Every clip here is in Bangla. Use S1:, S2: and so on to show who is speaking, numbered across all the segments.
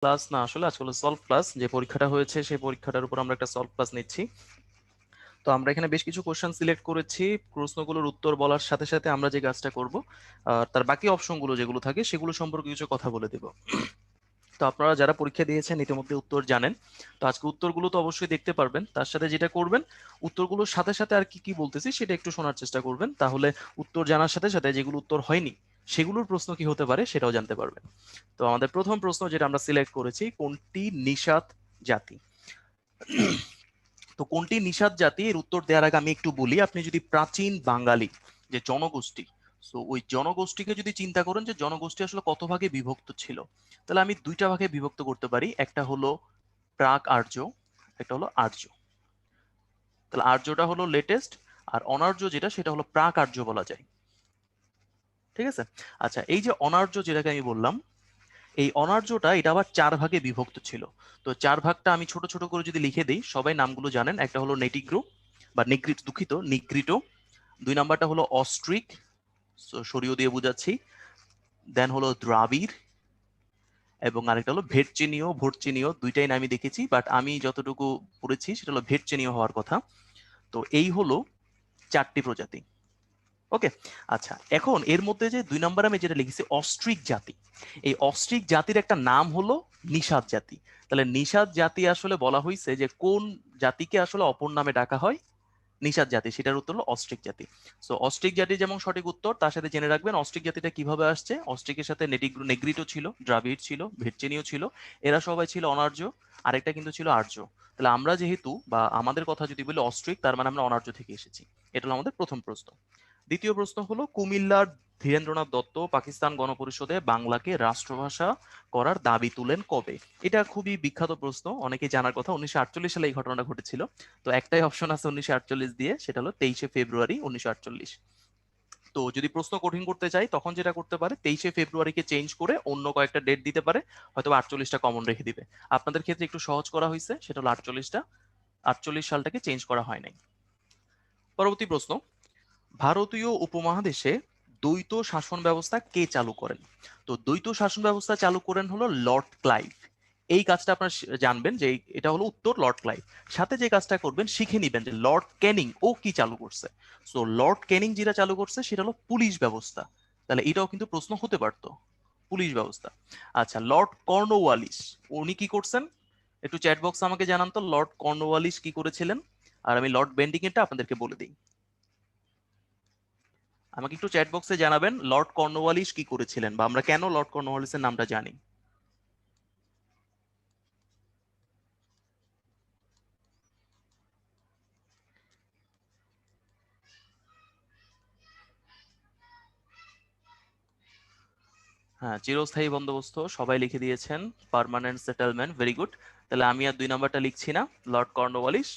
S1: ক্লাস না, আসলে আজকে হলো সলভ ক্লাস। যে পরীক্ষাটা হয়েছে সেই পরীক্ষাটার উপর আমরা একটা সলভ ক্লাস নিচ্ছি। তো আমরা এখানে বেশ কিছু কোশ্চেন সিলেক্ট করেছি। প্রশ্নগুলোর উত্তর বলার সাথে সাথে আমরা যে কাজটা করব, তার বাকি অপশনগুলো যেগুলো থাকে সেগুলো সম্পর্কে কিছু কথা বলে দেব। তো আপনারা যারা পরীক্ষা দিয়েছেন ইতিমধ্যে উত্তর জানেন। তো আজকে উত্তরগুলো তো অবশ্যই দেখতে পারবেন, তার সাথে যেটা করবেন উত্তরগুলোর সাথে সাথে আর কি কি বলতেছি সেটা একটু শোনার চেষ্টা করবেন। তাহলে উত্তর জানার সাথে সাথে যেগুলো উত্তর হয়নি সেগুলোর প্রশ্ন কি হতে পারে সেটাও জানতে পারবেন। তো আমাদের প্রথম প্রশ্ন যেটা আমরা সিলেক্ট করেছি, কোনটি নিষাদ জাতি? তো কোনটি নিষাদ জাতি এর উত্তর দেওয়ার আগে আমি একটু বলি, আপনি যদি প্রাচীন বাঙালি যে জনগোষ্ঠী, তো ওই জনগোষ্ঠীকে যদি চিন্তা করেন যে জনগোষ্ঠী আসলে কত ভাগে বিভক্ত ছিল, তাহলে আমি দুইটা ভাগে বিভক্ত করতে পারি। একটা হলো প্রাক আর্য, একটা হলো আর্য। তাহলে আর্যটা হলো লেটেস্ট, আর অনার্য যেটা সেটা হলো প্রাক আর্য বলা যায়। ঠিক আছে। আচ্ছা, এই যে অনার্য যেটাকে আমি বললাম, এই অনার্যটা এটা আবার চার ভাগে বিভক্ত ছিল। তো চার ভাগটা আমি ছোট ছোট করে যদি লিখে দিই, সবাই নামগুলো জানেন। একটা হলো নেটিগ্রো বা নিগ্রিট, দুঃখিত, নিগ্রিটো। দুই নাম্বারটা হলো অস্ট্রিক, সরিয়ে দিয়ে বুঝাচ্ছি। দেন হলো দ্রাবিড়, এবং আরেকটা হলো ভেটচেনীয়, ভোটচেনীয়। দুইটাই নামই দেখেছি, বাট আমি যতটুকু পড়েছি সেটা হলো ভেটচেনীয় হওয়ার কথা। তো এই হলো চারটি প্রজাতি। ওকে। আচ্ছা, এখন এর মধ্যে যে দুই নম্বর আমি যেটা লিখেছি অস্ট্রিক জাতি, এই অস্ট্রিক জাতির একটা নাম হলো নিষাদ জাতি। তাহলে নিষাদ জাতি আসলে বলা হয়েছে যে কোন জাতিকে আসলে অপর নামে ডাকা হয় নিষাদ জাতি, সেটার উত্তর হলো অস্ট্রিক জাতি। সো অস্ট্রিক জাতি যেমন সঠিক উত্তর, তার সাথে জেনে রাখবেন অস্ট্রিক জাতিটা কিভাবে আসছে। অস্ট্রিকের সাথে নেগ্রিটো ছিল, দ্রাবিড় ছিল, ভেটচেনীয় ছিল, এরা সবাই ছিল অনার্য। আরেকটা কিন্তু ছিল আর্য। তাহলে আমরা যেহেতু, বা আমাদের কথা যদি বলি অস্ট্রিক, তার মানে আমরা অনার্য থেকে এসেছি। এটা হলো আমাদের প্রথম প্রশ্ন। দ্বিতীয় প্রশ্ন হলো, কুমিল্লার ধীরেন্দ্রনাথ দত্ত পাকিস্তান গণপরিষদে বাংলাকে রাষ্ট্রভাষা করার দাবি তুলেন কবে? এটা খুবই বিখ্যাত প্রশ্ন, অনেকে জানার কথা। 1948 সালে এই ঘটনাটা ঘটেছিল। তো একটাই অপশন আছে 1948 দিয়ে, সেটা হলো 23শে ফেব্রুয়ারি 1948। তো যদি প্রশ্ন কঠিন করতে চাই তখন যেটা করতে পারে, 23শে ফেব্রুয়ারিকে চেঞ্জ করে অন্য কয়েকটা ডেট দিতে পারে, হয়তো 48টা কমন রেখে দিবে। আপনাদের ক্ষেত্রে একটু সহজ করা হয়েছে, সেটা হলো 48টা, 48 সালটাকে চেঞ্জ করা হয় নাই। পরবর্তী প্রশ্ন, ভারতীয় উপমহাদেশে দ্বৈত শাসন ব্যবস্থা কে চালু করেন? তো দ্বৈত শাসন ব্যবস্থা চালু করেন হলো লর্ড ক্লাইভ। এই কাজটা আপনার জানবেন যে এটা হলো উত্তর, লর্ড ক্লাইভ। সাথে যে কাজটা করবেন শিখে নিবেন যে লর্ড ক্যানিং ও কি চালু করছে। সো লর্ড ক্যানিং যেটা চালু করছে সেটা হলো পুলিশ ব্যবস্থা। তাহলে এটাও কিন্তু প্রশ্ন হতে পারতো, পুলিশ ব্যবস্থা। আচ্ছা, লর্ড কর্নওয়ালিস উনি কি করছেন? একটু চ্যাট বক্স আমাকে জানান তো, লর্ড কর্নওয়ালিস কি করেছিলেন? আর আমি লর্ড বেন্টিং এরটা আপনাদেরকে বলে দিই। আমাকে একটু চ্যাট বক্সে জানাবেন লর্ড কর্নওয়ালিস কি করেছিলেন, বা আমরা কেন লর্ড কর্নওয়ালিসের নামটা জানি। হ্যাঁ, চিরস্থায়ী বন্দোবস্ত সবাই লিখে দিয়েছেন। Permanent settlement, very good. তাহলে আমি আর দুই নাম্বারটা লিখছি না। লর্ড কর্নওয়ালিস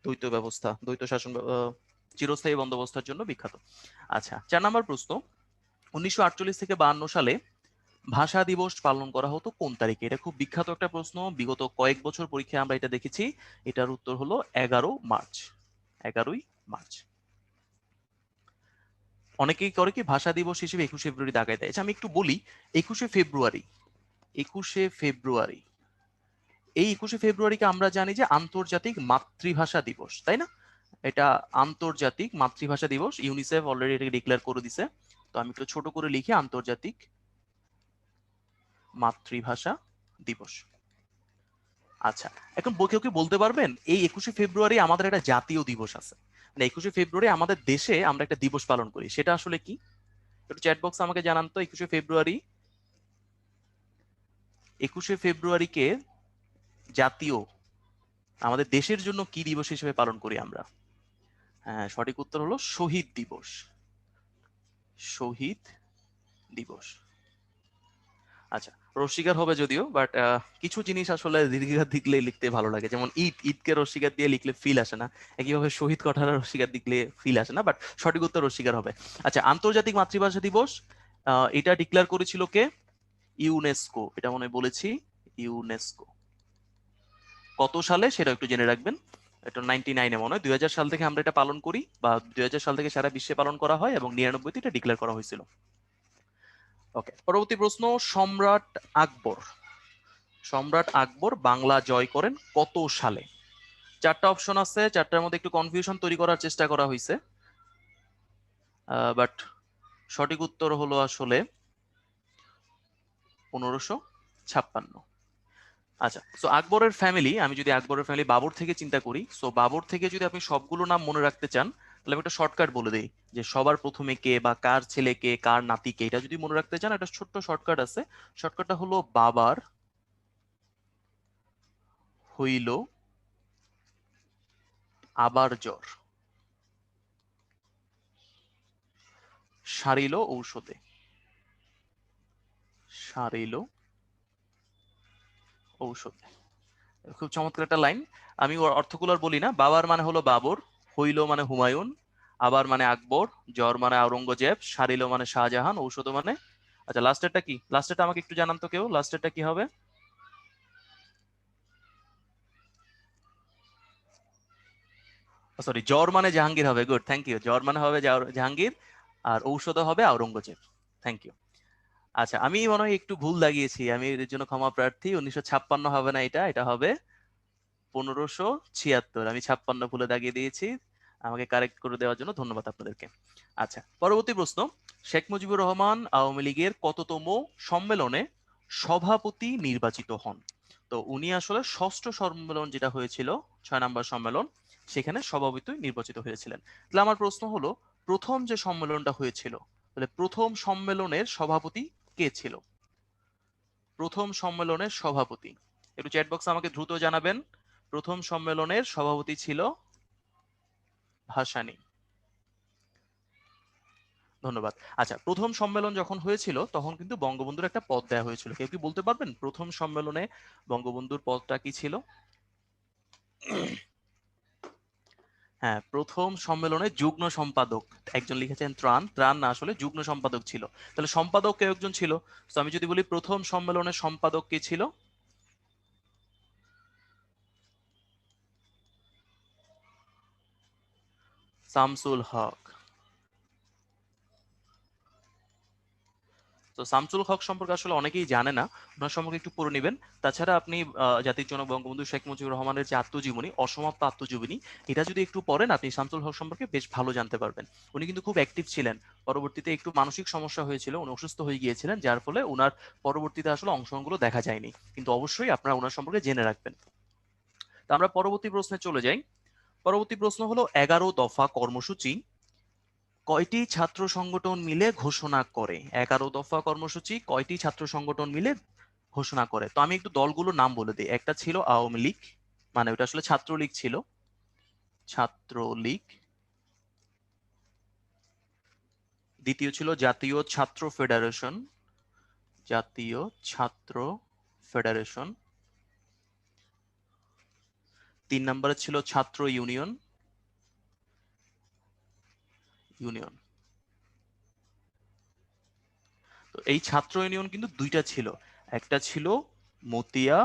S1: দ্বৈত ব্যবস্থা, দ্বৈত শাসন, চিরস্থায়ী বন্দোবস্তের জন্য বিখ্যাত। আচ্ছা, 4 নম্বর প্রশ্ন, 1948 থেকে 52 সালে ভাষা দিবস পালন করা হতো কোন তারিখে? এটা খুব বিখ্যাত একটা প্রশ্ন, বিগত কয়েক বছর পরীক্ষায় আমরা এটা দেখেছি। এটার উত্তর হলো 11 মার্চ, 11ই মার্চ। অনেকেই করে কি ভাষা দিবস হিসেবে 21শে ফেব্রুয়ারি দাগায় দেয়। আচ্ছা, আমি একটু বলি, 21শে ফেব্রুয়ারি, 21শে ফেব্রুয়ারি, এই 21শে ফেব্রুয়ারিকে আমরা জানি যে আন্তর্জাতিক মাতৃভাষা দিবস, তাই না? এটা আন্তর্জাতিক মাতৃভাষা দিবস, ইউনিসেফ অলরেডি এটাকে ডিক্লেয়ার করে দিছে। তো আমি একটু ছোট করে লিখি, আন্তর্জাতিক মাতৃভাষা দিবস। আচ্ছা, এখন কেউ কি বলতে পারবেন এই 21শে ফেব্রুয়ারি আমাদের একটা জাতীয় দিবস আছে, মানে 21শে ফেব্রুয়ারি আমাদের দেশে আমরা একটা দিবস পালন করি, সেটা আসলে কি? একটু চ্যাট বক্স আমাকে জানান তো, 21শে ফেব্রুয়ারি, 21শে ফেব্রুয়ারিকে জাতীয়, আমাদের দেশের জন্য কি দিবস হিসেবে পালন করি আমরা? হ্যাঁ, সঠিক উত্তর হলো শহীদ দিবস, শহীদ দিবস। আচ্ছা, রসিকার হবে যদিও, বাট কিছু জিনিস আসলে দীর্ঘিকার দিকলে লিখতে ভালো লাগে, যেমন ঈদ, ঈদকে রসিকার দিয়ে লিখলে ফিল আসে না। একইভাবে শহীদ কথাটা রসিকার দিকলে ফিল আসে না, বাট সঠিক উত্তর রসিকার হবে। আচ্ছা, আন্তর্জাতিক মাতৃভাষা দিবস এটা ডিক্লেয়ার করেছিল কে? ইউনেস্কো, এটা মনে হয় বলেছি, ইউনেস্কো। কত সালে সেটা একটু জেনে রাখবেন। এটা 99-এ মনে হয়, 2000 সাল থেকে আমরা এটা পালন করি, বা 2000 সাল থেকে সারা বিশ্বে পালন করা হয়, এবং 99-তে এটা ডিক্লেয়ার করা হয়েছিল। ওকে, পরবর্তী প্রশ্ন, সম্রাট আকবর সম্রাট আকবর বাংলা জয় করেন কত সালে? চারটা অপশন আছে, চারটার মধ্যে একটু কনফিউশন তৈরি করার চেষ্টা করা হয়েছে, বাট সঠিক উত্তর হলো আসলে 1556। আচ্ছা, সো আকবরের ফ্যামিলি, আমি যদি আকবরের ফ্যামিলি বাবর থেকে চিন্তা করি, সো বাবর থেকে যদি আপনি সবগুলো নাম মনে রাখতে চান, তাহলে আমি একটা শর্টকাট বলে দিই যে সবার প্রথমে কে বা কার ছেলে কে, কার নাতি কে, এটা যদি মনে রাখতে চান একটা ছোট্ট শর্টকাট আছে। শর্টকাটটা হলো বাবার হইল আবার জ্বর, সারিল ঔষধে, সারিল ঔষধে। খুব চমৎকার একটা লাইন। আমি ওর অর্থগুলো আর বলি না। বাবার মানে হলো বাবর, হইল মানে হুমায়ুন, আবার মানে আকবর, জ্বর মানে আওরঙ্গজেব, সারিল মানে শাহজাহান, ঔষধ মানে, আচ্ছা লাস্টেরটা কি? লাস্টেরটা আমাকে একটু জানান তো কেউ, লাস্টেরটা কি হবে? সরি, জ্বর মানে জাহাঙ্গীর হবে। Good, thank you. জ্বর মানে হবে জাহাঙ্গীর, আর ঔষধ হবে আওরঙ্গজেব। Thank you. আচ্ছা, আমি মনে হয় একটু ভুল লাগিয়েছি, আমি এর জন্য ক্ষমা প্রার্থী। 1956 হবে না, এটা এটা হবে 1576। আমি 56 ভুলে দাগিয়ে দিয়েছি, আমাকে কারেক্ট করে দেওয়ার জন্য ধন্যবাদ আপনাদেরকে। আচ্ছা, পরবর্তী প্রশ্ন। শেখ মুজিবুর রহমান আওয়ামী লীগের কততম সম্মেলনে সভাপতি নির্বাচিত হন? তো উনি আসলে ষষ্ঠ সম্মেলন যেটা হয়েছিল, 6 নম্বর সম্মেলন, সেখানে সভাপতি নির্বাচিত হয়েছিলেন। তাহলে আমার প্রশ্ন হলো, প্রথম যে সম্মেলনটা হয়েছিল, তাহলে প্রথম সম্মেলনের সভাপতি কে ছিল? প্রথম সম্মেলনের সভাপতি, একটু চ্যাট বক্সে আমাকে দ্রুত জানাবেন। প্রথম সম্মেলনের সভাপতি ছিল ভাসানী। ধন্যবাদ। আচ্ছা, প্রথম সম্মেলন যখন হয়েছিল তখন কিন্তু বঙ্গবন্ধুর একটা পদ দেওয়া হয়েছিল। কেউ কি বলতে পারবেন প্রথম সম্মেলনে বঙ্গবন্ধুর পদটা কি ছিল? হ্যাঁ, প্রথম সম্মেলনে যুগ্ম সম্পাদক। একজন লিখেছেন ত্রাণ, ত্রাণ না, আসলে যুগ্ম সম্পাদক ছিল। তাহলে সম্পাদক কেউ একজন ছিল। তো আমি যদি বলি প্রথম সম্মেলনের সম্পাদক কে ছিল? শামসুল হক। তো শামসুল হক সম্পর্কে আসলে অনেকেই জানে না, ওনার সম্পর্কে একটু পড়ে নেবেন। তাছাড়া আপনি জাতির জনক বঙ্গবন্ধু শেখ মুজিবুর রহমানের যে আত্মজীবনী, অসমাপ্ত আত্মজীবনী, এটা যদি একটু পড়েন আপনি শামসুল হক সম্পর্কে বেশ ভালো জানতে পারবেন। উনি কিন্তু খুব অ্যাক্টিভ ছিলেন। পরবর্তীতে একটু মানসিক সমস্যা হয়েছিল, উনি অসুস্থ হয়ে গিয়েছিলেন, যার ফলে উনার পরবর্তীতে আসলে অংশগ্রহণগুলো দেখা যায়নি, কিন্তু অবশ্যই আপনারা ওনার সম্পর্কে জেনে রাখবেন। তো আমরা পরবর্তী প্রশ্নে চলে যাই। পরবর্তী প্রশ্ন হলো 11 দফা কর্মসূচি কয়টি ছাত্র সংগঠন মিলে ঘোষণা করে? 11 দফা কর্মসূচি কয়টি ছাত্র সংগঠন মিলে ঘোষণা করে? তো আমি একটু দলগুলোর নাম বলে দিই। একটা ছিল আওয়ামী লীগ, মানে ওটা আসলে ছাত্রলীগ ছিল, ছাত্রলীগ। দ্বিতীয় ছিল জাতীয় ছাত্র ফেডারেশন, জাতীয় ছাত্র ফেডারেশন। 3 নম্বরে ছিল ছাত্র ইউনিয়ন, ইউনিয়ন। তো এই ছাত্র ইউনিয়ন কিন্তু দুইটা ছিল, একটা ছিল মতিয়া,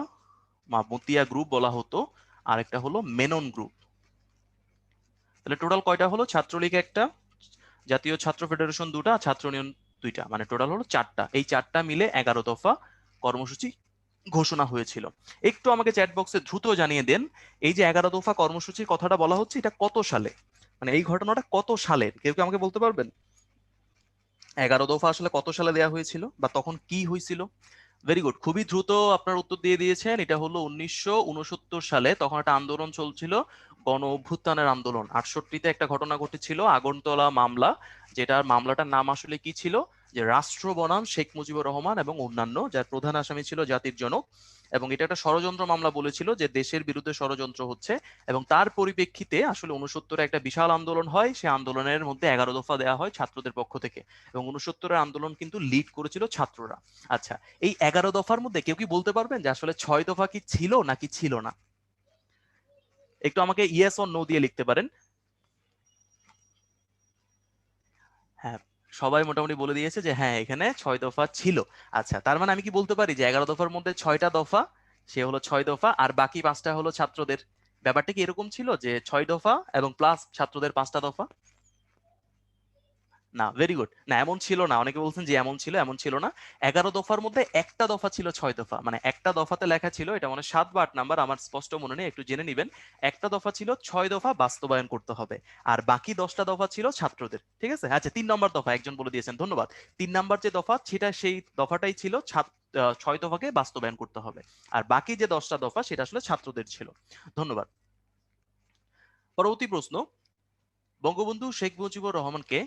S1: মতিয়া গ্রুপ বলা হতো, আর একটা হলো মেনন গ্রুপ। তাহলে টোটাল কয়টা হলো? ছাত্রলীগ একটা, জাতীয় ছাত্র ফেডারেশন দুটা, ছাত্র ইউনিয়ন দুইটা, মানে টোটাল হলো চারটা। এই চারটা মিলে 11 দফা কর্মসূচি ঘোষণা হয়েছিল। একটু আমাকে চ্যাট বক্সে দ্রুত জানিয়ে দেন, এই যে 11 দফা কর্মসূচির কথাটা বলা হচ্ছে, এটা কত সালে, মানে এই ঘটনাটা কত সালের, কেউ কি আমাকে বলতে পারবেন? 11 দফা আসলে কত সালে দেওয়া হয়েছিল বা তখন কি হয়েছিল? ভেরি গুড, খুবই দ্রুত আপনার উত্তর দিয়ে দিয়েছেন। এটা হলো 1969 সালে। তখন একটা আন্দোলন চলছিল, গণ অভ্যুত্থানের আন্দোলন। 68-তে একটা ঘটনা ঘটেছিল, আগরতলা মামলা, যেটার মামলাটার নাম আসলে কি ছিল, যে রাষ্ট্র বনাম শেখ মুজিবুর রহমান এবং অন্যান্য, যার প্রধান আসামি ছিল জাতির জনক। এবং এটা একটা ষড়যন্ত্র মামলা, বলেছিল যে দেশের বিরুদ্ধে ষড়যন্ত্র হচ্ছে। এবং তার পরিপ্রেক্ষিতে আসলে 69-এ একটা বিশাল আন্দোলন হয়, সেই আন্দোলনের মধ্যে 11 দফা দেওয়া হয় ছাত্রদের পক্ষ থেকে। এবং 69-এর আন্দোলন কিন্তু লিড করেছিল ছাত্ররা। আচ্ছা, এই 11 দফার মধ্যে কেউ কি বলতে পারবেন যে আসলে 6 দফা কি ছিল নাকি ছিল না? একটু আমাকে ইয়েস অর নো দিয়ে লিখতে পারেন। হ্যাঁ, সবাই মোটামুটি বলে দিয়েছে যে হ্যাঁ, এখানে 6 দফা ছিল। আচ্ছা, তার মানে আমি কি বলতে পারি যে 11 দফার মধ্যে 6টা দফা, সে হলো 6 দফা, আর বাকি 5টা হলো ছাত্রদের? ব্যাপারটা কি এরকম ছিল যে 6 দফা এবং প্লাস ছাত্রদের 5টা দফা? না, ভেরি গুড। না, এমন ছিল না। অনেকে বলছেন যে এমন ছিল, এমন ছিল না। 11 দফার মধ্যে একটা দফা ছিল 6 দফা, মানে একটা দফাতে লেখা ছিল, এটা মানে 7 বা 8 নাম্বার, আমার স্পষ্ট মনে নেই, একটু জেনে নিবেন। একটা দফা ছিল 6 দফা বাস্তবায়ন করতে হবে, আর বাকি 10টা দফা ছিল ছাত্রদের। ঠিক আছে? আচ্ছা, 3 নম্বর দফা একজন বলে দিয়েছেন, ধন্যবাদ। 3 নাম্বার যে দফা, সেটা সেই দফাটাই ছিল 6 দফাকে বাস্তবায়ন করতে হবে, আর বাকি যে 10টা দফা সেটা আসলে ছাত্রদের ছিল। ধন্যবাদ। পরবর্তী প্রশ্ন, বঙ্গবন্ধু শেখ মুজিবুর রহমানকে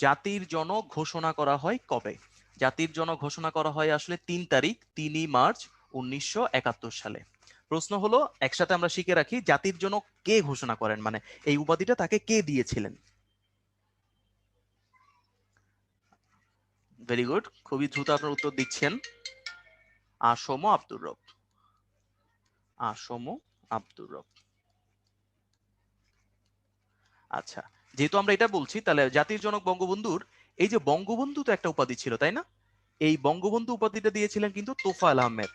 S1: জাতির জনক ঘোষণা করা হয় কবে? জাতির জনক ঘোষণা করা হয় আসলে 3 তারিখ, 3 মার্চ 1971 সালে। প্রশ্ন হলো, একসাথে আমরা শিখে রাখি, জাতির জনক কে ঘোষণা করেন, মানে এই উপাধিটা তাকে কে দিয়েছিলেন? ভেরি গুড, খুবই দ্রুত আপনার উত্তর দিচ্ছেন। আসম আব্দুর রব। আসম আব্দুর রব। আচ্ছা, যেহেতু আমরা এটা বলছি, তাহলে জাতির জনক বঙ্গবন্ধুর, এই যে বঙ্গবন্ধু তো একটা উপাধি ছিল, তাই না? এই বঙ্গবন্ধু উপাধিটা দিয়েছিলেন কিন্তু তোফায়েল আহমেদ।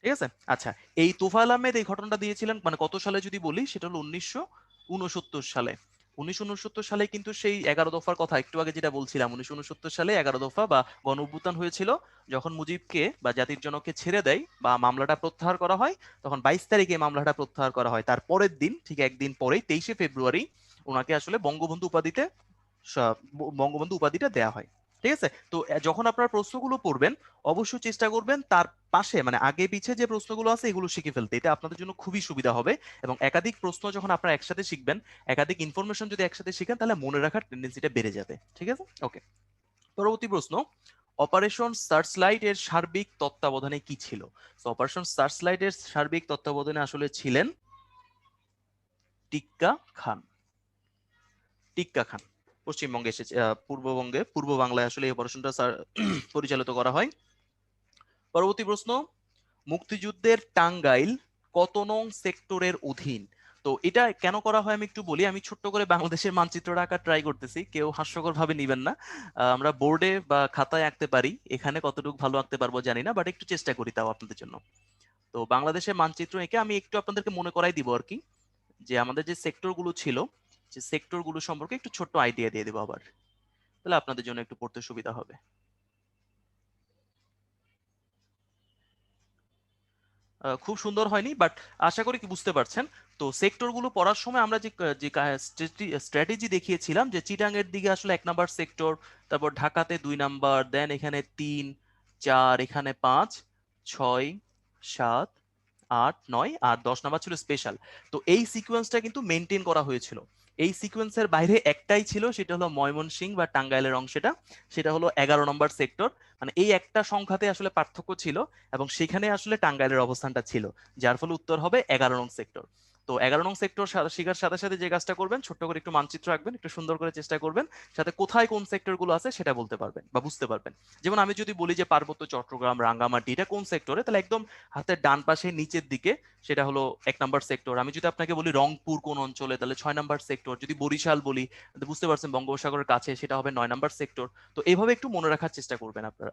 S1: ঠিক আছে? আচ্ছা, এই তোফায়েল আহমেদ এই ঘটনাটা দিয়েছিলেন মানে কত সালে যদি বলি, সেটা হলো 1969 সালে। 1969 সালে কিন্তু সেই 11 দফার কথা একটু আগে যেটা বলছিলাম, 1969 সালে 11 দফা বা গণ অভ্যুত্থান হয়েছিল। যখন মুজিবকে বা জাতির জনককে ছেড়ে দেয় বা মামলাটা প্রত্যাহার করা হয়, তখন 22 তারিখে মামলাটা প্রত্যাহার করা হয়। তার পরের দিন, ঠিক একদিন পরেই, 23শে ফেব্রুয়ারি, ওনাকে আসলে বঙ্গবন্ধু উপাধিতে বঙ্গবন্ধু উপাধিটা দেয়া হয়। ঠিক আছে? তো যখন আপনারা প্রশ্নগুলো পড়বেন, অবশ্যই চেষ্টা করবেন তার পাশে, মানে আগে পিছে যে প্রশ্নগুলো আছে এগুলো শিখে ফেলতে। এটা আপনাদের জন্য খুবই সুবিধা হবে। এবং একাধিক প্রশ্ন যখন আপনারা একসাথে শিখবেন, একাধিক ইনফরমেশন যদি একসাথে শিখেন, তাহলে মনে রাখার টেন্ডেন্সিটা বেড়ে যাবে। ঠিক আছে? ওকে। পরবর্তী প্রশ্ন, অপারেশন সার্চলাইট এর সার্বিক তত্ত্বাবধানে কি ছিল? তো অপারেশন সার্চলাইট এর সার্বিক তত্ত্বাবধানে আসলে ছিলেন টিক্কা খান। টিক্কা খান পশ্চিমবঙ্গে এসেছে, পূর্ববঙ্গে, পূর্ব বাংলায় আসলে এই অপারেশনটা পরিচালিত করা হয়। পরবর্তী প্রশ্ন, মুক্তিযুদ্ধের টাঙ্গাইল কত নং সেক্টরের অধীন? তো এটা কেন করা হয় আমি একটু বলি। আমি ছোট্ট করে বাংলাদেশের মানচিত্রটা আঁকার ট্রাই করতেছি, কেউ হাস্যকর ভাবে নিবেন না। আমরা বোর্ডে বা খাতায় আঁকতে পারি, এখানে কতটুকু ভালো আঁকতে পারবো জানি না, বাট একটু চেষ্টা করি তাও আপনাদের জন্য। তো বাংলাদেশের মানচিত্র এঁকে আমি একটু আপনাদেরকে মনে করাই দিব আর কি, যে আমাদের যে সেক্টর গুলো ছিল, যে সেক্টর গুলো সম্পর্কে একটু ছোট্ট আইডিয়া দিয়ে দেবো আবার, তাহলে আপনাদের জন্য একটু পড়তে সুবিধা হবে। খুব সুন্দর হয়নি, বাট আশা করি কি বুঝতে পারছেন। তো সেক্টর গুলো পড়ার সময় আমরা যে স্ট্র্যাটেজি দেখিয়েছিলাম, যে চিটাং এর দিকে আসলে 1 নাম্বার সেক্টর, তারপর ঢাকাতে 2 নাম্বার, দেন এখানে 3, 4, এখানে 5, 6, 7, 8, 9 আর 10 নাম্বার ছিল স্পেশাল। তো এই সিকোয়েন্সটা কিন্তু মেনটেন করা হয়েছিল। এই সিকোয়েন্সের বাইরে একটাই ছিল, সেটা হলো ময়মনসিংহ বা টাঙ্গাইলের অংশটা, সেটা হলো 11 নম্বর সেক্টর। মানে এই একটা সংখ্যাতে আসলে পার্থক্য ছিল, এবং সেখানে আসলে টাঙ্গাইলের অবস্থানটা ছিল, যার ফলে উত্তর হবে 11 নং সেক্টর। তো 11 নং সেক্টর শিখার সাথে সাথে যে কাজটা করবেন, ছোট্ট করে একটু মানচিত্র আঁকবেন, একটু সুন্দর করে চেষ্টা করবেন, সাথে কোথায় কোন সেক্টর গুলো আছে সেটা বলতে পারবেন বা বুঝতে পারবেন। যেমন আমি যদি বলি যে পার্বত্য চট্টগ্রাম, রাঙ্গামাটি, এটা কোন সেক্টরে, তাহলে একদম হাতের ডান পাশে নিচের দিকে সেটা হলো 1 নাম্বার সেক্টর। আমি যদি আপনাকে বলি রংপুর কোন অঞ্চলে, তাহলে 6 নাম্বার সেক্টর। যদি বরিশাল বলি, বুঝতে পারছেন বঙ্গোপসাগরের কাছে, সেটা হবে 9 নাম্বার সেক্টর। তো এইভাবে একটু মনে রাখার চেষ্টা করবেন আপনারা।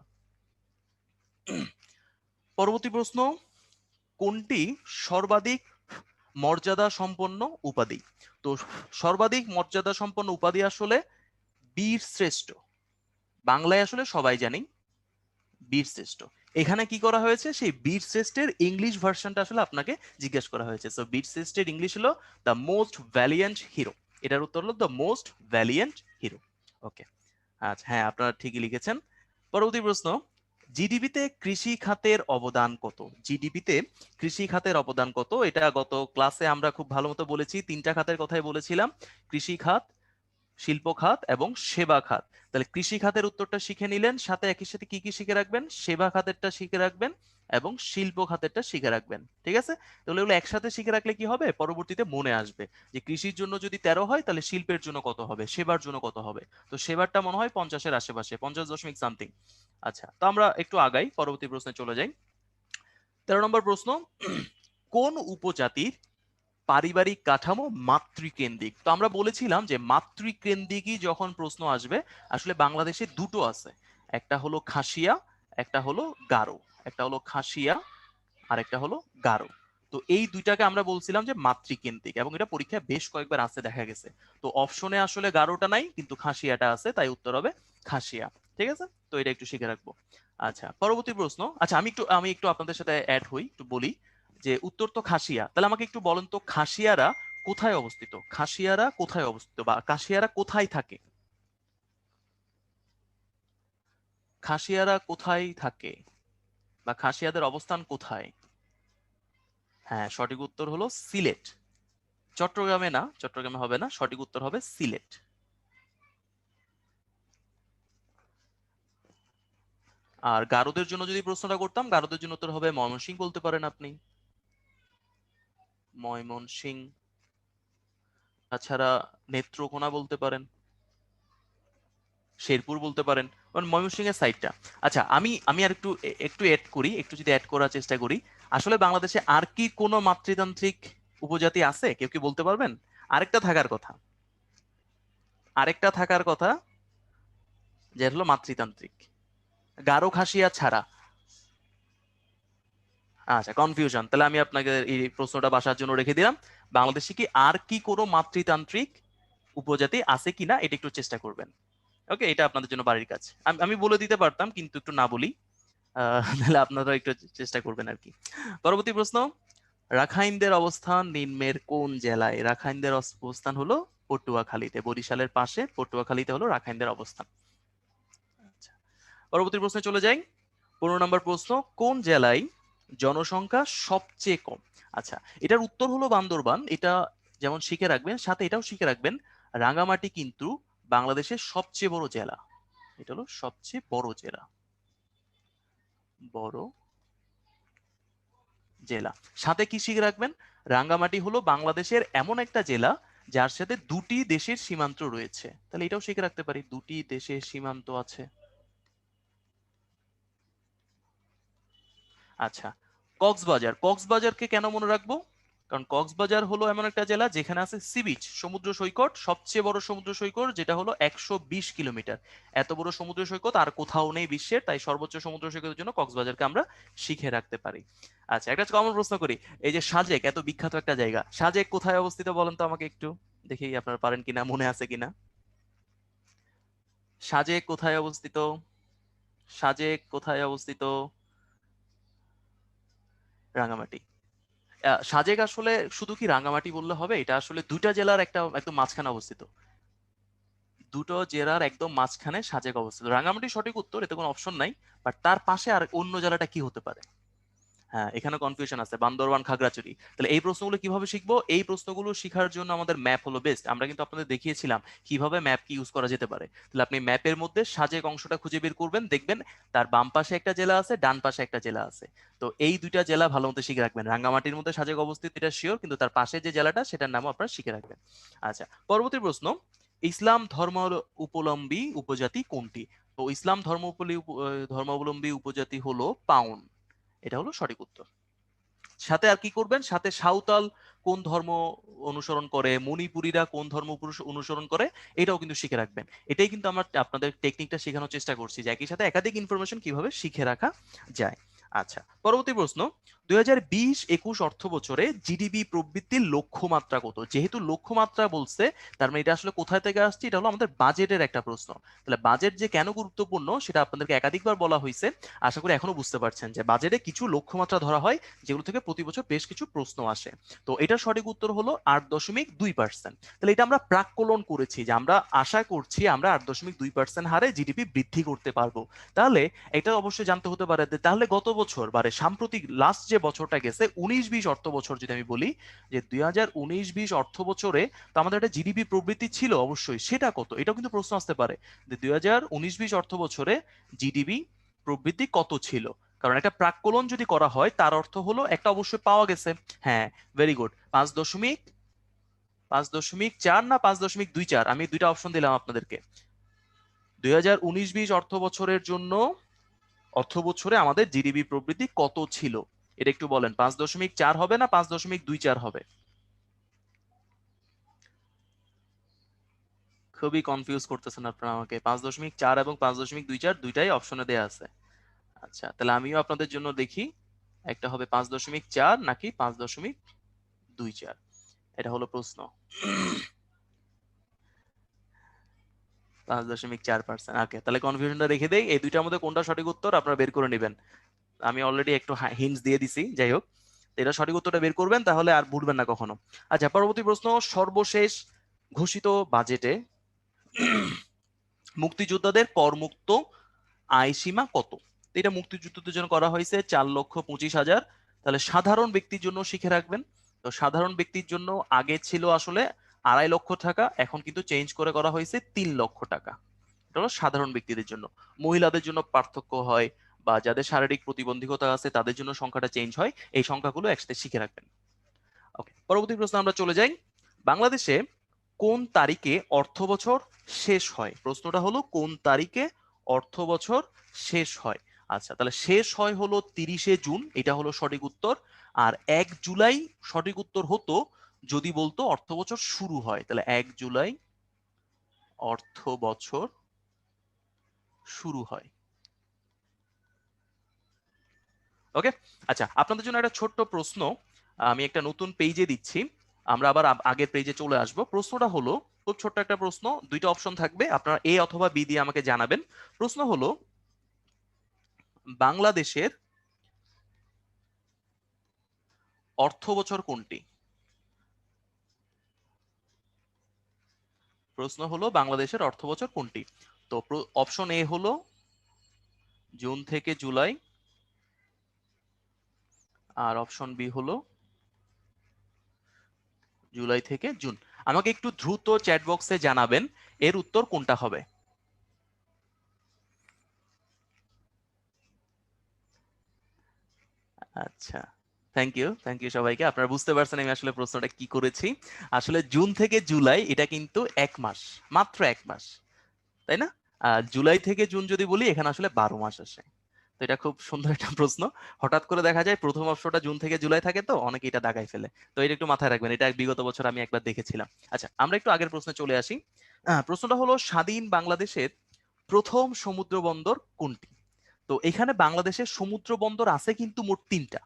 S1: পরবর্তী প্রশ্ন, কোনটি সর্বাধিক মর্যাদা সম্পন্ন উপাধি? তো সর্বাধিক মর্যাদা সম্পন্ন উপাধি আসলে বীর শ্রেষ্ঠ। বাংলায় আসলে সবাই জানি বীর শ্রেষ্ঠ। এখানে কি করা হয়েছে, সেই বীর শ্রেষ্ঠের ইংলিশ ভার্সনটা আসলে আপনাকে জিজ্ঞেস করা হয়েছে। সো বীর শ্রেষ্ঠের ইংলিশ হলো দ্য মোস্ট ভ্যালিয়েন্ট হিরো। এটার উত্তর হলো দ্য মোস্ট ভ্যালিয়েন্ট হিরো। ওকে। আচ্ছা, হ্যাঁ, আপনারা ঠিকই লিখেছেন। পরবর্তী প্রশ্ন, জিডিপিতে কৃষি খাতের অবদান কত? জিডিপিতে কৃষি খাতের অবদান কত? এটা গত ক্লাসে আমরা খুব ভালো মতো বলেছি, 3টা খাতের কথাই বলেছিলাম, কৃষি খাত, শিল্প খাত এবং সেবা খাত। তাহলে কৃষি খাতের উত্তরটা শিখে নিলেন, সাথে একই সাথে কি কি শিখে রাখবেন, সেবা খাতেরটা শিখে রাখবেন এবং শিল্প খাতেরটা শিখে রাখবেন। ঠিক আছে? তাহলে এগুলো একসাথে শিখে রাখলে কি হবে, পরবর্তীতে মনে আসবে যে কৃষির জন্য যদি 13 হয়, তাহলে শিল্পের জন্য কত হবে, সেবার জন্য কত হবে। তো সেবারটা মনে হয় 50-এর আশেপাশে, 50.সামথিং। আচ্ছা, তো আমরা একটু আগাই, পরবর্তী প্রশ্নে চলে যাই। 13 নম্বর প্রশ্ন, কোন উপজাতির পারিবারিক কাঠামো মাতৃকেন্দ্রিক? তো আমরা বলেছিলাম যে মাতৃকেন্দ্রিকই যখন প্রশ্ন আসবে, আসলে বাংলাদেশে দুটো আছে, একটা হলো খাসিয়া, একটা হলো গারো। একটা হলো খাসিয়া আর একটা হলো গারো। তো এই দুইটাকে আমরা বলছিলাম যে মাতৃকেন্দ্রিক, এবং এটা পরীক্ষায় বেশ কয়েকবার আসতে দেখা গেছে। তো অপশনে আসলে গারোটা নাই, কিন্তু খাসিয়াটা আছে, তাই উত্তর হবে খাসিয়া। ঠিক আছে, তো এটা একটু শিখে রাখবো। আচ্ছা, পরবর্তী প্রশ্ন। আচ্ছা, আমি একটু আপনাদের সাথে অ্যাড হই, একটু বলি যে উত্তর তো খাসিয়া, তাহলে আমাকে একটু বলেন তো খাসিয়ারা কোথায় অবস্থিত? খাসিয়ারা কোথায় অবস্থিত, বা খাসিয়ারা কোথায় থাকে? খাসিয়ারা কোথায় থাকে, বা খাসিয়াদের অবস্থান কোথায়? হ্যাঁ, সঠিক উত্তর হলো সিলেট। চট্টগ্রামে না, চট্টগ্রামে হবে না, সঠিক উত্তর হবে সিলেট। আর গারোদের জন্য যদি প্রশ্নটা করতাম, গারোদের জন্য উত্তর হবে ময়মনসিংহ বলতে পারেন আপনি, ময়মনসিংহ। তাছাড়া নেত্রকোনা বলতে পারেন, শেরপুর বলতে পারেন, কারণ ময়মনসিংহ এর সাইডটা। আচ্ছা, আমি আমি আর একটু একটু অ্যাড করি, একটু যদি অ্যাড করার চেষ্টা করি। আসলে বাংলাদেশে আর কি কোনো মাতৃতান্ত্রিক উপজাতি আছে, কেউ কি বলতে পারবেন? আরেকটা থাকার কথা, আরেকটা থাকার কথা, যেটা হলো মাতৃতান্ত্রিক, গারো খাসিয়া ছাড়া। আচ্ছা, কনফিউশন, তাহলে আমি আপনাকে এই প্রশ্নটা বাসার জন্য রেখে দিলাম। বাংলাদেশে কি আর কি কোনো মাতৃতান্ত্রিক উপজাতি আছে কিনা এটা একটু চেষ্টা করবেন। ওকে, এটা আপনাদের জন্য বাড়ির কাজ। আমি আমি বলে দিতে পারতাম, কিন্তু একটু না বলি। তাহলে আপনারা একটু চেষ্টা করবেন আর কি। পরবর্তী প্রশ্ন। রাখাইনদের অবস্থান নিম্নের কোন জেলায়? রাখাইনদের অবস্থান হলো পটুয়াখালীতে, বরিশালের পাশে পটুয়াখালীতে হলো রাখাইনদের অবস্থান। আচ্ছা, পরবর্তী প্রশ্নে চলে যাই। 15 নম্বর প্রশ্ন। কোন জেলায় জনসংখ্যা সবচেয়ে কম? আচ্ছা, এটার উত্তর হলো বান্দরবান। এটা যেমন শিখে রাখবেন, সাথে এটাও শিখে রাখবেন, রাঙামাটি কিন্তু বাংলাদেশের সবচেয়ে বড় জেলা। এটা হলো সবচেয়ে বড় জেলা, বড় জেলা। সাথে কি শিখে রাখবেন, রাঙ্গামাটি হলো বাংলাদেশের এমন একটা জেলা যার সাথে দুটি দেশের সীমান্ত রয়েছে। তাহলে এটাও শিখে রাখতে পারি, দুটি দেশের সীমান্ত আছে। আচ্ছা, কক্সবাজার। কক্সবাজারকে কেন মনে রাখবো? কারণ কক্সবাজার হলো এমন একটা জেলা যেখানে আছে সি বিচ, সমুদ্র সৈকত, সবচেয়ে বড় সমুদ্র সৈকত, যেটা হলো 120 কিলোমিটার। এত বড় সমুদ্র সৈকত আর কোথাও নেই বিশ্বের, তাই সর্বোচ্চ সমুদ্র সৈকতের জন্য কক্সবাজারকে আমরা শিখে রাখতে পারি। আচ্ছা, একটা কমন প্রশ্ন করি। এই যে সাজেক, এত বিখ্যাত একটা জায়গা, সাজেক কোথায় অবস্থিত বলেন তো আমাকে একটু, দেখি আপনারা পারেন কিনা, মনে আছে কিনা। সাজেক কোথায় অবস্থিত? সাজেক কোথায় অবস্থিত? রাঙামাটি। সাজেক আসলে শুধু কি রাঙামাটি বললে হবে? এটা আসলে দুইটা জেলার একটা একদম মাঝখানে অবস্থিত। দুটো জেলার একদম মাঝখানে সাজেক অবস্থিত। রাঙামাটি সঠিক উত্তর, এতে কোনো অপশন নাই। বাট তার পাশে আর অন্য জেলাটা কি হতে পারে? হ্যাঁ, এখানে কনফিউশন আছে, বান্দরবান, খাগড়াছড়ি। তাহলে এই প্রশ্নগুলো কিভাবে শিখবো? এই প্রশ্নগুলো শেখার জন্য আমাদের ম্যাপ হলো বেস্ট। আমরা কিন্তু আপনাদের দেখিয়েছিলাম কিভাবে ম্যাপ কি ইউজ করা যেতে পারে। তাহলে আপনি ম্যাপের মধ্যে সাজেক অংশটা খুঁজে বের করবেন, দেখবেন তার বাম পাশে একটা জেলা আছে, ডান পাশে একটা জেলা আছে। তো এই দুইটা জেলা ভালো মতো শিখে রাখবেন। রাঙ্গামাটির মধ্যে সাজেক অবস্থিত, এটা শিওর, কিন্তু তার পাশে যে জেলাটা সেটার নামও আপনারা শিখে রাখবেন। আচ্ছা, পরবর্তী প্রশ্ন। ইসলাম ধর্মাবলম্বী উপজাতি কোনটি? তো ইসলাম ধর্মাবলম্বী উপজাতি হলো পাউন। এটা হলো সঠিক উত্তর। সাথে আর কি করবেন, সাথে সাঁওতাল কোন ধর্ম অনুসরণ করে, মণিপুরীরা কোন ধর্ম অনুসরণ করে, এটাও কিন্তু শিখে রাখবেন। এটাই কিন্তু আমরা আপনাদের টেকনিকটা শেখানোর চেষ্টা করছি, যে একই সাথে একাধিক ইনফরমেশন কিভাবে শিখে রাখা যায়। আচ্ছা, পরবর্তী প্রশ্ন। 2020-21 অর্থ বছরে জিডিপি প্রবৃদ্ধির লক্ষ্যমাত্রা কত? যেহেতু লক্ষ্যমাত্রা বলছে, তার মানে এটা আসলে কোথায় থেকে আসছে? এটা হলো আমাদের বাজেটের একটা প্রশ্ন। তাহলে বাজেট যে কেন গুরুত্বপূর্ণ সেটা আপনাদেরকে একাধিকবার বলা হয়েছে। আশা করি এখনো বুঝতে পারছেন যে বাজেটে কিছু লক্ষ্যমাত্রা ধরা হয়, যেগুলো থেকে প্রতি বছর বেশ কিছু প্রশ্ন আসে। তো এটার সঠিক উত্তর হলো 8.2%। তাহলে এটা আমরা প্রাক্কলন করেছি, যে আমরা আশা করছি আমরা 8.2% হারে জিডিপি বৃদ্ধি করতে পারবো। তাহলে এটা অবশ্যই জানতে হতে পারে যে তাহলে গত বছর মানে সাম্প্রতিক লাস্ট যে বছরটা গেছে 19-20 অর্থ বছর, যদি আমি বলি যে 2019-20 অর্থ বছরে, তো আমাদের একটা জিডিপি প্রবৃদ্ধি ছিল অবশ্যই, সেটা কত? এটাও কিন্তু প্রশ্ন আসতে পারে যে 2019-20 অর্থ বছরে জিডিপি প্রবৃদ্ধি কত ছিল। কারণ একটা প্রাক্কলন যদি করা হয় তার অর্থ হলো একটা অবশ্যই পাওয়া গেছে। হ্যাঁ, ভেরি গুড। 5.4 না 5.24, আমি দুইটা অপশন দিলাম আপনাদেরকে। 2019-20 অর্থ বছরের জন্য, অর্থ বছরে আমাদের জিডিপি প্রবৃদ্ধি কত ছিল? এটা একটু বলেন, 5.4 হবে না 5.24 হবে? খুবই কনফিউজ করতেছেন আপনারা আমাকে। 5.4 এবং 5.24 দুইটাই অপশনে দেয়া আছে। আচ্ছা, তাহলে আমিও আপনাদের জন্য দেখি, একটা হবে 5.4 নাকি 5.24, এটা হলো প্রশ্ন। 5.4%। ওকে, তাহলে কনফিউশনটা রেখে দেই, এই দুইটার মধ্যে কোনটা সঠিক উত্তর আপনারা বের করে নেবেন। আমি অলরেডি একটু হিন্টস দিয়ে দিছি, যাই হোক এটা সঠিক উত্তরটা বের করবেন, তাহলে আর ভুলবেন না কখনো। আচ্ছা, পরবর্তী প্রশ্ন, সর্বশেষ ঘোষিত বাজেটে মুক্তিযোদ্ধাদের করমুক্ত আয় সীমা কত? এটা মুক্তিযুদ্ধদের জন্য করা হয়েছে 4,25,000। তাহলে সাধারণ ব্যক্তির জন্য শিখে রাখবেন। তো সাধারণ ব্যক্তির জন্য আগে ছিল আসলে 2.5 লক্ষ টাকা, এখন কিন্তু চেঞ্জ করে করা হয়েছে 3 লক্ষ টাকা। এটা হলো সাধারণ ব্যক্তিদের জন্য। মহিলাদের জন্য পার্থক্য হয়, বা যাদের শারীরিক প্রতিবন্ধকতা আছে তাদের জন্য সংখ্যাটা চেঞ্জ হয়। এই সংখ্যাগুলো একসাথে শিখে রাখবেন। ওকে, পরবর্তী প্রশ্ন আমরা চলে যাই। বাংলাদেশে কোন তারিখে অর্থ বছর শেষ হয়? প্রশ্নটা হলো কোন তারিখে অর্থ বছর শেষ হয়। আচ্ছা, তাহলে শেষ হয় হলো 30শে জুন, এটা হলো সঠিক উত্তর। আর 1 জুলাই সঠিক উত্তর হতো যদি বলতো অর্থ বছর শুরু হয়, তাহলে 1 জুলাই অর্থ বছর শুরু হয়। ওকে, আচ্ছা, আপনাদের জন্য একটা ছোট্ট প্রশ্ন আমি একটা নতুন পেজে দিচ্ছি, আমরা আবার আগের পেজে চলে আসব। প্রশ্নটা হলো খুব ছোট্ট একটা প্রশ্ন, দুইটা অপশন থাকবে, আপনারা এ অথবা বি দিয়ে আমাকে জানাবেন। প্রশ্ন হলো বাংলাদেশের অর্থ বছর কোনটি? প্রশ্ন হলো বাংলাদেশের অর্থ বছর কোনটি? তো অপশন এ হলো জুন থেকে জুলাই, আর অপশন বি হলো জুলাই থেকে জুন। আমাকে একটু দ্রুত চ্যাট বক্সে জানাবেন এর উত্তর কোনটা হবে। আচ্ছা, থ্যাংক ইউ সবাইকে। আপনারা বুঝতে পারছেন আমি আসলে প্রশ্নটা কি করেছি। আসলে জুন থেকে জুলাই এটা কিন্তু 1 মাস, মাত্র 1 মাস, তাই না? জুলাই থেকে জুন যদি বলি এখানে আসলে 12 মাস আসে। তো এটা খুব সুন্দর একটা প্রশ্ন। হঠাৎ করে দেখা যায় প্রথম অপশনটা জুন থেকে জুলাই থাকে, তো অনেকে এটা দাগাই ফেলে। তো এটা একটু মাথায় রাখবেন, এটা বিগত বছর আমি একবার দেখেছিলাম। আচ্ছা, আমরা একটু আগের প্রশ্নে চলে আসি। প্রশ্নটা হলো স্বাধীন বাংলাদেশের প্রথম সমুদ্র বন্দর কোনটি? তো এখানে বাংলাদেশের সমুদ্র বন্দর আছে কিন্তু মোট 3টা,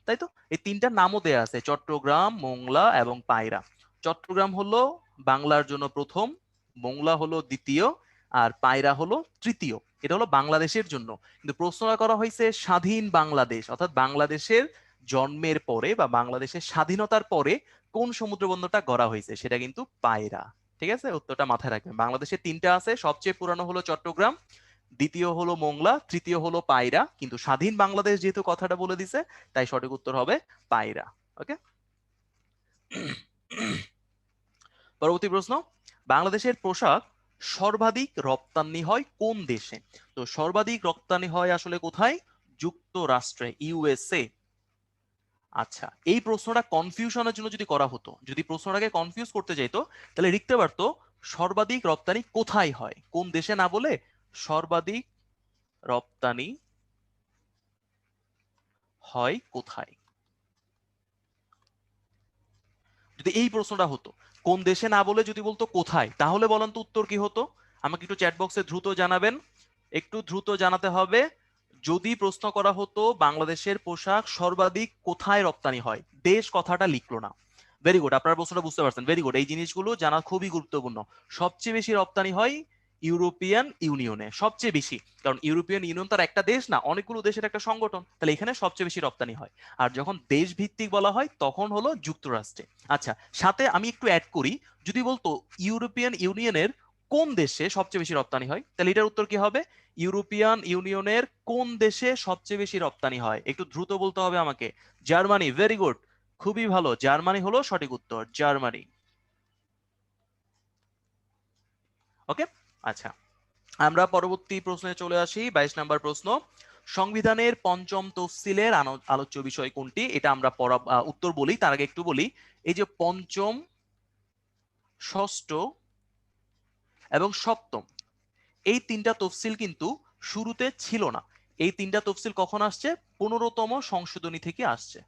S1: তাই তো? এই 3টার নামও দেয়া আছে, চট্টগ্রাম, মোংলা এবং পায়রা। চট্টগ্রাম হলো বাংলার জন্য প্রথম, মোংলা হলো দ্বিতীয়, আর পায়রা হলো তৃতীয়। এটা হলো বাংলাদেশের জন্য। কিন্তু প্রশ্নটা করা হয়েছে স্বাধীন বাংলাদেশ, অর্থাৎ বাংলাদেশের জন্মের পরে বা বাংলাদেশের স্বাধীনতার পরে কোন সমুদ্র বন্দরটা গড়া হয়েছে, সেটা কিন্তু পায়রা। ঠিক আছে, উত্তরটা মাথায় রাখবেন। বাংলাদেশে 3টা আছে, সবচেয়ে পুরানো হলো চট্টগ্রাম, দ্বিতীয় হলো মোংলা, তৃতীয় হলো পায়রা। কিন্তু স্বাধীন বাংলাদেশ যেহেতু কথাটা বলে দিছে, তাই সঠিক উত্তর হবে পায়রা। ওকে, পরবর্তী প্রশ্ন, বাংলাদেশের পোশাক সর্বাধিক রপ্তানি হয় কোন দেশে? তো সর্বাধিক রপ্তানি হয় আসলে কোথায়? যুক্তরাষ্ট্রে, ইউএসএ। আচ্ছা, এই প্রশ্নটা কনফিউশনের জন্য যদি করা হতো, যদি প্রশ্নটাকে কনফিউজ করতে চাইতো, তাহলে লিখতে পারতো সর্বাধিক রপ্তানি কোথায় হয়, কোন দেশে না বলে সর্বাধিক রপ্তানি হয় কোথায়। যদি এই প্রশ্নটা হতো কোন দেশে না বলে যদি বলতো কোথায়, তাহলে বলেন তো উত্তর কি হতো? আমাকে একটু চ্যাট বক্সে দ্রুত জানাবেন, একটু দ্রুত জানাতে হবে। যদি প্রশ্ন করা হতো বাংলাদেশের পোশাক সর্বাধিক কোথায় রপ্তানি হয়, দেশ কথাটা লিখলো না। ভেরি গুড, আপনার প্রশ্নটা বুঝতে পারছেন, ভেরি গুড। এই জিনিসগুলো জানা খুবই গুরুত্বপূর্ণ। সবচেয়ে বেশি রপ্তানি হয় ইউরোপিয়ান ইউনিয়নে, সবচেয়ে বেশি। কারণ ইউরোপিয়ান ইউনিয়ন তার একটা দেশ না, অনেকগুলো দেশের একটা সংগঠন, তাহলে এখানে সবচেয়ে বেশি রপ্তানি হয়। আর যখন দেশ ভিত্তিক বলা হয় তখন হলো যুক্তরাষ্ট্রে। আচ্ছা, সাথে আমি একটু অ্যাড করি, যদি বলতো ইউরোপিয়ান ইউনিয়নের কোন দেশে সবচেয়ে বেশি রপ্তানি হয়, তাহলে এটার উত্তর কি হবে? ইউরোপিয়ান ইউনিয়নের কোন দেশে সবচেয়ে বেশি রপ্তানি হয়, একটু দ্রুত বলতে হবে আমাকে। জার্মানি, ভেরি গুড, খুবই ভালো, জার্মানি হলো সঠিক উত্তর, জার্মানি। ওকে, আচ্ছা, আমরা পরবর্তী প্রশ্নে চলে আসি। 22 নম্বর প্রশ্ন, সংবিধানের পঞ্চম তফসিলের আলোচ্য বিষয় কোনটি? এটা আমরা উত্তর বলি, তার আগে একটু বলি, এই যে পঞ্চম, ষষ্ঠ এবং সপ্তম, এই 3টা তফসিল কিন্তু শুরুতে ছিল না। এই 3টা তফসিল কখন আসছে? 15তম সংশোধনী থেকে আসছে।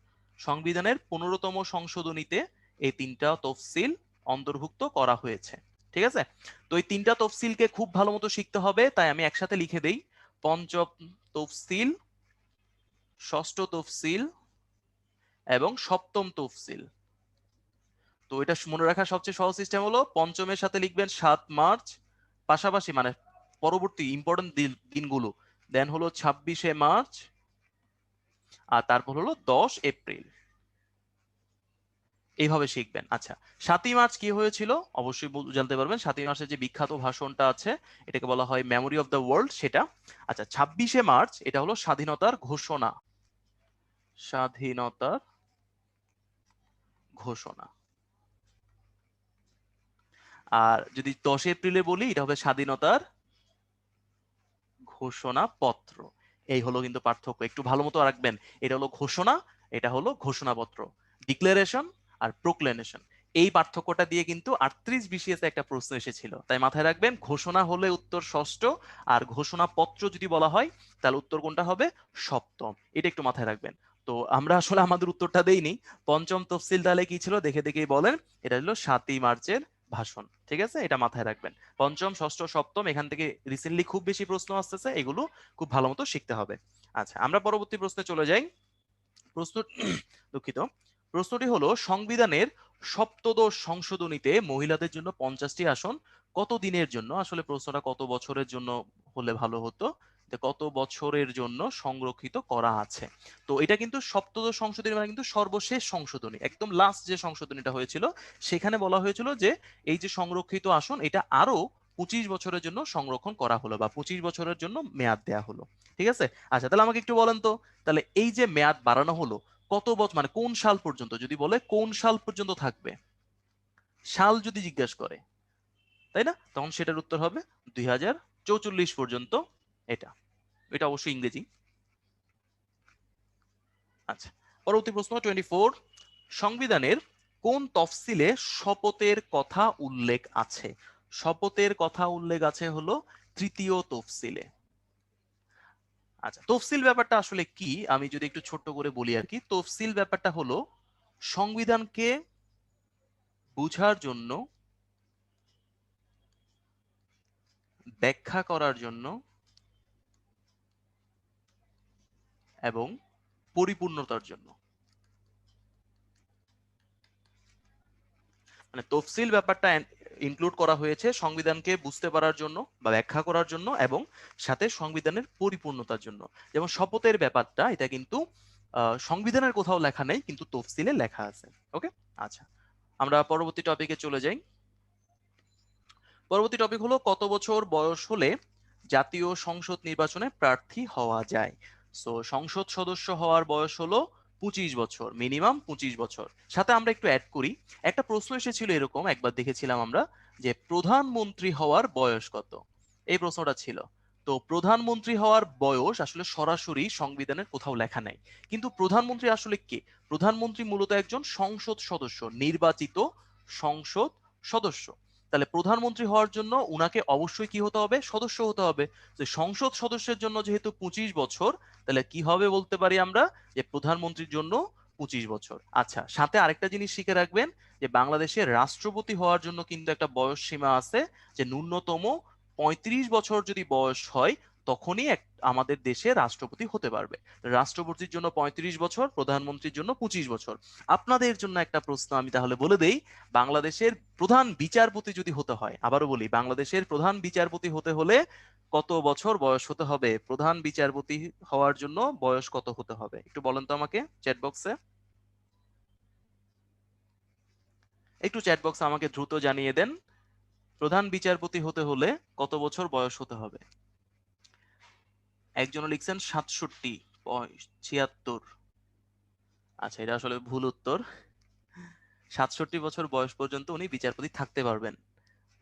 S1: সংবিধানের 15তম সংশোধনীতে এই 3টা তফসিল অন্তর্ভুক্ত করা হয়েছে। ঠিক আছে, তো এই 3টা তফসিলকে খুব ভালো মতো শিখতে হবে, তাই আমি একসাথে লিখে দেই, পঞ্চম তফসিল, ষষ্ঠ তফসিল এবং সপ্তম তফসিল। তো এটা মনে রাখার সবচেয়ে সহজ সিস্টেম হলো পঞ্চমের সাথে লিখবেন 7 মার্চ, পাশাপাশি মানে পরবর্তী ইম্পর্টেন্ট দিনগুলো, দেন হলো 26শে মার্চ, আর তারপর হলো 10 এপ্রিল। এইভাবে শিখবেন। আচ্ছা, 7ই মার্চ কি হয়েছিল অবশ্যই জানতে পারবেন। 7ই মার্চের যে বিখ্যাত ভাষণটা আছে এটাকে বলা হয় মেমোরি অফ দ্য ওয়ার্ল্ড, সেটা। আচ্ছা, 26শে মার্চ এটা হলো স্বাধীনতার ঘোষণা, স্বাধীনতার ঘোষণা। আর যদি 10 এপ্রিলে বলি এটা হবে স্বাধীনতার ঘোষণা পত্র। এই হলো কিন্তু পার্থক্য, একটু ভালো মতো রাখবেন। এটা হলো ঘোষণা, এটা হলো ঘোষণাপত্র। ডিক্লারেশন আর প্রোক্লেমেশন, এই পার্থক্যটা দিয়ে কিন্তু 38 বিসিএস একটা প্রশ্ন এসেছিল, তাই মাথায় রাখবেন ঘোষণা হলে উত্তর ষষ্ঠ, আর ঘোষণাপত্র যদি বলা হয় তাহলে উত্তর কোনটা হবে? সপ্তম। এটা একটু মাথায় রাখবেন। তো আমরা আসলে আমাদের উত্তরটা দেইনি। পঞ্চম তফসিল তাহলে কি ছিল দেখে দেখেই বলেন। এটা হলো 7ই মার্চের ভাষণ, ঠিক আছে? এটা মাথায় রাখবেন। পঞ্চম, ষষ্ঠ, সপ্তম এখান থেকে রিসেন্টলি খুব বেশি প্রশ্ন আসতেছে, এগুলো খুব ভালো মতো শিখতে হবে। আচ্ছা, আমরা পরবর্তী প্রশ্নে চলে যাই। প্রশ্ন দুঃখিত, প্রশ্নটি হলো সংবিধানের সপ্তদশ সংশোধনীতে মহিলাদের জন্য 50টি আসন কত দিনের জন্য, আসলে প্রশ্নটা কত বছরের জন্য হলে ভালো হতো, কত বছরের জন্য সংরক্ষিত করা আছে। তো এটা কিন্তু সপ্তদশ সংশোধনী মানে কিন্তু সর্বশেষ সংশোধনী, একদম লাস্ট যে সংশোধনীটা হয়েছিল সেখানে বলা হয়েছিল যে এই যে সংরক্ষিত আসন এটা আরো 25 বছরের জন্য সংরক্ষণ করা হলো, বা 25 বছরের জন্য মেয়াদ দেয়া হলো। ঠিক আছে? আচ্ছা, তাহলে আমাকে একটু বলেন তো, তাহলে এই যে মেয়াদ বাড়ানো হলো কত বছর, মানে কোন সাল পর্যন্ত, যদি বলে কোন সাল পর্যন্ত থাকবে, সাল যদি জিজ্ঞাসা করে, তাই না, তখন সেটার উত্তর হবে 2044 পর্যন্ত। এটা এটা অবশ্যই ইংরেজি। আচ্ছা, পরবর্তী প্রশ্ন 24, সংবিধানের কোন তফসিলে শপথের কথা উল্লেখ আছে? শপথের কথা উল্লেখ আছে হলো 3য় তফসিলে। আচ্ছা, তফসিল ব্যাপারটা আসলে কি আমি যদি একটু ছোট্ট করে বলি আর কি। তফসিল ব্যাপারটা হলো সংবিধানকে বুঝার জন্য, ব্যাখ্যা করার জন্য এবং পরিপূর্ণতার জন্য। মানে তফসিল ব্যাপারটা ইনক্লুড করা হয়েছে সংবিধানকে বুঝতে পারার জন্য বা ব্যাখ্যা করার জন্য এবং সাথে সংবিধানের পরিপূর্ণতার জন্য। যেমন শপথের ব্যাপারটা এটা কিন্তু সংবিধানের কোথাও লেখা নেই, কিন্তু তফসিলে লেখা আছে। ওকে, আচ্ছা, আমরা পরবর্তী টপিকে চলে যাই। পরবর্তী টপিক হলো কত বছর বয়স হলে জাতীয় সংসদ নির্বাচনে প্রার্থী হওয়া যায়? সো সংসদ সদস্য হওয়ার বয়স হলো 25 বছর, মিনিমাম 25 বছর। সাথে আমরা একটু অ্যাড করি, একটা প্রশ্ন এসেছিল এরকম, একবার দেখেছিলাম আমরা, যে প্রধানমন্ত্রী হওয়ার বয়স কত, এই প্রশ্নটা ছিল। তো প্রধানমন্ত্রী হওয়ার বয়স আসলে সরাসরি সংবিধানের কোথাও লেখা নাই। কিন্তু প্রধানমন্ত্রী আসলে কে? প্রধানমন্ত্রী মূলত একজন সংসদ সদস্য, নির্বাচিত সংসদ সদস্য। তাহলে প্রধানমন্ত্রী হওয়ার জন্য উনাকে অবশ্যই কি হতে হবে? সদস্য হতে হবে। যে সংসদ সদস্যের জন্য যেহেতু 25 বছর, তাহলে কি হবে বলতে পারি আমরা, যে প্রধানমন্ত্রীর জন্য 25 বছর। আচ্ছা, সাথে আরেকটা জিনিস শিখে রাখবেন, যে বাংলাদেশের রাষ্ট্রপতি হওয়ার জন্য কিন্তু একটা বয়স সীমা আছে, যে ন্যূনতম 35 বছর যদি বয়স হয় তখনই আমাদের দেশে রাষ্ট্রপতি হতে পারবে। রাষ্ট্রপতির জন্য 35 বছর, প্রধানমন্ত্রীর জন্য 25 বছর। আপনাদের জন্য একটা প্রশ্ন আমি তাহলে বলে দেই, বাংলাদেশের প্রধান বিচারপতি যদি হতে হয়, আবারও বলি, বাংলাদেশের প্রধান বিচারপতি হতে হলে কত বছর বয়স হতে হবে? প্রধান বিচারপতি হওয়ার জন্য বয়স কত হতে হবে একটু বলেন তো আমাকে চ্যাট বক্সে। একটু চ্যাট বক্সে আমাকে দ্রুত জানিয়ে দেন, প্রধান বিচারপতি হতে হলে কত বছর বয়স হতে হবে? একজন লিখছেন 67, 76। আচ্ছা, এটা আসলে ভুল উত্তর। 67 বছর বয়স পর্যন্ত উনি বিচারপতি থাকতে পারবেন।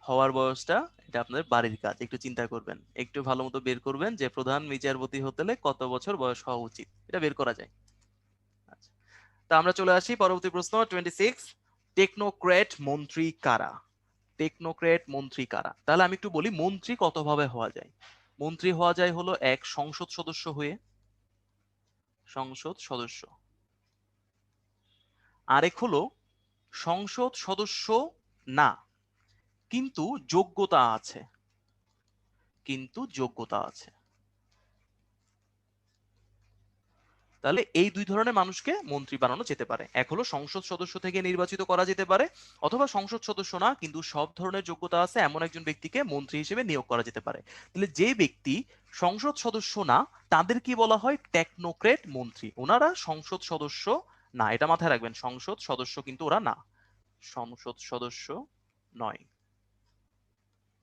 S1: হওয়ার বয়সটা এটা আপনাদের বাড়ির কাজ, একটু চিন্তা করবেন, একটু ভালো মতো বের করবেন যে প্রধান বিচারপতি হতে হলে কত বছর বয়স হওয়া উচিত, এটা বের করা যায়। আচ্ছা, তা আমরা চলে আসি পরবর্তী প্রশ্ন 26, টেকনোক্র্যাট মন্ত্রী কারা? টেকনোক্র্যাট মন্ত্রী কারা? তাহলে আমি একটু বলি মন্ত্রী কত ভাবে হওয়া যায়। মন্ত্রী হওয়া যায় হলো এক সংসদ সদস্য হয়ে, সংসদ সদস্য। আরেক হলো সংসদ সদস্য না, কিন্তু যোগ্যতা আছে, কিন্তু যোগ্যতা আছে। তাহলে এই দুই ধরনের মানুষকে মন্ত্রী বানানো যেতে পারে। এক হলো সংসদ সদস্য থেকে নির্বাচিত করা যেতে পারে, অথবা সংসদ সদস্য না কিন্তু সব ধরনের যোগ্যতা আছে এমন একজন ব্যক্তিকে মন্ত্রী হিসেবে নিয়োগ করা যেতে পারে। তাহলে যে ব্যক্তি সংসদ সদস্য না তাদের কি বলা হয়? টেকনোক্রেট মন্ত্রী। ওনারা সংসদ সদস্য না, এটা মাথায় রাখবেন, সংসদ সদস্য কিন্তু ওরা না, সংসদ সদস্য নয়।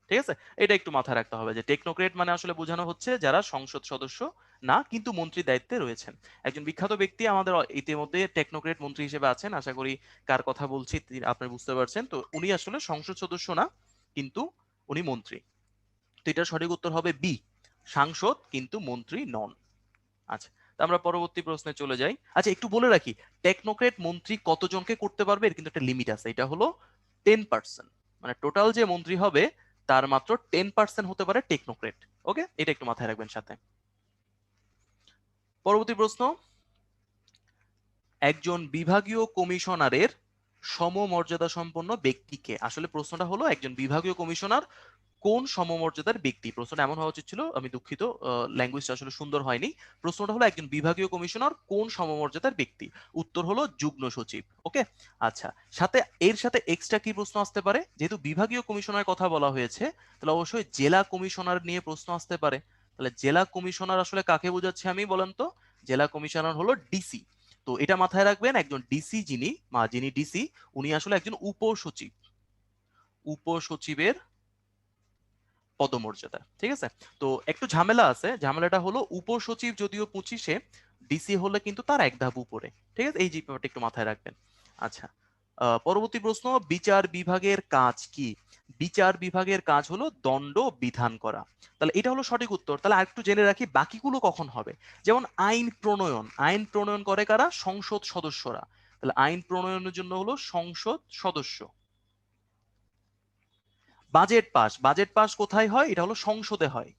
S1: ঠিক আছে, এটা একটু মাথায় রাখতে হবে যে টেকনোক্রেট মানে আসলে বোঝানো হচ্ছে যারা সংসদ সদস্য না কিন্তু মন্ত্রী দায়িত্বে রয়েছেন। একজন বিখ্যাত ব্যক্তি আমাদের ইতিমধ্যে টেকনোক্রেট মন্ত্রী হিসেবে আছেন, আশা করি কার কথা বলছি আপনি বুঝতে পারছেন। তো উনি আসলে সংসদ সদস্য না কিন্তু উনি মন্ত্রী। তো এটার সঠিক উত্তর হবে বি, সাংসদ কিন্তু মন্ত্রী নন। আচ্ছা, তো আমরা পরবর্তী প্রশ্নে চলে যাই। আচ্ছা, একটু বলে রাখি, টেকনোক্রেট মন্ত্রী কতজনকে করতে পারবে এর কিন্তু একটা লিমিট আছে, এটা হলো 10%। মানে টোটাল যে মন্ত্রী হবে তার মাত্র 10% হতে পারে টেকনোক্রেট। ওকে, এটা একটু মাথায় রাখবেন সাথে। পরবর্তী প্রশ্ন, একজন বিভাগীয় কমিশনারের সমমর্যাদা সম্পন্ন ব্যক্তিকে, আসলে প্রশ্নটা হলো একজন বিভাগীয় কমিশনার কোন সমমর্যাদার ব্যক্তি। প্রশ্নটা এমন হওয়া উচিত ছিল, আমি দুঃখিত, ল্যাঙ্গুয়েজটা আসলে সুন্দর হয়নি। প্রশ্নটা হলো একজন বিভাগীয় কমিশনার কোন সমমর্যাদার ব্যক্তি। উত্তর হলো যুগ্ম সচিব। ওকে, আচ্ছা, সাথে এর সাথে এক্সট্রা কি প্রশ্ন আসতে পারে? যেহেতু বিভাগীয় কমিশনার কথা বলা হয়েছে তাহলে অবশ্যই জেলা কমিশনার নিয়ে প্রশ্ন আসতে পারে। তাহলে জেলা কমিশনার আসলে কাকে বোঝাচ্ছি আমি বলেন তো? জেলা কমিশনার হলো ডিসি। তো এটা মাথায় রাখবেন, একজন ডিসি যিনি ডিসি উনি আসলে একজন উপসচিব, উপসচিবের পদমর্যাদা। ঠিক আছে, তো একটু ঝামেলা আছে, ঝামেলাটা হলো উপসচিব যদিও 25-এ, ডিসি হলে কিন্তু তার এক ধাপ উপরে। ঠিক আছে, এই যে ব্যাপারটা একটু মাথায় রাখবেন। আচ্ছা, পরবর্তী প্রশ্ন, বিচার বিভাগের কাজ কি? বিচার বিভাগের কাজ হলো দণ্ড বিধান করা। তাহলে এটা হলো সঠিক উত্তর। তাহলে আরেকটু জেনে রাখি বাকিগুলো কখন হবে। যেমন আইন প্রণয়ন, আইন প্রণয়ন করে কারা? সংসদ সদস্যরা। তাহলে আইন প্রণয়নের জন্য হলো সংসদ সদস্য। বাজেট পাস, বাজেট পাস কোথায় হয়? এটা হলো সংসদে হয়,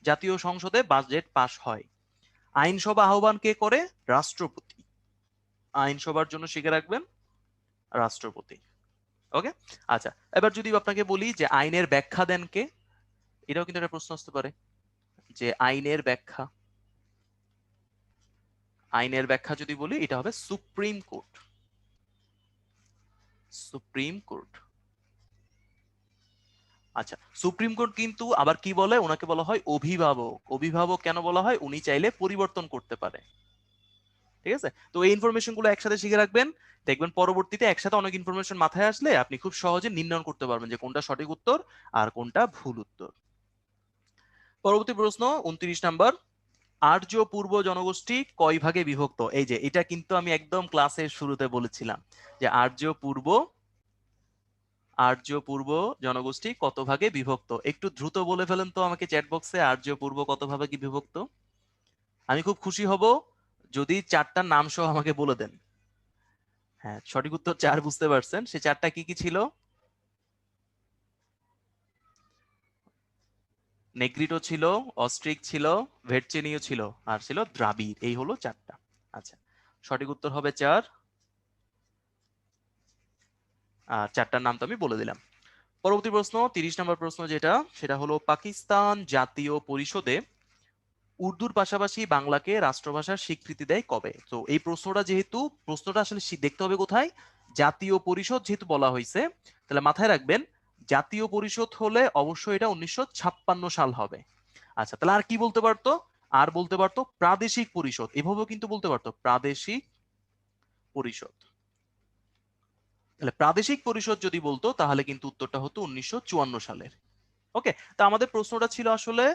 S1: জাতীয় সংসদে বাজেট পাস হয়। আইনসভা আহ্বান কে করে? রাষ্ট্রপতি। আইনসভার জন্য শিখে রাখবেন রাষ্ট্রপতি। ওকে, আচ্ছা, এবার যদি আপনাকে বলি যে আইনের ব্যাখ্যা দেন কে, এটাও কিন্তু একটা প্রশ্ন আসতে পারে যে আইনের ব্যাখ্যা, আইনের ব্যাখ্যা যদি বলি এটা হবে সুপ্রিম কোর্ট, সুপ্রিম কোর্ট। আচ্ছা, সুপ্রিম কোর্ট কিন্তু আবার কি বলে? ওনাকে বলা হয় অভিভাবক। অভিভাবক কেন বলা হয়? উনি চাইলে পরিবর্তন করতে পারে। ঠিক আছে, তো এই ইনফরমেশন গুলো একসাথে শিখে রাখবেন, দেখবেন পরবর্তীতে একসাথে অনেক ইনফরমেশন মাথায় আসলে আপনি খুব সহজে নির্ণয় করতে পারবেন যে কোনটা সঠিক উত্তর আর কোনটা ভুল উত্তর। পরবর্তী প্রশ্ন 29 নাম্বার, আর্য পূর্ব জনগোষ্ঠী কয় ভাগে বিভক্ত? এই যে এটা কিন্তু আমি একদম ক্লাসের শুরুতে বলেছিলাম যে আর্য পূর্ব জনগোষ্ঠী কত ভাগে বিভক্ত। একটু দ্রুত বলে ফেলেন তো আমাকে চ্যাট বক্সে, আর্য পূর্ব কত ভাগে কি বিভক্ত। আমি খুব খুশি হব যদি চারটার নাম সহ আমাকে বলে দেন। হ্যাঁ, সঠিক উত্তর 4 বুঝতে পারছেন। সে চারটা কি কি ছিল? নেগ্রিটো ছিল, অস্ট্রিক ছিল, ভেটচেনীয় ছিল, আর ছিল দ্রাবিড়। এই হলো চারটা। আচ্ছা, সঠিক উত্তর হবে 4। আর চারটার নাম তো আমি বলে দিলাম। পরবর্তী প্রশ্ন 30 নম্বর প্রশ্ন যেটা, সেটা হলো পাকিস্তান জাতীয় পরিষদে উর্দুর পাশাপাশি বাংলাকে রাষ্ট্রভাষার স্বীকৃতি দেয় কবে? তো এই প্রশ্নটা যেহেতু, প্রশ্নটা আসলে দেখতে হবে কোথায়, জাতীয় পরিষদ যেহেতু বলা হয়েছে, তাহলে মাথায় রাখবেন জাতীয় পরিষদ হলে অবশ্যই এটা 1956 সাল হবে। আচ্ছা, তাহলে আর কি বলতে পারতো? আর বলতে পারতো প্রাদেশিক পরিষদ, এভাবেও কিন্তু বলতে পারতো প্রাদেশিক পরিষদ। তাহলে প্রাদেশিক পরিষদ যদি বলতো তাহলে কিন্তু উত্তরটা হতো 1954 সালের। ওকে, তা আমাদের প্রশ্নটা ছিল আসলে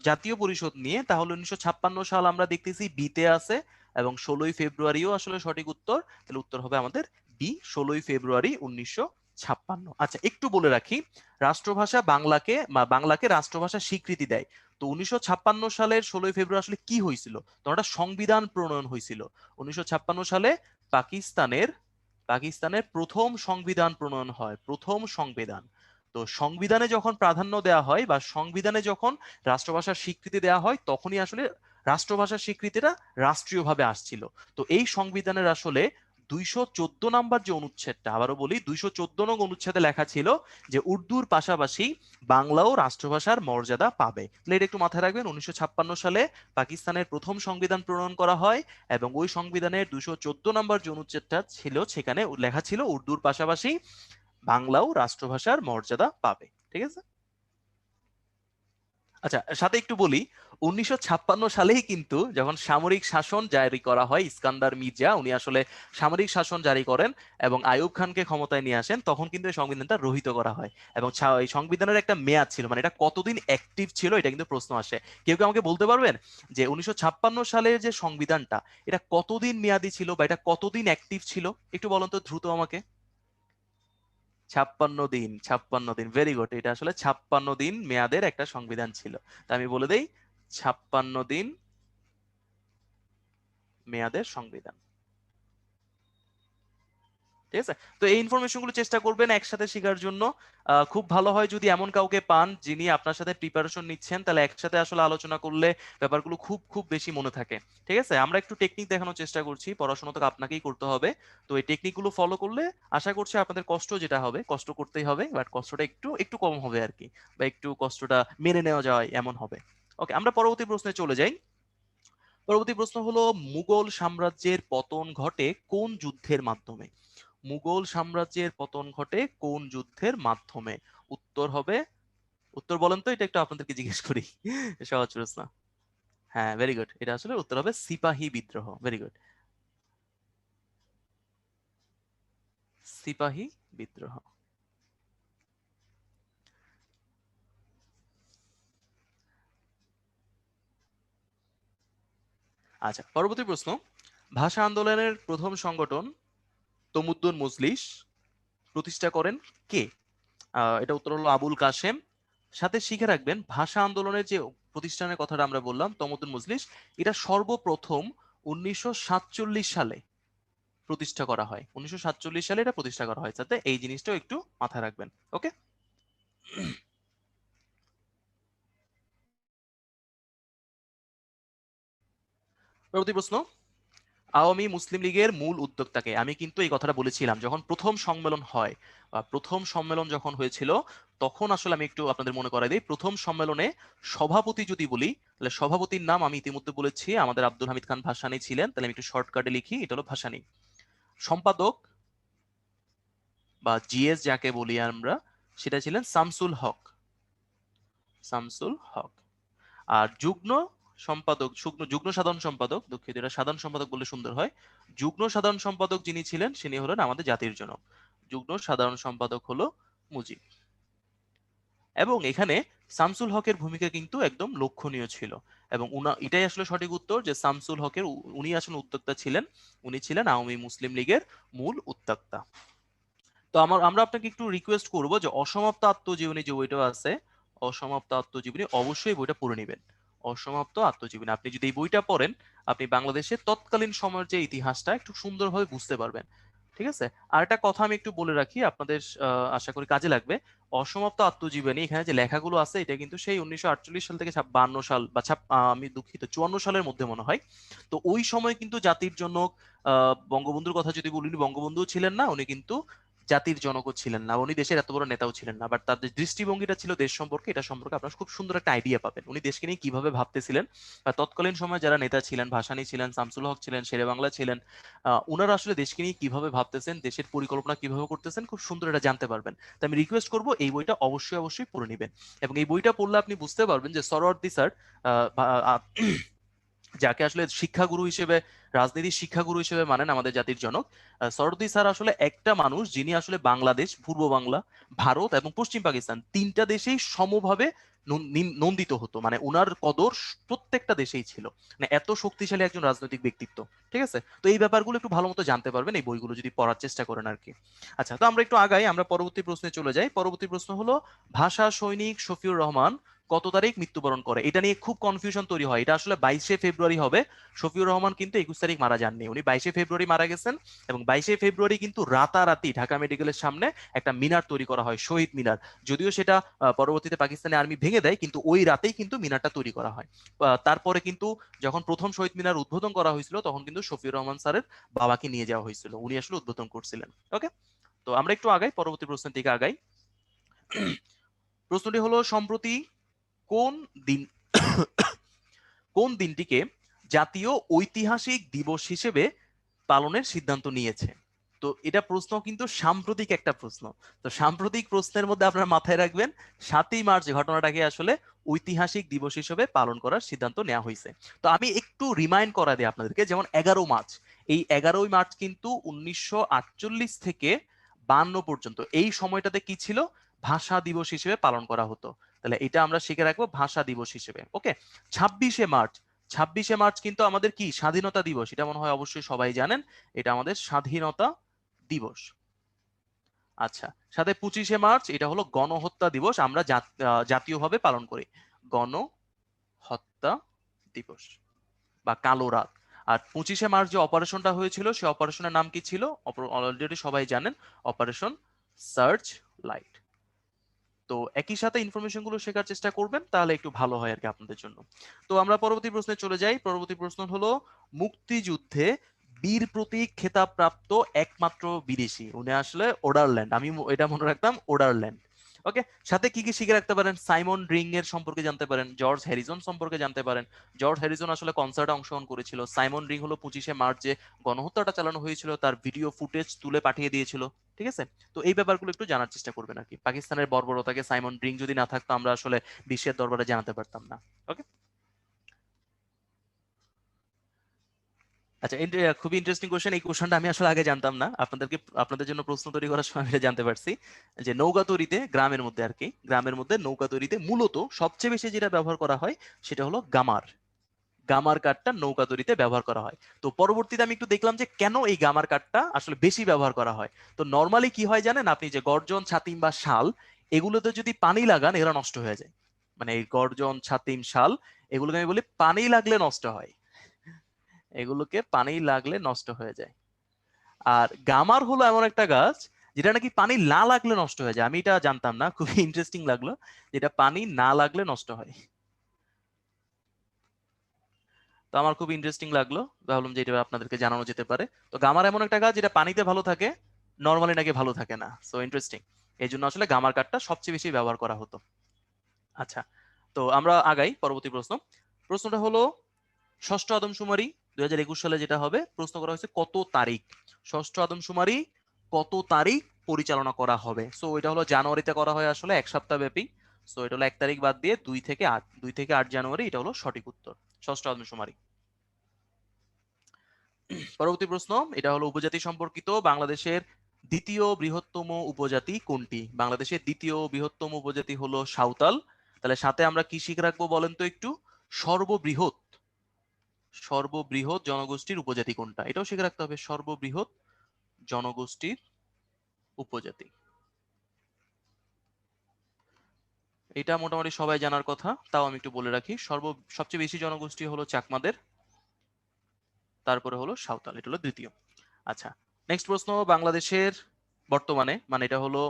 S1: জাতীয় পরিষদ নিয়ে। তাহলে 1956 সাল আমরা দেখতেছি বিতে আছে, এবং 16ই ফেব্রুয়ারিও আসলে সঠিক উত্তর। তাহলে উত্তর হবে আমাদের বি, 16ই ফেব্রুয়ারি 1956। আচ্ছা, একটু বলে রাখি, রাষ্ট্রভাষা বাংলাকে বাংলাকে রাষ্ট্রভাষা স্বীকৃতি দেয়। তো 1956 সালের 16ই ফেব্রুয়ারি আসলে কি হয়েছিল? তো একটা সংবিধান প্রণয়ন হয়েছিল 1956 সালে। পাকিস্তানের পাকিস্তানের প্রথম সংবিধান প্রণয়ন হয়, প্রথম সংবিধান। তো সংবিধানে যখন প্রাধান্য দেওয়া হয় বা সংবিধানে যখন রাষ্ট্রভাষার স্বীকৃতি দেওয়া হয় তখনই আসলে রাষ্ট্রভাষার স্বীকৃতিটা রাষ্ট্রীয়ভাবে আসছিল। তো এই সংবিধানের আসলে 214 নাম্বার যে অনুচ্ছেদটা, আবারও বলি 214 নং অনুচ্ছেদে লেখা ছিল যে উর্দুর পাশাপাশি বাংলাও রাষ্ট্রভাষার মর্যাদা পাবে। এটা একটু মাথায় রাখবেন। 1956 সালে পাকিস্তানের প্রথম সংবিধান প্রণয়ন করা হয় এবং ওই সংবিধানের 214 নাম্বার যে অনুচ্ছেদটা ছিল সেখানে লেখা ছিল উর্দুর পাশাপাশি বাংলাও রাষ্ট্রভাষার মর্যাদা পাবে। ঠিক আছে। আচ্ছা, সাথে একটু বলি, 1956 সালেই কিন্তু যখন সামরিক শাসন জারি করা হয়, ইস্কান্দার মির্জা উনি আসলে সামরিক শাসন জারি করেন এবং আইয়ুব খানকে ক্ষমতায় নিয়ে আসেন, তখন কিন্তু এই সংবিধানটা রহিত করা হয়। এবং এই সংবিধানের একটা মেয়াদ ছিল, মানে এটা কতদিন অ্যাক্টিভ ছিল এটা কিন্তু প্রশ্ন আসে। কেউ কেউ আমাকে বলতে পারবেন যে 1956 সালের যে সংবিধানটা এটা কতদিন মেয়াদি ছিল বা এটা কতদিন অ্যাক্টিভ ছিল? একটু বলুন তো দ্রুত আমাকে। 56 দিন, 56 দিন, ভেরি গুড। এটা আসলে 56 দিন মেয়াদের একটা সংবিধান ছিল। তা আমি বলে দেই, 56 দিন মেয়াদের সংবিধান। ঠিক আছে। তো এই ইনফরমেশন গুলো চেষ্টা করবেন একসাথে শেখার জন্য। খুব ভালো হয় যদি এমন কাউকে পান যিনি আপনার সাথে প্রিপারেশন নিচ্ছেন, তাহলে একসাথে আসলে আলোচনা করলে ব্যাপারগুলো খুব খুব বেশি মনে থাকে। ঠিক আছে। আমরা একটু টেকনিক দেখানোর চেষ্টা করছি, পড়াশোনা তো আপনাকেই করতে হবে। তো এই টেকনিক গুলো ফলো করলে আশা করছি আপনাদের কষ্ট যেটা হবে, কষ্ট করতেই হবে, বাট কষ্টটা একটু একটু কম হবে আর কি, বা একটু কষ্টটা মেনে নেওয়া যায় এমন হবে। ওকে, আমরা পরবর্তী প্রশ্নে চলে যাই। পরবর্তী প্রশ্ন হলো, মুঘল সাম্রাজ্যের পতন ঘটে কোন যুদ্ধের মাধ্যমে? মুঘল সাম্রাজ্যের পতন ঘটে কোন যুদ্ধের মাধ্যমে? উত্তর হবে, উত্তর বলেন তো, এটা একটু আপনাদেরকে জিজ্ঞেস করি। সহজ প্রশ্ন। হ্যাঁ, ভেরি গুড। এটা আসলে উত্তর হবে সিপাহী বিদ্রোহ। ভেরি গুড, সিপাহী বিদ্রোহ। আচ্ছা, পরবর্তী প্রশ্ন, ভাষা আন্দোলনের প্রথম সংগঠন তমুদ্দুন মজলিস প্রতিষ্ঠা করেন কে? এটা উত্তর হলো আবুল কাসেম। সাথে শিখে রাখবেন, ভাষা আন্দোলনের যে প্রতিষ্ঠানের কথাটা আমরা বললাম তমুদ্দুন মজলিস, এটা সর্বপ্রথম 1947 সালে প্রতিষ্ঠা করা হয়। 1947 সালে এটা প্রতিষ্ঠা করা হয়, যাতে এই জিনিসটাও একটু মাথায় রাখবেন। ওকে। পরবর্তী প্রশ্ন, আওয়ামী মুসলিম লীগের মূল উদ্যোক্তাকে? আমি কিন্তু এই কথাটা বলেছিলাম যখন প্রথম সম্মেলন হয়, বা প্রথম সম্মেলন যখন হয়েছিল, তখন আসলে আমি একটু আপনাদের মনে করাই দিই। প্রথম সম্মেলনে সভাপতি যদি বলি, তাহলে সভাপতির নাম আমি ইতিমধ্যে বলেছি, আমাদের আব্দুল হামিদ খান ভাসানী ছিলেন। তাহলে আমি একটু শর্টকাটে লিখি, এটা হলো ভাসানী। সম্পাদক বা জিএস যাকে বলি আমরা, সেটা ছিলেন শামসুল হক। শামসুল হক। আর যুগ্ম সম্পাদক, যুগ্ম সাধারণ সম্পাদক, দুঃখিত এটা সাধারণ সম্পাদক বললে সুন্দর হয়, যুগ্ম সাধারণ সম্পাদক যিনি ছিলেন তিনি হলেন আমাদের জাতির জনক। যুগ্ম সাধারণ সম্পাদক হলো মুজিব। এবং এখানে শামসুল হকের ভূমিকা কিন্তু একদম লক্ষণীয় ছিল। এবং এটাই আসলে সঠিক উত্তর যে শামসুল হকের, উনি আসলে উদ্যোক্তা ছিলেন। উনি ছিলেন আওয়ামী মুসলিম লীগের মূল উদ্যোক্তা। তো আমরা আপনাকে একটু রিকোয়েস্ট করব যে অসমাপ্ত আত্মজীবনী যে বইটা আছে, অসমাপ্ত আত্মজীবনী অবশ্যই বইটা পড়ে নেবেন। অসমাপ্ত আত্মজীবনী, আপনি যদি এই বইটা পড়েন, আপনি বাংলাদেশের তৎকালীন সময়ের যে ইতিহাসটা একটু সুন্দরভাবে বুঝতে পারবেন। ঠিক আছে। আর একটা কথা আমি একটু বলে রাখি আপনাদের, আশা করি কাজে লাগবে। অসমাপ্ত আত্মজীবনী এখানে যে লেখাগুলো আছে এটা কিন্তু সেই 1948 সাল থেকে 52 সাল বা আমি দুঃখিত 54 সালের মধ্যে মনে হয়। তো ওই সময় কিন্তু জাতির জনক বঙ্গবন্ধুর কথা যদি বলি, উনি বঙ্গবন্ধু ছিলেন না, উনি কিন্তু জাতির জনকও ছিলেন না, উনি দেশের এত বড় নেতাও ছিলেন না, বাট তার যে দৃষ্টিভঙ্গিটা ছিল দেশ সম্পর্কে, এটা সম্পর্কে আপনার খুব সুন্দর একটা আইডিয়া পাবেন উনি দেশকে নিয়ে কিভাবে ভাবতেছিলেন। বা তৎকালীন সময় যারা নেতা ছিলেন, ভাসানী ছিলেন, শামসুল হক ছিলেন, শেরে বাংলা ছিলেন, ওনারা আসলে দেশকে নিয়ে কিভাবে ভাবতেছেন, দেশের পরিকল্পনা কিভাবে করতেছেন, খুব সুন্দর এটা জানতে পারবেন। তো আমি রিকোয়েস্ট করবো এই বইটা অবশ্যই অবশ্যই পড়ে নেবেন। এবং এই বইটা পড়লে আপনি বুঝতে পারবেন যে সরওয়ার্দী স্যার, যাকে আসলে শিক্ষাগুরু হিসেবে, রাজনীতির শিক্ষাগুরু হিসেবে মানেন আমাদের জাতির জনক, সরদি স্যার আসলে একটা মানুষ যিনি আসলে বাংলাদেশ, পূর্ব বাংলা, ভারত এবং পশ্চিম পাকিস্তান তিনটা দেশেই সমভাবে নন্দিত হতো, মানে উনার কদর প্রত্যেকটা দেশেই ছিল। মানে এত শক্তিশালী একজন রাজনৈতিক ব্যক্তিত্ব। ঠিক আছে। তো এই ব্যাপারগুলো একটু ভালো মতো জানতে পারবেন এই বইগুলো যদি পড়ার চেষ্টা করেন আর কি। আচ্ছা, তো আমরা একটু আগাই, আমরা পরবর্তী প্রশ্নে চলে যাই। পরবর্তী প্রশ্ন হলো, ভাষা সৈনিক শফিউর রহমান কত তারিখ মৃত্যুবরণ করে, এটা নিয়ে খুব কনফিউশন তৈরি হয়। এটা আসলে 22শে ফেব্রুয়ারি হবে। শফিউর রহমান কিন্তু 21 তারিখ মারা যাননি, উনি 22শে ফেব্রুয়ারি মারা গেছেন। এবং 22শে ফেব্রুয়ারি কিন্তু রাতারাতি ঢাকা মেডিকেলের সামনে একটা মিনার তৈরি করা হয়, শহীদ মিনার। যদিও সেটা পরবর্তীতে পাকিস্তানি আর্মি ভেঙে দেয়, কিন্তু ওই রাতেই কিন্তু মিনারটা তৈরি করা হয়। তারপরে কিন্তু যখন প্রথম শহীদ মিনার উদ্বোধন করা হয়েছিল, তখন কিন্তু শফিউর রহমান স্যারের বাবাকে নিয়ে যাওয়া হয়েছিল, উনি আসলে উদ্বোধন করছিলেন। ওকে, তো আমরা একটু আগাই, পরবর্তী প্রশ্নের দিকে আগাই। প্রশ্নটি হলো, সম্প্রতি কোন দিন কোন দিনটিকে জাতীয় ঐতিহাসিক দিবস হিসেবে পালনের সিদ্ধান্ত নিয়েছে? তো এটা প্রশ্ন কিন্তু সাম্প্রতিক একটা প্রশ্ন। তো সাম্প্রতিক প্রশ্নের মধ্যে আপনারা মাথায় রাখবেন 7ই মার্চ ঘটনাটাকে আসলে ঐতিহাসিক দিবস হিসেবে পালন করার সিদ্ধান্ত নেওয়া হয়েছে। তো আমি একটু রিমাইন্ড করা দিই আপনাদেরকে, যেমন 11 মার্চ, এই 11ই মার্চ কিন্তু 1948 থেকে 52 পর্যন্ত এই সময়টাতে কি ছিল, ভাষা দিবস হিসেবে পালন করা হতো। তাহলে এটা আমরা শিখে রাখবো ভাষা দিবস হিসেবে। ওকে, 26শে মার্চ, 26শে মার্চ কিন্তু আমাদের কি স্বাধীনতা দিবস, এটা মনে হয় অবশ্যই সবাই জানেন, এটা আমাদের স্বাধীনতা দিবস। আচ্ছা, সাথে 25শে মার্চ এটা হলো গণহত্যা দিবস, আমরা জাতীয়ভাবে পালন করি, গণহত্যা দিবস বা কালো রাত। আর 25শে মার্চ যে অপারেশনটা হয়েছিল, সেই অপারেশনের নাম কি ছিল, অলরেডি সবাই জানেন, অপারেশন সার্চ লাইট। তো একই সাথে ইনফরমেশন গুলো শেখার চেষ্টা করবেন, তাহলে একটু ভালো হয় আর কি আপনাদের জন্য। তো আমরা পরবর্তী প্রশ্নে চলে যাই। পরবর্তী প্রশ্ন হলো, মুক্তিযুদ্ধে বীর প্রতীক খেতাব প্রাপ্ত একমাত্র বিদেশি, উনি আসলে ওডারল্যান্ড, আমি এটা মনে রাখতাম, ওডারল্যান্ড। ওকে, সাথে কি কি শিখে রাখতে পারেন, সাইমন রিং এর সম্পর্কে জানতে পারেন, জর্জ হ্যারিসন সম্পর্কে জানতে পারেন। জর্জ হ্যারিসন আসলে কনসার্টে অংশগ্রহণ করেছিল। সাইমন রিং হলো 25শে মার্চ যে গণহত্যাটা চালানো হয়েছিল তার ভিডিও ফুটেজ তুলে পাঠিয়ে দিয়েছিল। ঠিক আছে, তো এই ব্যাপারগুলো একটু জানার চেষ্টা করবেন আর কি। পাকিস্তানের বর্বরতাকে সাইমন রিং যদি না থাকতো, আমরা আসলে বিশ্বের দরবারে জানাতে পারতাম না। ওকে, আচ্ছা, খুবই ইন্টারেস্টিং কোশ্চেন। এই কোশ্চেনটা আমি আসলে আগে জানতাম না, আপনাদের জন্য প্রশ্ন তৈরি করার সময় আমি এটা জানতে পারছি যে নৌকা তৈরিতে, গ্রামের মধ্যে আর কি, গ্রামের মধ্যে নৌকা তৈরিতে মূলত সবচেয়ে বেশি যেটা ব্যবহার করা হয় সেটা হলো গামার। গামার কাঠটা নৌকা তৈরিতে ব্যবহার করা হয়। তো পরবর্তীতে আমি একটু দেখলাম যে কেন এই গামার কাঠটা আসলে বেশি ব্যবহার করা হয়। তো নর্মালি কি হয় জানেন আপনি, যে গর্জন, ছাতিম বা শাল, এগুলোতে যদি পানি লাগান এগুলো নষ্ট হয়ে যায়। মানে এই গর্জন, ছাতিম, শাল, এগুলোকে আমি বলি পানি লাগলে নষ্ট হয়, এগুলোকে পানি লাগলে নষ্ট হয়ে যায়। আর গামার হলো এমন একটা গাছ যেটা নাকি পানি না লাগলে নষ্ট হয়ে যায়, আমি এটা জানতাম না, খুবই ইন্টারেস্টিং লাগলো, যেটা পানি না লাগলে নষ্ট হয়। তো আমার খুব ইন্টারেস্টিং লাগলো, ভাবলাম যে এটা আপনাদেরকে জানানো যেতে পারে। তো গামার এমন একটা গাছ যেটা পানিতে ভালো থাকে, নর্মালি নাকি ভালো থাকে না, সো ইন্টারেস্টিং। এই জন্য আসলে গামার কাঠটা সবচেয়ে বেশি ব্যবহার করা হতো। আচ্ছা, তো আমরা আগাই, পরবর্তী প্রশ্ন। প্রশ্নটা হলো, ষষ্ঠ আদমশুমারি 2021 সালে যেটা হবে, প্রশ্ন করা হয়েছে কত তারিখ, ষষ্ঠ আদমশুমারি কত তারিখ পরিচালনা করা হবে। সো এটা হলো জানুয়ারিতে করা হয় আসলে, 1 সপ্তাহ ব্যাপী। সো এটা হলো 1 তারিখ বাদ দিয়ে 2 থেকে 8 জানুয়ারি, এটা হলো সঠিক উত্তর, ষষ্ঠ আদমশুমারি। পরবর্তী প্রশ্ন, এটা হলো উপজাতি সম্পর্কিত। বাংলাদেশের দ্বিতীয় বৃহত্তম উপজাতি কোনটি? বাংলাদেশের দ্বিতীয় বৃহত্তম উপজাতি হলো সাঁওতাল। তাহলে সাথে আমরা কি শিখে রাখবো বলেন তো একটু, সর্ববৃহৎ, সর্ববৃহৎ জনগোষ্ঠীর উপজাতি কোনটা, এটাও শিখে রাখতে হবে, সর্ববৃহৎ জনগোষ্ঠীর উপজাতি। এটা মোটামুটি সবাই জানার কথা, তাও আমি একটু বলে রাখি, সবচেয়ে বেশি জনগোষ্ঠী হলো চাকমাদের, তারপরে হলো সাঁওতাল, এটা হলো দ্বিতীয়। আচ্ছা, নেক্সট প্রশ্ন, বাংলাদেশের বর্তমানে, মানে এটা হলো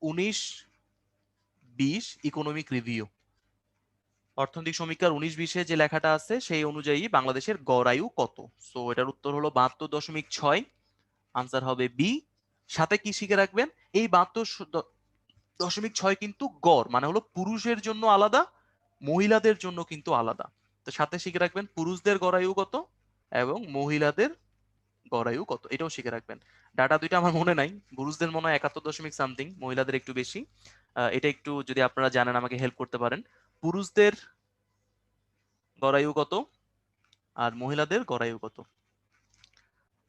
S1: 19-20 ইকোনমিক রিভিউ, অর্থনৈতিক সমীক্ষার 19-20 যে লেখাটা আছে সেই অনুযায়ী বাংলাদেশের গড় আয়ু কত? সো এটার উত্তর হলো 72.6, আনসার হবে বি। সাথে কি শিখে রাখবেন, এই 72.6 কিন্তু গড়, মানে হলো পুরুষের জন্য আলাদা, মহিলাদের জন্য কিন্তু আলাদা। তো সাথে শিখে রাখবেন পুরুষদের গড় আয়ু কত এবং মহিলাদের গড় আয়ু কত, এটাও শিখে রাখবেন। ডাটা দুইটা আমার মনে নাই, পুরুষদের মনে হয় 71 দশমিক সামথিং, মহিলাদের একটু বেশি। এটা একটু যদি আপনারা জানেন আমাকে হেল্প করতে পারেন, পুরুষদের গড় আয়ু কত আর মহিলাদের গড় আয়ু কত?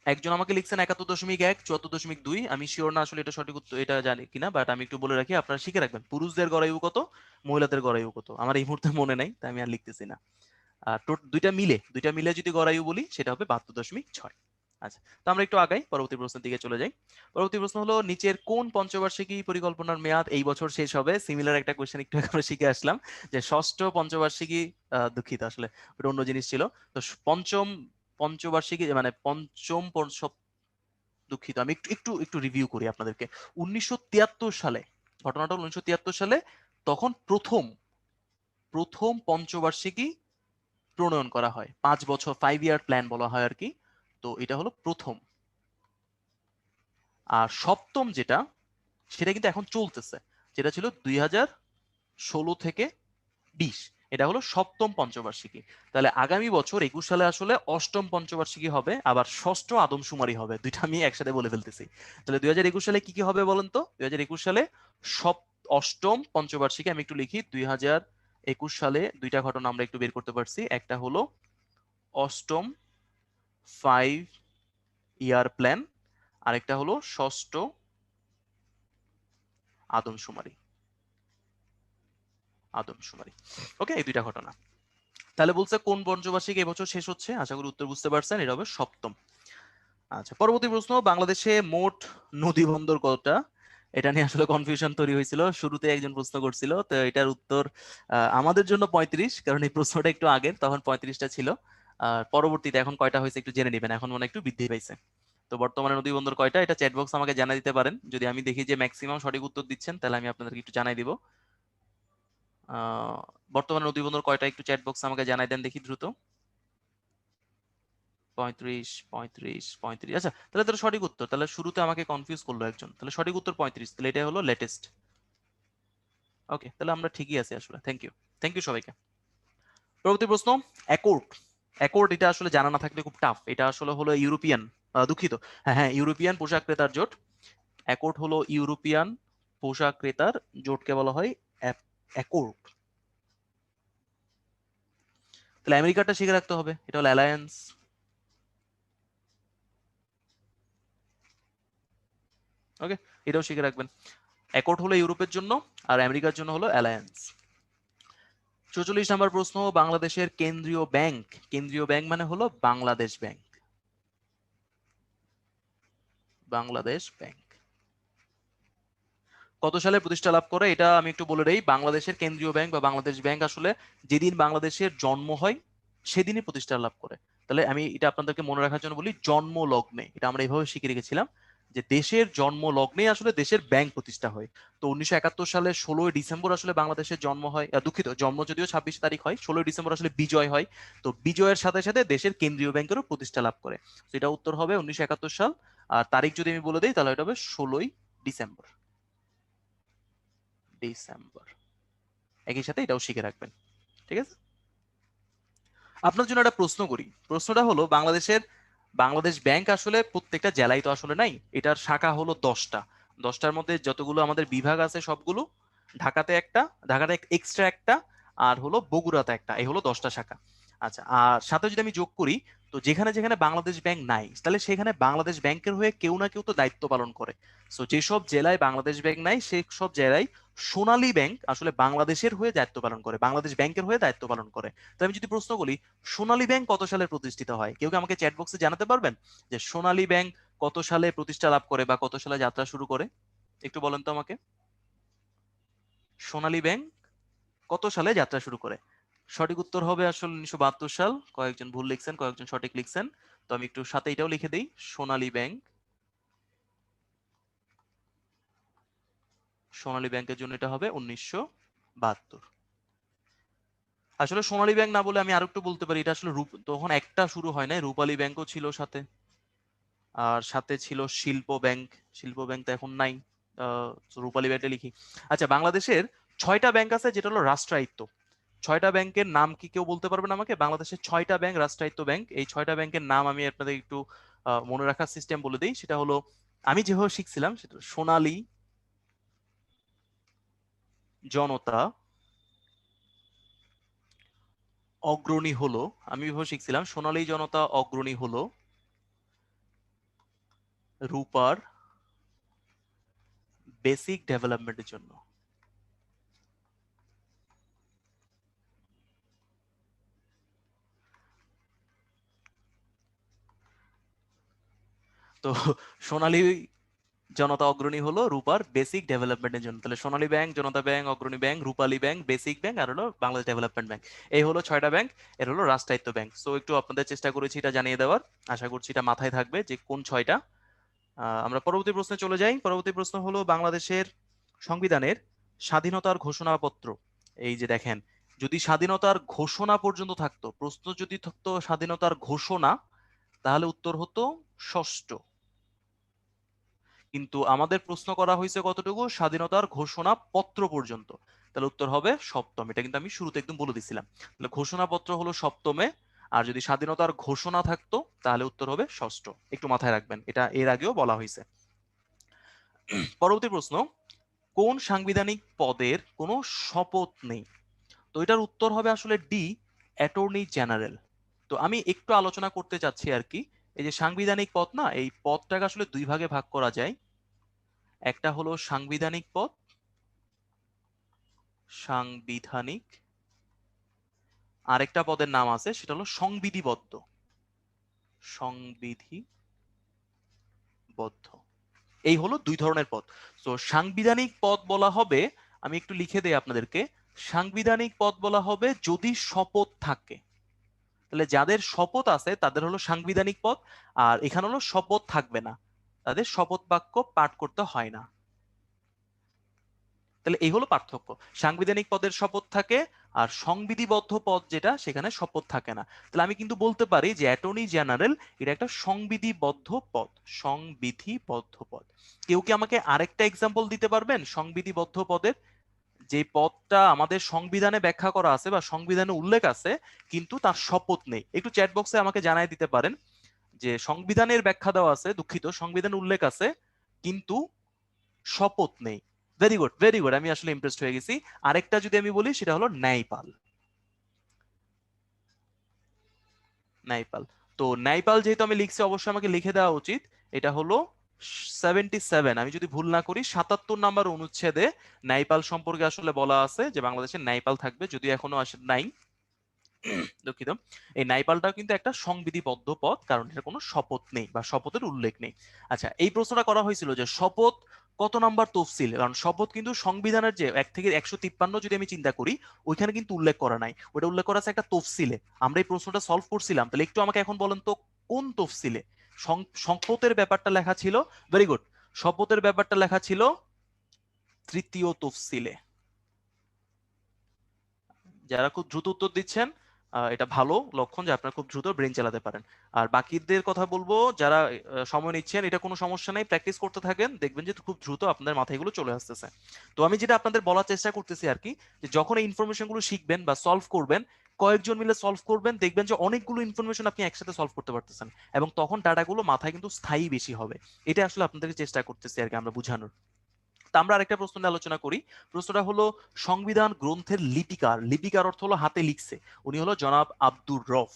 S1: একজন আমাকে লিখছেন 71.1, 74.2, আমি শিওর না আসলে এটা সঠিক উত্তর, এটা জানি কিনা, বাট আমি একটু বলে রাখি, আপনারা শিখে রাখবেন পুরুষদের গড় আয়ু কত, মহিলাদের গড় আয়ু কত। আমার এই মুহূর্তে মনে নাই, তাই আমি আর লিখতেছি না। আর দুইটা মিলে যদি গড় আয়ু বলি সেটা হবে 72.6। আচ্ছা, তো আমরা একটু আগাই, পরবর্তী প্রশ্নের দিকে চলে যাই। পরবর্তী প্রশ্ন হলো, নিচের কোন পঞ্চবার্ষিকী পরিকল্পনার মেয়াদ এই বছর শেষ হবে? সিমিলার একটা কোয়েশ্চেন একটু আমরা শিখে আসলাম, যে ষষ্ঠ পঞ্চবার্ষিকী, দুঃখিত আসলে ওটা অন্য জিনিস ছিল। তো পঞ্চম পঞ্চবার্ষিকী মানে দুঃখিত, আমি একটু একটু একটু রিভিউ করি আপনাদেরকে। 1973 সালে, ঘটনাটা হলো 1973 সালে, তখন প্রথম প্রথম পঞ্চবার্ষিকী প্রণয়ন করা হয়। 5 বছর, 5 ইয়ার প্ল্যান বলা হয় আর কি। তো এটা হলো প্রথম। আর সপ্তম যেটা, সেটা কিন্তু এখন চলতেছে, যেটা ছিল 2016 থেকে 20, এটা হলো সপ্তম পঞ্চবার্ষিকী। তাহলে আগামী বছর 21 সালে আসলে অষ্টম পঞ্চবার্ষিকী হবে, আবার ষষ্ঠ আদমশুমারি হবে, দুইটা আমি একসাথে বলে ফেলতেছি। তাহলে 2021 সালে কি কি হবে বলেন তো? 2021 সালে সপ অষ্টম পঞ্চবার্ষিকী, আমি একটু লিখি, 2021 সালে দুইটা ঘটনা আমরা একটু বের করতে পারছি। একটা হলো অষ্টম 5 ইয়ার প্ল্যান, আরেকটা হলো ষষ্ঠ আদমশুমারি। আদমশুমারি, ওকে, এই দুইটা ঘটনা। তাহলে বলছে কোন পঞ্চবার্ষিকী এবছর শেষ হচ্ছে? আশা করি উত্তর বুঝতে পারছেন, এটা হবে সপ্তম। আচ্ছা, পরবর্তী প্রশ্ন, বাংলাদেশে মোট নদী বন্দর কতটা? এটা নিয়ে আসলে কনফিউশন তৈরি হয়েছিল, শুরুতে একজন প্রশ্ন করছিল, তো এটার উত্তর আমাদের জন্য 35, কারণ এই প্রশ্নটা একটু আগের, তখন 35টা ছিল। আর পরবর্তীতে এখন কয়টা হয়েছে একটু জেনে নেবেন, এখন মনে হয় একটু বৃদ্ধি পাইছে। তো বর্তমানে নদী বন্দর কয়টা, এটা চ্যাট বক্স আমাকে জানাই দিতে পারেন। যদি আমি দেখি যে ম্যাক্সিমাম সঠিক উত্তর দিচ্ছেন, তাহলে আমি আপনাদেরকে একটু জানাই দিব। আহ বর্তমানে নদী বন্দর কয়টা, একটু চ্যাট বক্স আমাকে জানাই দেন দেখি দ্রুত। 35, 35, 35। আচ্ছা, তাহলে তাহলে সঠিক উত্তর, তাহলে শুরুতে আমাকে কনফিউজ করলো একজন, তাহলে সঠিক উত্তর 35, তাহলে এটা হলো লেটেস্ট। ওকে, তাহলে আমরা ঠিকই আছি আসলে। থ্যাংক ইউ, থ্যাংক ইউ সবাইকে। পরবর্তী প্রশ্ন, অ্যাকর্ড। অ্যাকর্ড এটা আসলে জানা না থাকলে খুব টাফ। এটা আসলে হলো ইউরোপিয়ান, দুঃখিত, হ্যাঁ হ্যাঁ, ইউরোপিয়ান পোশাক ক্রেতার জোট। অ্যাকর্ড হলো ইউরোপিয়ান পোশাক ক্রেতার জোটকে বলা হয় অ্যাকর্ড। তাহলে আমেরিকাটা শিখে রাখতে হবে, এটা হলো অ্যালায়েন্স। ওকে, এটাও শিখে রাখবেন। অ্যাকর্ড হলো ইউরোপের জন্য, আর আমেরিকার জন্য হলো অ্যালায়েন্স। 44 নম্বর প্রশ্ন, বাংলাদেশের কেন্দ্রীয় ব্যাংক। কেন্দ্রীয় ব্যাংক মানে হলো বাংলাদেশ ব্যাংক। বাংলাদেশ ব্যাংক কত সালে প্রতিষ্ঠা লাভ করে? এটা আমি একটু বলে দেই। বাংলাদেশের কেন্দ্রীয় ব্যাংক বা বাংলাদেশ ব্যাংক আসলে যেদিন বাংলাদেশের জন্ম হয় সেদিনই প্রতিষ্ঠা লাভ করে। তাহলে আমি এটা আপনাদেরকে মনে রাখার জন্য বলি, জন্ম লগ্নে, এটা আমরা এইভাবে শিখে রেখেছিলাম, যে দেশের জন্ম লগ্নে আসলে দেশের ব্যাংক প্রতিষ্ঠা হয়। তো 1971 সালে 16ই ডিসেম্বর আসলে বাংলাদেশের জন্ম হয়। দুঃখিত, জন্ম যদিও 26 তারিখ হয়, 16ই ডিসেম্বর আসলে বিজয় হয়। তো বিজয়ের সাথে সাথে দেশের কেন্দ্রীয় ব্যাংকেরও প্রতিষ্ঠা লাভ করে। তো এটা উত্তর হবে 1971 সাল। আর তারিখ যদি আমি বলে দিই, তাহলে এটা হবে 16ই ডিসেম্বর। ডিসেম্বর, একই সাথে এটাও শিখে রাখবেন, ঠিক আছে? আপনার জন্য একটা প্রশ্ন করি। প্রশ্নটা হলো, বাংলাদেশ ব্যাংক আসলে প্রত্যেকটা জেলায় তো আসলে নাই, এটার শাখা হলো 10টা। 10টার মধ্যে যতগুলো আমাদের বিভাগ আছে সবগুলো, ঢাকাতে একটা, ঢাকাতে এক্সট্রা একটা, আর হলো বগুড়াতে একটা, এই হলো 10টা শাখা। আচ্ছা, আর সাথে যদি আমি যোগ করি, তো যেখানে যেখানে বাংলাদেশ ব্যাংক নাই, তাহলে সেখানে বাংলাদেশ ব্যাংকের হয়ে কেউ না কেউ তো দায়িত্ব পালন করে। সো যেসব জেলায় বাংলাদেশ ব্যাংক নাই, সেই সব জেলায় সোনালী ব্যাংক আসলে বাংলাদেশের হয়ে দায়িত্ব পালন করে, বাংলাদেশ ব্যাংকের হয়ে দায়িত্ব পালন করে। তো আমি যদি প্রশ্ন করি, সোনালী ব্যাংক কত সালে প্রতিষ্ঠিত হয়, কেউ কি আমাকে চ্যাট বক্সে জানাতে পারবেন যে সোনালী ব্যাংক কত সালে প্রতিষ্ঠা লাভ করে বা কত সালে যাত্রা শুরু করে? একটু বলেন তো আমাকে, সোনালী ব্যাংক কত সালে যাত্রা শুরু করে? সঠিক উত্তর হবে আসলে 1972 সাল। কয়েকজন ভুল লিখছেন, কয়েকজন সঠিক লিখছেন। তো আমি একটু সাথে এটাও লিখে দিই, সোনালী ব্যাংক, সোনালী ব্যাংকের জন্য এটা হবে 1972। আসলে সোনালী ব্যাংক না বলে আমি আরেকটু বলতে পারি, এটা আসলে তখন একটা শুরু হয় না, রূপালী ব্যাংকও ছিল সাথে, আর সাথে ছিল শিল্প ব্যাংক। শিল্প ব্যাংক তো এখন নাই, রূপালী ব্যাংকে লিখি। আচ্ছা, বাংলাদেশের 6টা ব্যাংক আছে যেটা হলো রাষ্ট্রায়ত্ত। 6টা ব্যাংকের নাম কি কেউ বলতে পারবেন আমাকে? বাংলাদেশের 6টা ব্যাংক রাষ্ট্রায়ত্ত ব্যাংক, এই 6টা ব্যাংকের নাম আমি আপনাদের একটু মনে রাখার সিস্টেম বলে দিই। সেটা হলো, আমি যেভাবে শিখছিলাম সেটা সোনালী জনতা অগ্রণী হলো, আমি যেভাবে শিখছিলাম, সোনালী জনতা অগ্রণী হলো রূপার বেসিক ডেভেলপমেন্টের জন্য। তো সোনালী জনতা অগ্রণী হলো রূপার বেসিক ডেভেলপমেন্টের জন্য। তাহলে সোনালী ব্যাংক, জনতা ব্যাংক, অগ্রণী ব্যাংক, রূপালী ব্যাংক, বেসিক ব্যাংক, আর হলো বাংলাদেশ ডেভেলপমেন্ট ব্যাংক। এই হলো 6টা ব্যাংক, এর হলো রাষ্ট্রায়ত্ত ব্যাংক। সো একটু আপনাদের চেষ্টা করেছি এটা জানিয়ে দেওয়ার, আশা করছি এটা মাথায় থাকবে যে কোন 6টা। আমরা পরবর্তী প্রশ্নে চলে যাই। পরবর্তী প্রশ্ন হলো বাংলাদেশের সংবিধানের স্বাধীনতার ঘোষণাপত্র। এই যে দেখেন, যদি স্বাধীনতার ঘোষণা পর্যন্ত থাকতো, প্রশ্ন যদি থাকতো স্বাধীনতার ঘোষণা, তাহলে উত্তর হতো ষষ্ঠ। কিন্তু আমাদের প্রশ্ন করা হয়েছে কতটুকু, স্বাধীনতার ঘোষণা পত্র পর্যন্ত, তাহলে উত্তর হবে সপ্তম। এটা কিন্তু আমি শুরুতে একদম বলে দিছিলাম। তাহলে ঘোষণাপত্র হলো সপ্তমে, আর যদি স্বাধীনতার ঘোষণা থাকতো তাহলে উত্তর হবে ষষ্ঠ। একটু মাথায় রাখবেন, এটা এর আগেও বলা হয়েছে। পরবর্তী প্রশ্ন, কোন সাংবিধানিক পদের কোনো শপথ নেই? তো এটার উত্তর হবে আসলে ডি, অ্যাটর্নি জেনারেল। তো আমি একটু আলোচনা করতে চাচ্ছি আর কি। এই যে সাংবিধানিক পদ না, এই পদটাকে আসলে দুই ভাগে ভাগ করা যায়। একটা হলো সাংবিধানিক পদ, সাংবিধানিক, আরেকটা পদের নাম আছে সেটা হলো সংবিধিবদ্ধ। সংবিধিবদ্ধ, এই হলো দুই ধরনের পদ। তো সাংবিধানিক পদ বলা হবে, আমি একটু লিখে দেই আপনাদেরকে, সাংবিধানিক পদ বলা হবে যদি শপথ থাকে। তাহলে যাদের শপথ আছে তাদের হলো সাংবিধানিক পদ, আর এখানে হলো শপথ থাকবে না, তাদের শপথ বাক্য পাঠ করতে হয় না। তাহলে এই হলো পার্থক্য, সাংবিধানিক পদের শপথ থাকে আর সংবিধিবদ্ধ পদ যেটা সেখানে শপথ থাকে না। তাহলে আমি কিন্তু বলতে পারি যে অ্যাটর্নি জেনারেল এটা একটা সংবিধিবদ্ধ পদ, সংবিধিবদ্ধ পদ। কেউ কি আমাকে আরেকটা এক্সাম্পল দিতে পারবেন সংবিধিবদ্ধ পদের, যে পদটা আমাদের সংবিধানে ব্যাখ্যা করা আছে বা সংবিধানে উল্লেখ আছে কিন্তু তার শপথ নেই? একটু চ্যাট বক্সে আমাকে জানাই দিতে পারেন যে সংবিধানের ব্যাখ্যা দেওয়া আছে, দুঃখিত, সংবিধানে উল্লেখ আছে কিন্তু শপথ নেই। ভেরি গুড, ভেরি গুড, আমি আসলে ইমপ্রেসড হয়ে গেছি। আরেকটা যদি আমি বলি সেটা হলো ন্যায়পাল। ন্যায়পাল, তো ন্যায়পাল যেহেতু আমি লিখছি অবশ্যই আমাকে লিখে দেওয়া উচিত। এটা হলো 77, আমি যদি ভুল না করি 77 নম্বর অনুচ্ছেদে ন্যায়পাল সম্পর্কে আসলে বলা আছে যে বাংলাদেশে ন্যায়পাল থাকবে, যদিও এখনো আসে নাই, দুঃখিত। এই ন্যায়পালটাও কিন্তু একটা সংবিধিবদ্ধ পদ, কারণ এর কোনো শপথ নেই বা শপথের উল্লেখ নেই। আচ্ছা, এই প্রশ্নটা করা হয়েছিল যে শপথ কত নাম্বার তফসিল, কারণ শপথ কিন্তু সংবিধানের যে 1 থেকে 153 যদি আমি চিন্তা করি, ওইখানে কিন্তু উল্লেখ করা নাই, ওটা উল্লেখ করা আছে একটা তফসিলে। আমরা এই প্রশ্নটা সলভ করছিলাম, তাহলে একটু আমাকে এখন বলেন তো কোন তফসিলে শপথের ব্যাপারটা লেখা ছিল? ভেরি গুড, শপথের ব্যাপারটা লেখা ছিল তৃতীয় তফসিলে। যারা খুব দ্রুত উত্তর দিচ্ছেন, এটা ভালো লক্ষণ যে আপনারা খুব দ্রুত ব্রেন চালাতে পারেন। আর বাকিদের কথা বলবো, যারা সময় নিচ্ছেন, এটা কোনো সমস্যা নেই, প্র্যাকটিস করতে থাকেন, দেখবেন যে খুব দ্রুত আপনাদের মাথায় এগুলো চলে আসতেছে। তো আমি যেটা আপনাদের বলার চেষ্টা করতেছি আর কি, যে যখন এই ইনফরমেশন গুলো শিখবেন বা সলভ করবেন, কয়েকজন মিলে সলভ করবেন, দেখবেন যে অনেকগুলো ইনফরমেশন আপনি একসাথে সলভ করতে পারতেছেন, এবং তখন ডাটাগুলো মাথায় কিন্তু স্থায়ী বেশি হবে। এটা আসলে আপনাদেরকে চেষ্টা করতেছি আর কি আমরা বোঝানোর। তা আমরা আরেকটা প্রশ্ন নিয়ে আলোচনা করি। প্রশ্নটা হলো সংবিধান গ্রন্থের লিপিকার, লিপিকার অর্থ হলো হাতে লিখছে, উনি হলো জনাব আব্দুর রফ।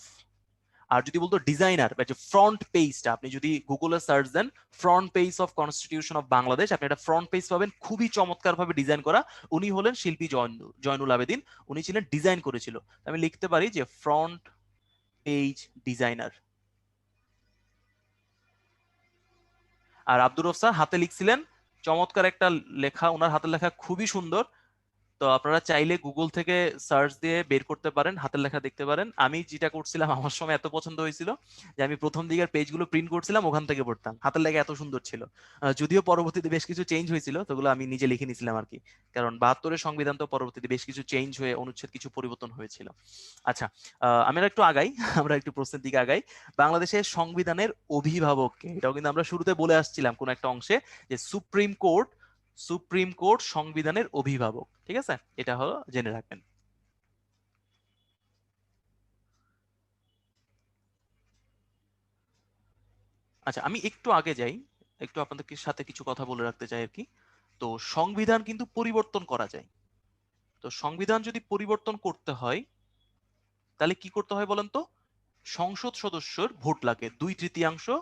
S1: আর যদি বলতো ডিজাইনার বা যে ফ্রন্ট পেজটা, আপনি যদি গুগলে সার্চ দেন front page of constitution of Bangladesh, আপনি একটা ফ্রন্ট পেজ পাবেন খুবই চমৎকার ভাবে ডিজাইন করা, উনি হলেন শিল্পী জয়নুল আবেদিন, উনি ছিলেন, ডিজাইন করেছিল। আমি লিখতে পারি যে ফ্রন্ট পেজ ডিজাইনার। আর আব্দুর রফ স্যার হাতে লিখছিলেন, চমৎকার একটা লেখা, ওনার হাতের লেখা খুবই সুন্দর। তো আপনারা চাইলে গুগল থেকে সার্চ দিয়ে বের করতে পারেন, হাতের লেখা দেখতে পারেন। আমি যেটা করছিলাম, আমার সময় এত পছন্দ হয়েছিল যে আমি প্রথম দিকের পেজগুলো প্রিন্ট করছিলাম, ওখান থেকে পড়তাম, হাতের লেখা এত সুন্দর ছিল। যদিও পরবর্তীতে বেশ কিছু চেঞ্জ হয়েছিল, তো ওগুলো আমি নিজে লিখে নিয়েছিলাম আর কি, কারণ 72-এর সংবিধান তো পরবর্তীতে বেশ কিছু চেঞ্জ হয়ে অনুচ্ছেদ কিছু পরিবর্তন হয়েছিল। আচ্ছা, আমরা একটু আগাই, আমরা একটু প্রশ্নের দিকে আগাই। বাংলাদেশের সংবিধানের অভিভাবককে, এটাও কিন্তু আমরা শুরুতে বলে আসছিলাম কোন একটা অংশে, যে সুপ্রিম কোর্ট, সুপ্রিম কোর্ট সংবিধানের অভিভাবক, ঠিক আছে, এটা হলো জেনে রাখবেন। আচ্ছা, আমি একটু আগে যাই, একটু আপনাদের সাথে কিছু কথা বলে রাখতে চাই আর কি। তো সংবিধান কিন্তু পরিবর্তন করা যায়। তো সংবিধান যদি পরিবর্তন করতে হয় তাহলে কি করতে হয় বলেন তো? সংসদ সদস্যের ভোট লাগে, 2/3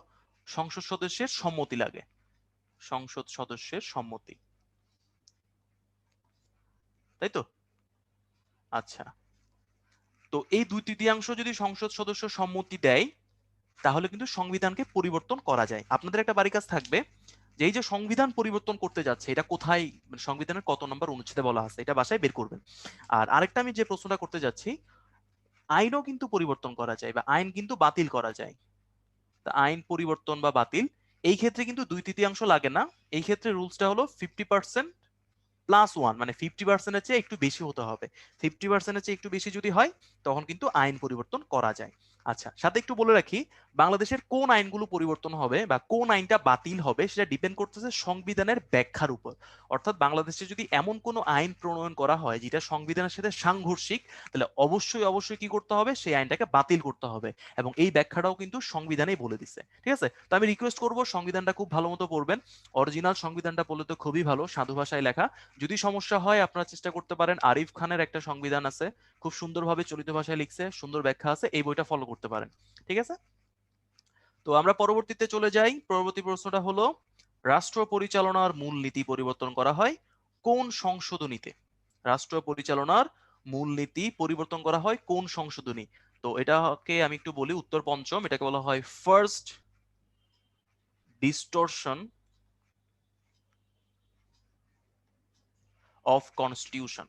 S1: সংসদ সদস্যের সম্মতি লাগে, সংসদ সদস্যের সম্মতি, তাই তো? আচ্ছা, তো এই 2/3 যদি সংসদ সদস্য সম্মতি দেয়, তাহলে কিন্তু সংবিধানকে পরিবর্তন করা যায়। আপনাদের একটা বাড়ি কাজ থাকবে যে এই যে সংবিধান পরিবর্তন করতে যাচ্ছে এটা কোথায়, মানে সংবিধানের কত নম্বর অনুচ্ছেদে বলা আছে, এটা বাসায় বের করবেন। আর আরেকটা আমি যে প্রশ্নটা করতে যাচ্ছি, আইনও কিন্তু পরিবর্তন করা যায় বা আইন কিন্তু বাতিল করা যায়। তা আইন পরিবর্তন বা বাতিল এই ক্ষেত্রে কিন্তু 2/3 লাগে না। এই ক্ষেত্রে রুলসটা হলো 50% +1, মানে 50%-এর চেয়ে একটু বেশি হতে হবে। 50%-এর চেয়ে একটু বেশি যদি হয় তখন কিন্তু আইন পরিবর্তন করা যায়। আচ্ছা, সাথে একটু বলে রাখি, বাংলাদেশের কোন আইনগুলো পরিবর্তন হবে বা কোন আইনটা বাতিল হবে সেটা ডিপেন্ড করতেছে সংবিধানের ব্যাখ্যার উপর। অর্থাৎ বাংলাদেশে যদি এমন কোনো আইন প্রণয়ন করা হয় যেটা সংবিধানের সাথে সাংঘর্ষিক, তাহলে অবশ্যই অবশ্যই কি করতে হবে, সেই আইনটাকে বাতিল করতে হবে। এবং এই ব্যাখ্যাটাও কিন্তু সংবিধানেই বলে দিচ্ছে। ঠিক আছে, তো আমি রিকোয়েস্ট করবো সংবিধানটা খুব ভালো মতো পড়বেন। অরিজিনাল সংবিধানটা পড়লে তো খুবই ভালো, সাধু ভাষায় লেখা। যদি সমস্যা হয় আপনারা চেষ্টা করতে পারেন, আরিফ খানের একটা সংবিধান আছে, খুব সুন্দরভাবে চলিত ভাষায় লিখছে, সুন্দর ব্যাখ্যা আছে, এই বইটা ফলো করতে পারেন। ঠিক আছে, তো আমরা পরবর্তীতে চলে যাই। পরবর্তী প্রশ্নটা হলো, রাষ্ট্র পরিচালনার মূলনীতি পরিবর্তন করা হয় কোন সংশোধনীতে? রাষ্ট্র পরিচালনার মূলনীতি পরিবর্তন করা হয় কোন সংশোধনী? তো এটাকে আমি একটু বলি, উত্তর পঞ্চম, এটাকে বলা হয় ফার্স্ট ডিস্টরশন অফ কনস্টিটিউশন।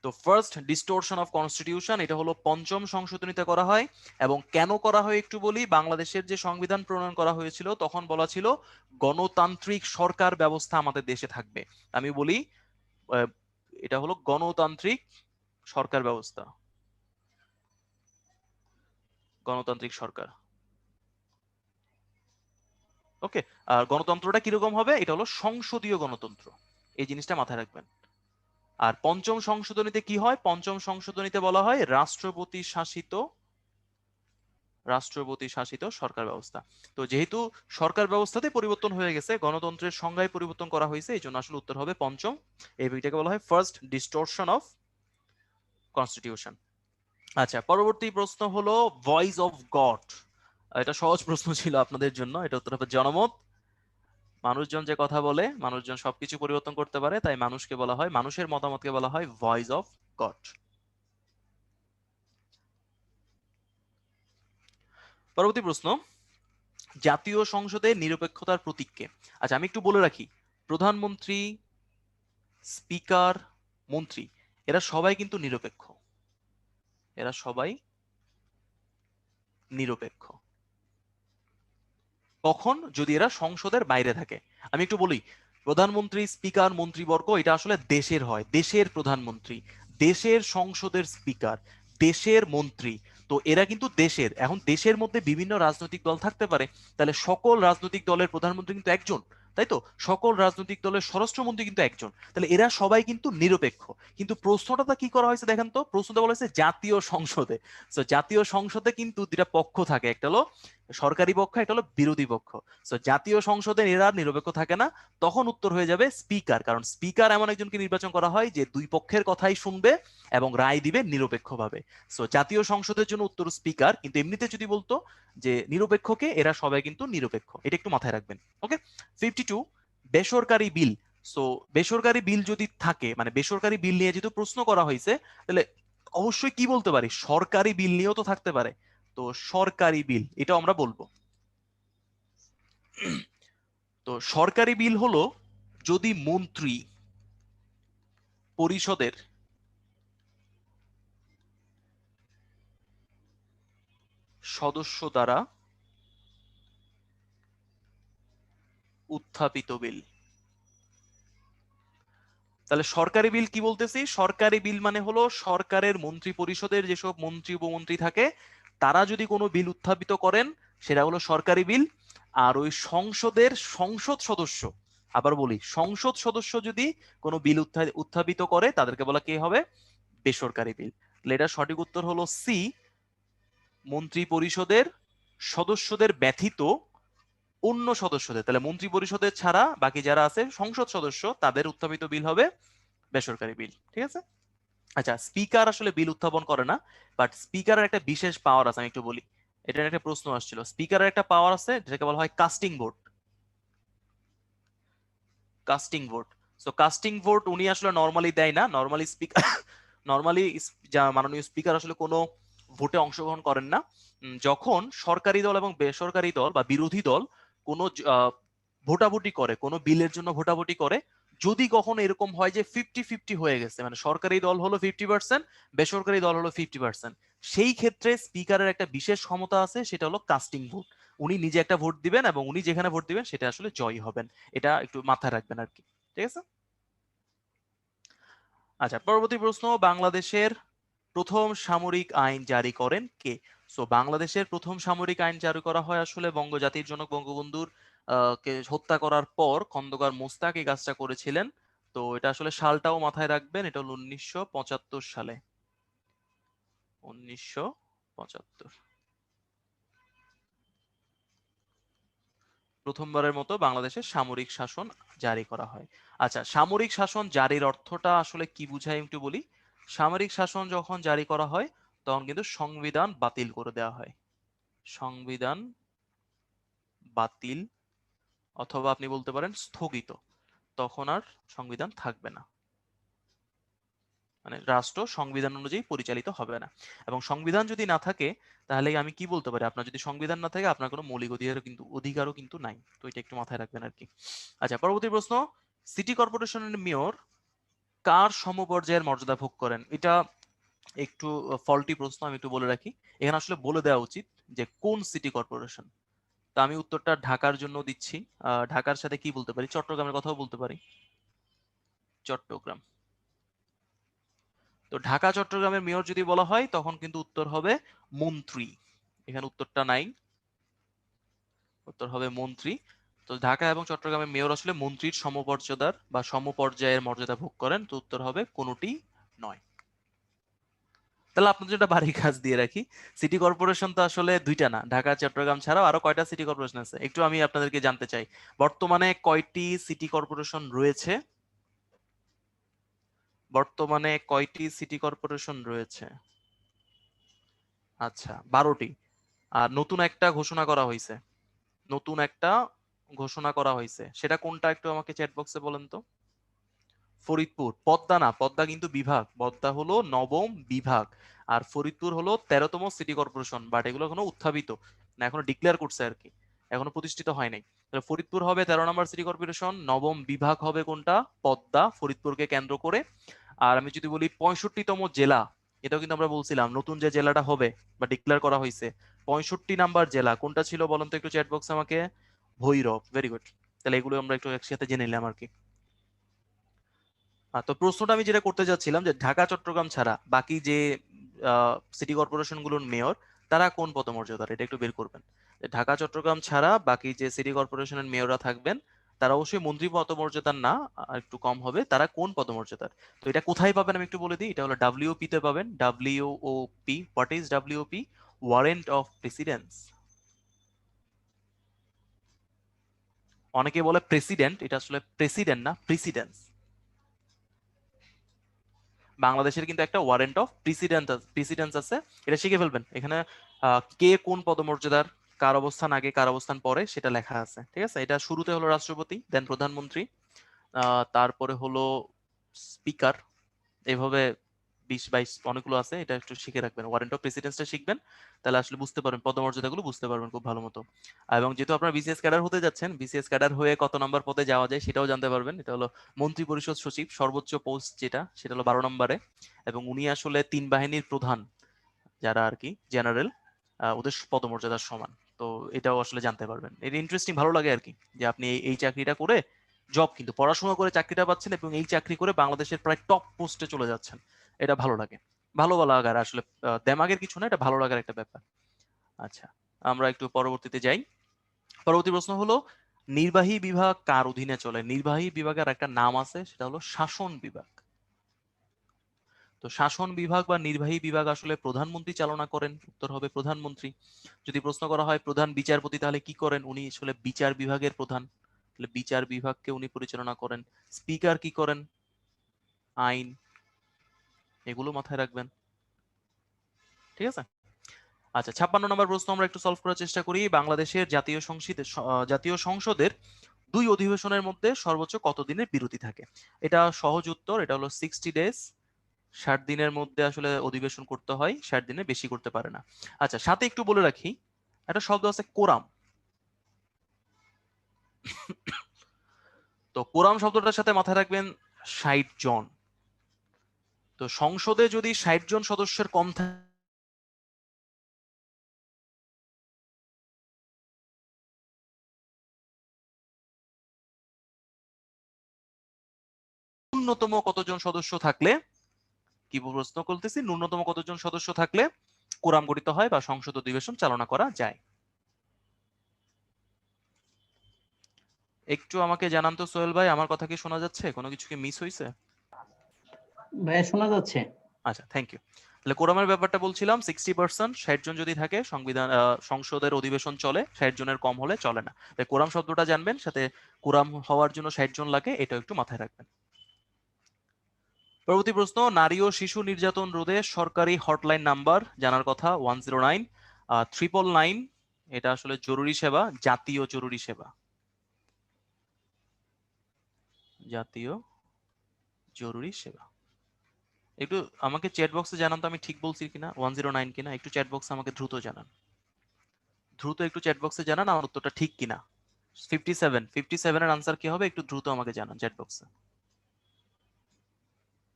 S1: তো ফার্স্ট ডিস্টোরশন অফ কনস্টিটিউশন এটা হলো পঞ্চম সংশোধনীতে করা হয়। এবং কেন করা হয় একটু বলি, বাংলাদেশের যে সংবিধান প্রণয়ন করা হয়েছিল তখন বলা ছিল গণতান্ত্রিক সরকার ব্যবস্থা আমাদের দেশে থাকবে। আমি বলি আহ, এটা হলো গণতান্ত্রিক সরকার ব্যবস্থা, গণতান্ত্রিক সরকার। ওকে, আর গণতন্ত্রটা কিরকম হবে, এটা হলো সংসদীয় গণতন্ত্র, এই জিনিসটা মাথায় রাখবেন। আর পঞ্চম সংশোধনীতে কি হয়, পঞ্চম সংশোধনীতে বলা হয় রাষ্ট্রপতি শাসিত সরকার ব্যবস্থা। তো যেহেতু সরকার ব্যবস্থাতে পরিবর্তন হয়ে গেছে, গণতন্ত্রের সংজ্ঞায় পরিবর্তন করা হয়েছে, এই জন্য আসলে উত্তর হবে পঞ্চম। এই বইটাকে বলা হয় ফার্স্ট ডিস্টরশন অফ কনস্টিটিউশন। আচ্ছা, পরবর্তী প্রশ্ন হলো ভয়েস অফ গড। এটা সহজ প্রশ্ন ছিল আপনাদের জন্য, এটা উত্তর হবে জনমত। মানুষজন যে কথা বলে, মানুষজন সবকিছু পরিবর্তন করতে পারে, তাই মানুষকে বলা হয়, মানুষের মতামতকে বলা হয় ভয়েস অফ গড। পরবর্তী প্রশ্ন, জাতীয় সংসদে নিরপেক্ষতার প্রতীক কে? আচ্ছা, আমি একটু বলে রাখি, প্রধানমন্ত্রী, স্পিকার, মন্ত্রী, এরা সবাই কিন্তু নিরপেক্ষ, এরা সবাই নিরপেক্ষ কখন, যদি এরা সংসদের বাইরে থাকে। আমি একটু বলি, প্রধানমন্ত্রী, স্পিকার, মন্ত্রীবর্গ এটা আসলে দেশের হয়, দেশের প্রধানমন্ত্রী, দেশের সংসদের স্পিকার, দেশের মন্ত্রী। তো এরা কিন্তু দেশের, এখন দেশের মধ্যে বিভিন্ন রাজনৈতিক দল থাকতে পারে, তাহলে সকল রাজনৈতিক দলের প্রধানমন্ত্রী কিন্তু একজন, তাই তো, সকল রাজনৈতিক দলের স্বরাষ্ট্রমন্ত্রী কিন্তু একজন, তাহলে এরা সবাই কিন্তু নিরপেক্ষ। কিন্তু প্রশ্নটা কি করা হয়েছে দেখেন তো, প্রশ্নটা বলা হয়েছে জাতীয় সংসদে। তো জাতীয় সংসদে কিন্তু দুটা পক্ষ থাকে, একটা হলো সরকারি পক্ষ, একটা হলো বিরোধী পক্ষ। তো জাতীয় সংসদে এরা নিরপেক্ষ থাকে না, তখন উত্তর হয়ে যাবে স্পিকার, কারণ স্পিকার এমন একজনকে নির্বাচন করা হয় যে দুই পক্ষের কথাই শুনবে এবং রায় দিবে নিরপেক্ষভাবে। সো জাতীয় সংসদের জন্য উত্তর স্পিকার, কিন্তু এমনিতে যদি বলতো যে নিরপেক্ষকে, এরা সবাই কিন্তু নিরপেক্ষ, এটা একটু মাথায় রাখবেন। ওকে, 52, বেসরকারি বিল। সো বেসরকারি বিল যদি থাকে, মানে বেসরকারি বিল নিয়ে যেহেতু প্রশ্ন করা হয়েছে, তাহলে অবশ্যই কি বলতে পারি, সরকারি বিল নিয়েও তো থাকতে পারে। তো সরকারি বিল এটাও আমরা বলবো। তো সরকারি বিল হলো যদি মন্ত্রী পরিষদের সদস্য দ্বারা উত্থাপিত বিল। তাহলে সরকারি বিল কি বলতেছি, সরকারি বিল মানে হলো সরকারের মন্ত্রী পরিষদের যেসব মন্ত্রী উপমন্ত্রী থাকে, তারা যদি কোনো বিল উত্থাপিত করেন, সেটা হলো সরকারি বিল। আর ওই সংসদের সংসদ সদস্য, আবার বলি, সংসদ সদস্য যদি কোনো বিল উত্থাপিত করে, তাদেরকে বলা কি হবে, বেসরকারি বিল। তাহলে এটা সঠিক উত্তর হলো সি, মন্ত্রী পরিষদের সদস্যদের ব্যতীত অন্য সদস্যদের, তাহলে মন্ত্রী পরিষদের ছাড়া বাকি যারা আছে সংসদ সদস্য, তাদের উত্থাপিত বিল হবে বেসরকারি বিল। ঠিক আছে, আচ্ছা, স্পিকার আসলে বিল উত্থাপন করে না, বাট স্পিকারের একটা বিশেষ পাওয়ার আছে, আমি একটু বলি। এটার একটা প্রশ্ন আসছিল, স্পিকারের একটা পাওয়ার আছে যেটাকে বলা হয় casting vote. Casting vote, so casting vote উনি আসলে নর্মালি দেয় না, নর্মালি স্পিকার, নর্মালি যা মাননীয় স্পিকার আসলে কোনো ভোটে অংশগ্রহণ করেন না যখন সরকারি দল এবং বেসরকারি দল বা বিরোধী দল কোনো ভোটাভুটি করে, কোনো বিলের জন্য ভোটাভুটি করে, যদি কখনো এরকম হয় যে 50-50 হয়ে গেছে, মানে সরকারি দল হলো 50%, বেসরকারি দল হলো 50%, সেই ক্ষেত্রে স্পিকারের একটা বিশেষ ক্ষমতা আছে, সেটা হলো কাস্টিং ভোট। উনি নিজে একটা ভোট দিবেন এবং উনি যেখানে ভোট দিবেন সেটা আসলে জয়ী হবেন। এটা একটু মাথায় রাখবেন আর কি, ঠিক আছে? আচ্ছা, পরবর্তী প্রশ্ন, বাংলাদেশের প্রথম সামরিক আইন জারি করেন কে? সো বাংলাদেশের প্রথম সামরিক আইন জারি করা হয় আসলে বঙ্গজাতির জনক বঙ্গবন্ধুর কে হত্যা করার পর খন্দকার মোস্তাক এই কাজটা করেছিলেন। তো এটা আসলে সালটাও মাথায় রাখবেন, এটা হলো 1975 সালে। 1975 প্রথমবারের মতো বাংলাদেশে সামরিক শাসন জারি করা হয়। আচ্ছা, সামরিক শাসন জারির অর্থটা আসলে কি বুঝায় একটু বলি। সামরিক শাসন যখন জারি করা হয় তখন কিন্তু সংবিধান বাতিল করে দেওয়া হয়। সংবিধান বাতিল, অথবা আপনি বলতে পারেন স্থগিত। তখন আর সংবিধান থাকবে না, মানে রাষ্ট্র সংবিধান অনুযায়ী পরিচালিত হবে না। এবং সংবিধান যদি না থাকে তাহলে আমি কি বলতে পারি, আপনার যদি সংবিধান না থাকে আপনার কোনো মৌলিক অধিকারও কিন্তু নাই। তো এটা একটু মাথায় রাখবেন আর কি। আচ্ছা, পরবর্তী প্রশ্ন, সিটি কর্পোরেশনের মেয়র কার সমপর্যায়ের মর্যাদা ভোগ করেন? এটা একটু ফল্টি প্রশ্ন, আমি একটু বলে রাখি। এখানে আসলে বলে দেওয়া উচিত যে কোন সিটি কর্পোরেশন। তা আমি উত্তরটা ঢাকার জন্য দিচ্ছি। ঢাকার সাথে কি বলতে পারি, চট্টগ্রামের কথাও বলতে পারি। চট্টগ্রাম। তো ঢাকা চট্টগ্রামের মেয়র যদি বলা হয় তখন কিন্তু উত্তর হবে মন্ত্রী। এখানে উত্তরটা নাই, উত্তর হবে মন্ত্রী। তো ঢাকা এবং চট্টগ্রামের মেয়র আসলে মন্ত্রীর সমপর্যাদার বা সমপর্যায়ের মর্যাদা ভোগ করেন। তো উত্তর হবে কোনোটি নয়। তাহলে আপনাদের একটা বাড়ির কাজ দিয়ে রাখি, সিটি কর্পোরেশন তো আসলে দুইটা না, ঢাকা চট্টগ্রাম ছাড়াও আরো কয়টা সিটি কর্পোরেশন আছে একটু আমি আপনাদেরকে জানতে চাই। বর্তমানে কয়টি সিটি কর্পোরেশন রয়েছে? বর্তমানে কয়টি সিটি কর্পোরেশন রয়েছে? আচ্ছা, 12টি। আর নতুন একটা ঘোষণা করা হয়েছে, নতুন একটা ঘোষণা করা হয়েছে, সেটা কোনটা একটু আমাকে চ্যাট বক্সে বলেন তো। ফরিদপুর। পদ্মা না, পদ্মা কিন্তু বিভাগ, পদ্মা হলো নবম বিভাগ, আর ফরিদপুর হলো 13তম সিটি কর্পোরেশন। বাট এগুলো এখনো উত্থাপিত না, এখনো ডিক্লেয়ার করছে আর কি, এখনো প্রতিষ্ঠিত হয় নাই। তাহলে ফরিদপুর হবে 13 নম্বর সিটি কর্পোরেশন, নবম বিভাগ হবে কোনটা, পদ্মা, ফরিদপুরকে কেন্দ্র করে। আর আমি যদি বলি 65তম জেলা, এটাও কিন্তু আমরা বলছিলাম নতুন যে জেলাটা হবে বা ডিক্লেয়ার করা হয়েছে, 65 নাম্বার জেলা কোনটা ছিল বলুন তো একটু চ্যাট বক্সে আমাকে। ভৈরব। Very good. তাহলে এগুলো আমরা একটু একসাথে জেনে নিলাম আর কি। তো প্রশ্নটা আমি যেটা করতে যাচ্ছিলাম যে ঢাকা চট্টগ্রাম ছাড়া বাকি যে সিটি কর্পোরেশন গুলোর মেয়র তারা কোন পদমর্যাদার, এটা একটু বের করবেন। যে ঢাকা চট্টগ্রাম ছাড়া বাকি যে সিটি কর্পোরেশনের মেয়ররা থাকবেন তারা অবশ্যই মন্ত্রী পদমর্যাদার না, আর একটু কম হবে, তারা কোন পদমর্যাদার। তো এটা কোথায় পাবেন আমি একটু বলে দিই, এটা হলো ডাব্লিউপি তে পাবেন। WOP, what is WP? Warrant of precedence. অনেকে বলে প্রেসিডেন্ট, এটা আসলে প্রেসিডেন্ট না, প্রেসিডেন্স। বাংলাদেশের কিন্তু একটা ওয়ারেন্ট অফ প্রেসিডেন্স আছে, এটা শিখে ফেলবেন। এখানে কে কোন পদমর্যাদার, কার অবস্থান আগে কার অবস্থান পরে সেটা লেখা আছে, ঠিক আছে? এটা শুরুতে হলো রাষ্ট্রপতি, দেন প্রধানমন্ত্রী, তারপরে হলো স্পিকার, এভাবে 20-22 অনেকগুলো আছে, এটা একটু শিখে রাখবেন। ওয়ারেন্ট অফ প্রেসিডেন্সটা শিখবেন, তাহলে আসলে বুঝতে পারবেন পদমর্যাদাগুলো, বুঝতে পারবেন খুব ভালো মতো। এবং যেহেতু আপনারা বিসিএস ক্যাডার হতে যাচ্ছেন, বিসিএস ক্যাডার হয়ে কত নম্বর পদে যাওয়া যায় সেটাও জানতে পারবেন। এটা হলো মন্ত্রী পরিষদ সচিব, সর্বোচ্চ পোস্ট যেটা, সেটা হলো 12 নম্বরে। এবং উনি আসলে 3 বাহিনীর প্রধান, যারা আর কি জেনারেল, ওদের পদমর্যাদার সমান। তো এটাও আসলে জানতে পারবেন। এটা ইন্টারেস্টিং, ভালো লাগে আর কি, যে আপনি এই চাকরিটা করে জব, কিন্তু পড়াশোনা করে চাকরিটা পাচ্ছেন এবং এই চাকরি করে বাংলাদেশের প্রায় টপ পোস্টে চলে যাচ্ছেন। এটা ভালো লাগে, ভালো লাগার আসলে দেমাগের কিছু না, এটা ভালো লাগার একটা ব্যাপার। আচ্ছা, আমরা একটু পরবর্তীতে যাই। পরবর্তী প্রশ্ন হলো, নির্বাহী বিভাগ কার অধীনে চলে? নির্বাহী বিভাগের একটা নাম আছে, সেটা হলো শাসন বিভাগ। তো শাসন বিভাগ বা নির্বাহী বিভাগ আসলে প্রধানমন্ত্রী চালনা করেন, উত্তর হবে প্রধানমন্ত্রী। যদি প্রশ্ন করা হয় প্রধান বিচারপতি তাহলে কি করেন, উনি আসলে বিচার বিভাগের প্রধান, তাহলে বিচার বিভাগকে উনি পরিচালনা করেন। স্পিকার কি করেন? আইন। এগুলো মাথায় রাখবেন, ঠিক আছে? আচ্ছা, 56 নম্বর প্রশ্ন আমরা একটু সলভ করার চেষ্টা করি। বাংলাদেশের জাতীয় সংসদের 2 অধিবেশনের মধ্যে সর্বোচ্চ কত দিনের বিরতি থাকে? এটা সহজ উত্তর, এটা হলো 60 ডেজ। 60 দিনের মধ্যে আসলে অধিবেশন করতে হয়, 60 দিনে বেশি করতে পারে না। আচ্ছা, সাথে একটু বলে রাখি, একটা শব্দ আছে কোরাম। তো কোরাম শব্দটার সাথে মাথায় রাখবেন 60 জন। তো সংসদে যদি 60 জন সদস্যের কম থাকে, ন্যূনতম কতজন সদস্য থাকলে, কি প্রশ্ন করতেছি, ন্যূনতম কতজন সদস্য থাকলে কোরাম গঠিত হয় বা সংসদ অধিবেশন চালনা করা যায়? একটু আমাকে জানান তো সোহেল ভাই, আমার কথা কি শোনা যাচ্ছে? কোনো কিছু কি মিস হয়েছে?
S2: ভাইয়া শোনা যাচ্ছে।
S1: আচ্ছা, থ্যাংক ইউ। তাহলে কোরামের ব্যাপারটা বলছিলাম, 60%, 60 জন যদি থাকে সংসদের অধিবেশন চলে, 60 জনের কম হলে চলে না। তাই কোরাম শব্দটা জানবেন, সাথে কোরাম হওয়ার জন্য 60 জন লাগে, এটা একটু মাথায় রাখবেন। পরবর্তী প্রশ্ন, নারী ও শিশু নির্যাতন রোধে সরকারি হটলাইন নাম্বার জানার কথা 109, 999, এটা আসলে জরুরি সেবা, জাতীয় জরুরি সেবা, জাতীয় জরুরি সেবা। একটু আমাকে চ্যাট বক্সে জানান তো আমি ঠিক বলছি কিনা, 109 কিনা, একটু চ্যাট বক্সে আমাকে দ্রুত জানান, দ্রুত একটু চ্যাট বক্সে জানান আমার উত্তরটা ঠিক কিনা। 57 এর আনসার কি হবে একটু দ্রুত আমাকে জানান চ্যাট বক্সে।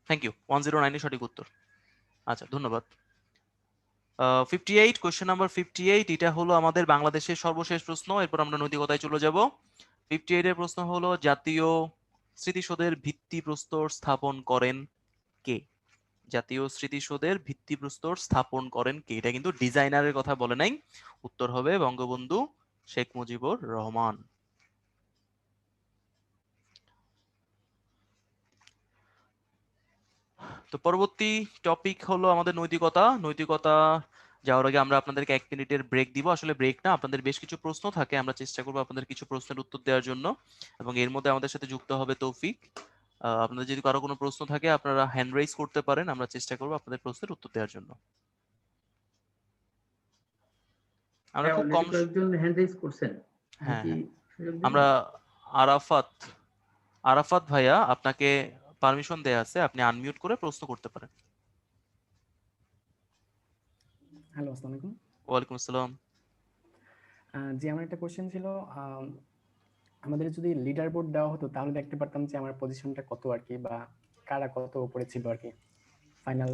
S1: থ্যাংক ইউ, 109 সঠিক উত্তর। আচ্ছা, ধন্যবাদ। 58, কোয়েশ্চেন নাম্বার 58, এটা হলো আমাদের বাংলাদেশের সর্বশেষ প্রশ্ন, এরপর আমরা নৈতিকতায় চলে যাব। 58 এর প্রশ্ন হলো, জাতীয় স্মৃতিসৌধের ভিত্তিপ্রস্তর স্থাপন করেন কে? জাতীয় স্মৃতিসৌধের ভিত্তিপ্রস্তর স্থাপন করেন কে? এটা কিন্তু ডিজাইনারের কথা বলে নাই, উত্তর হবে বঙ্গবন্ধু শেখ মুজিবুর রহমান। তো পরবর্তী টপিক হলো আমাদের নৈতিকতা। নৈতিকতা যাওয়ার আগে আমরা আপনাদেরকে 1 মিনিটের ব্রেক দিব, আসলে ব্রেক না, আপনাদের বেশ কিছু প্রশ্ন থাকে, আমরা চেষ্টা করবো আপনাদের কিছু প্রশ্নের উত্তর দেওয়ার জন্য, এবং এর মধ্যে আমাদের সাথে যুক্ত হবে তৌফিক। আপনাদের যদি কারো কোনো প্রশ্ন থাকে আপনারা হ্যান্ড রাইজ করতে পারেন, আমরা চেষ্টা করবো আপনাদের প্রশ্নের উত্তর দেওয়ার জন্য। আমরা
S2: হ্যাঁ,
S1: খুব
S2: অলরেডি
S1: কম
S2: কয়েকজন হ্যান্ড রেজ করছেন। আমি
S1: হ্যাঁ
S2: কি
S1: হ্যাঁ,
S2: সুযোগ দিব?
S1: আমরা আরাফাত, আরাফাত ভাইয়া, আপনাকে পারমিশন দেয়া আছে, আপনি আনমিউট করে প্রশ্ন করতে পারেন।
S3: হ্যালো, আসসালামু আলাইকুম।
S1: ওয়ালাইকুম আসসালাম।
S3: জি, আমার একটা কোয়েশ্চেন ছিল। আমাদের যদি লিডার বোর্ড দেওয়া হতো তাহলে দেখতে পারতাম যে আমার পজিশনটা কত আরকি, বা কারা কত উপরে ছিল আরকি ফাইনাল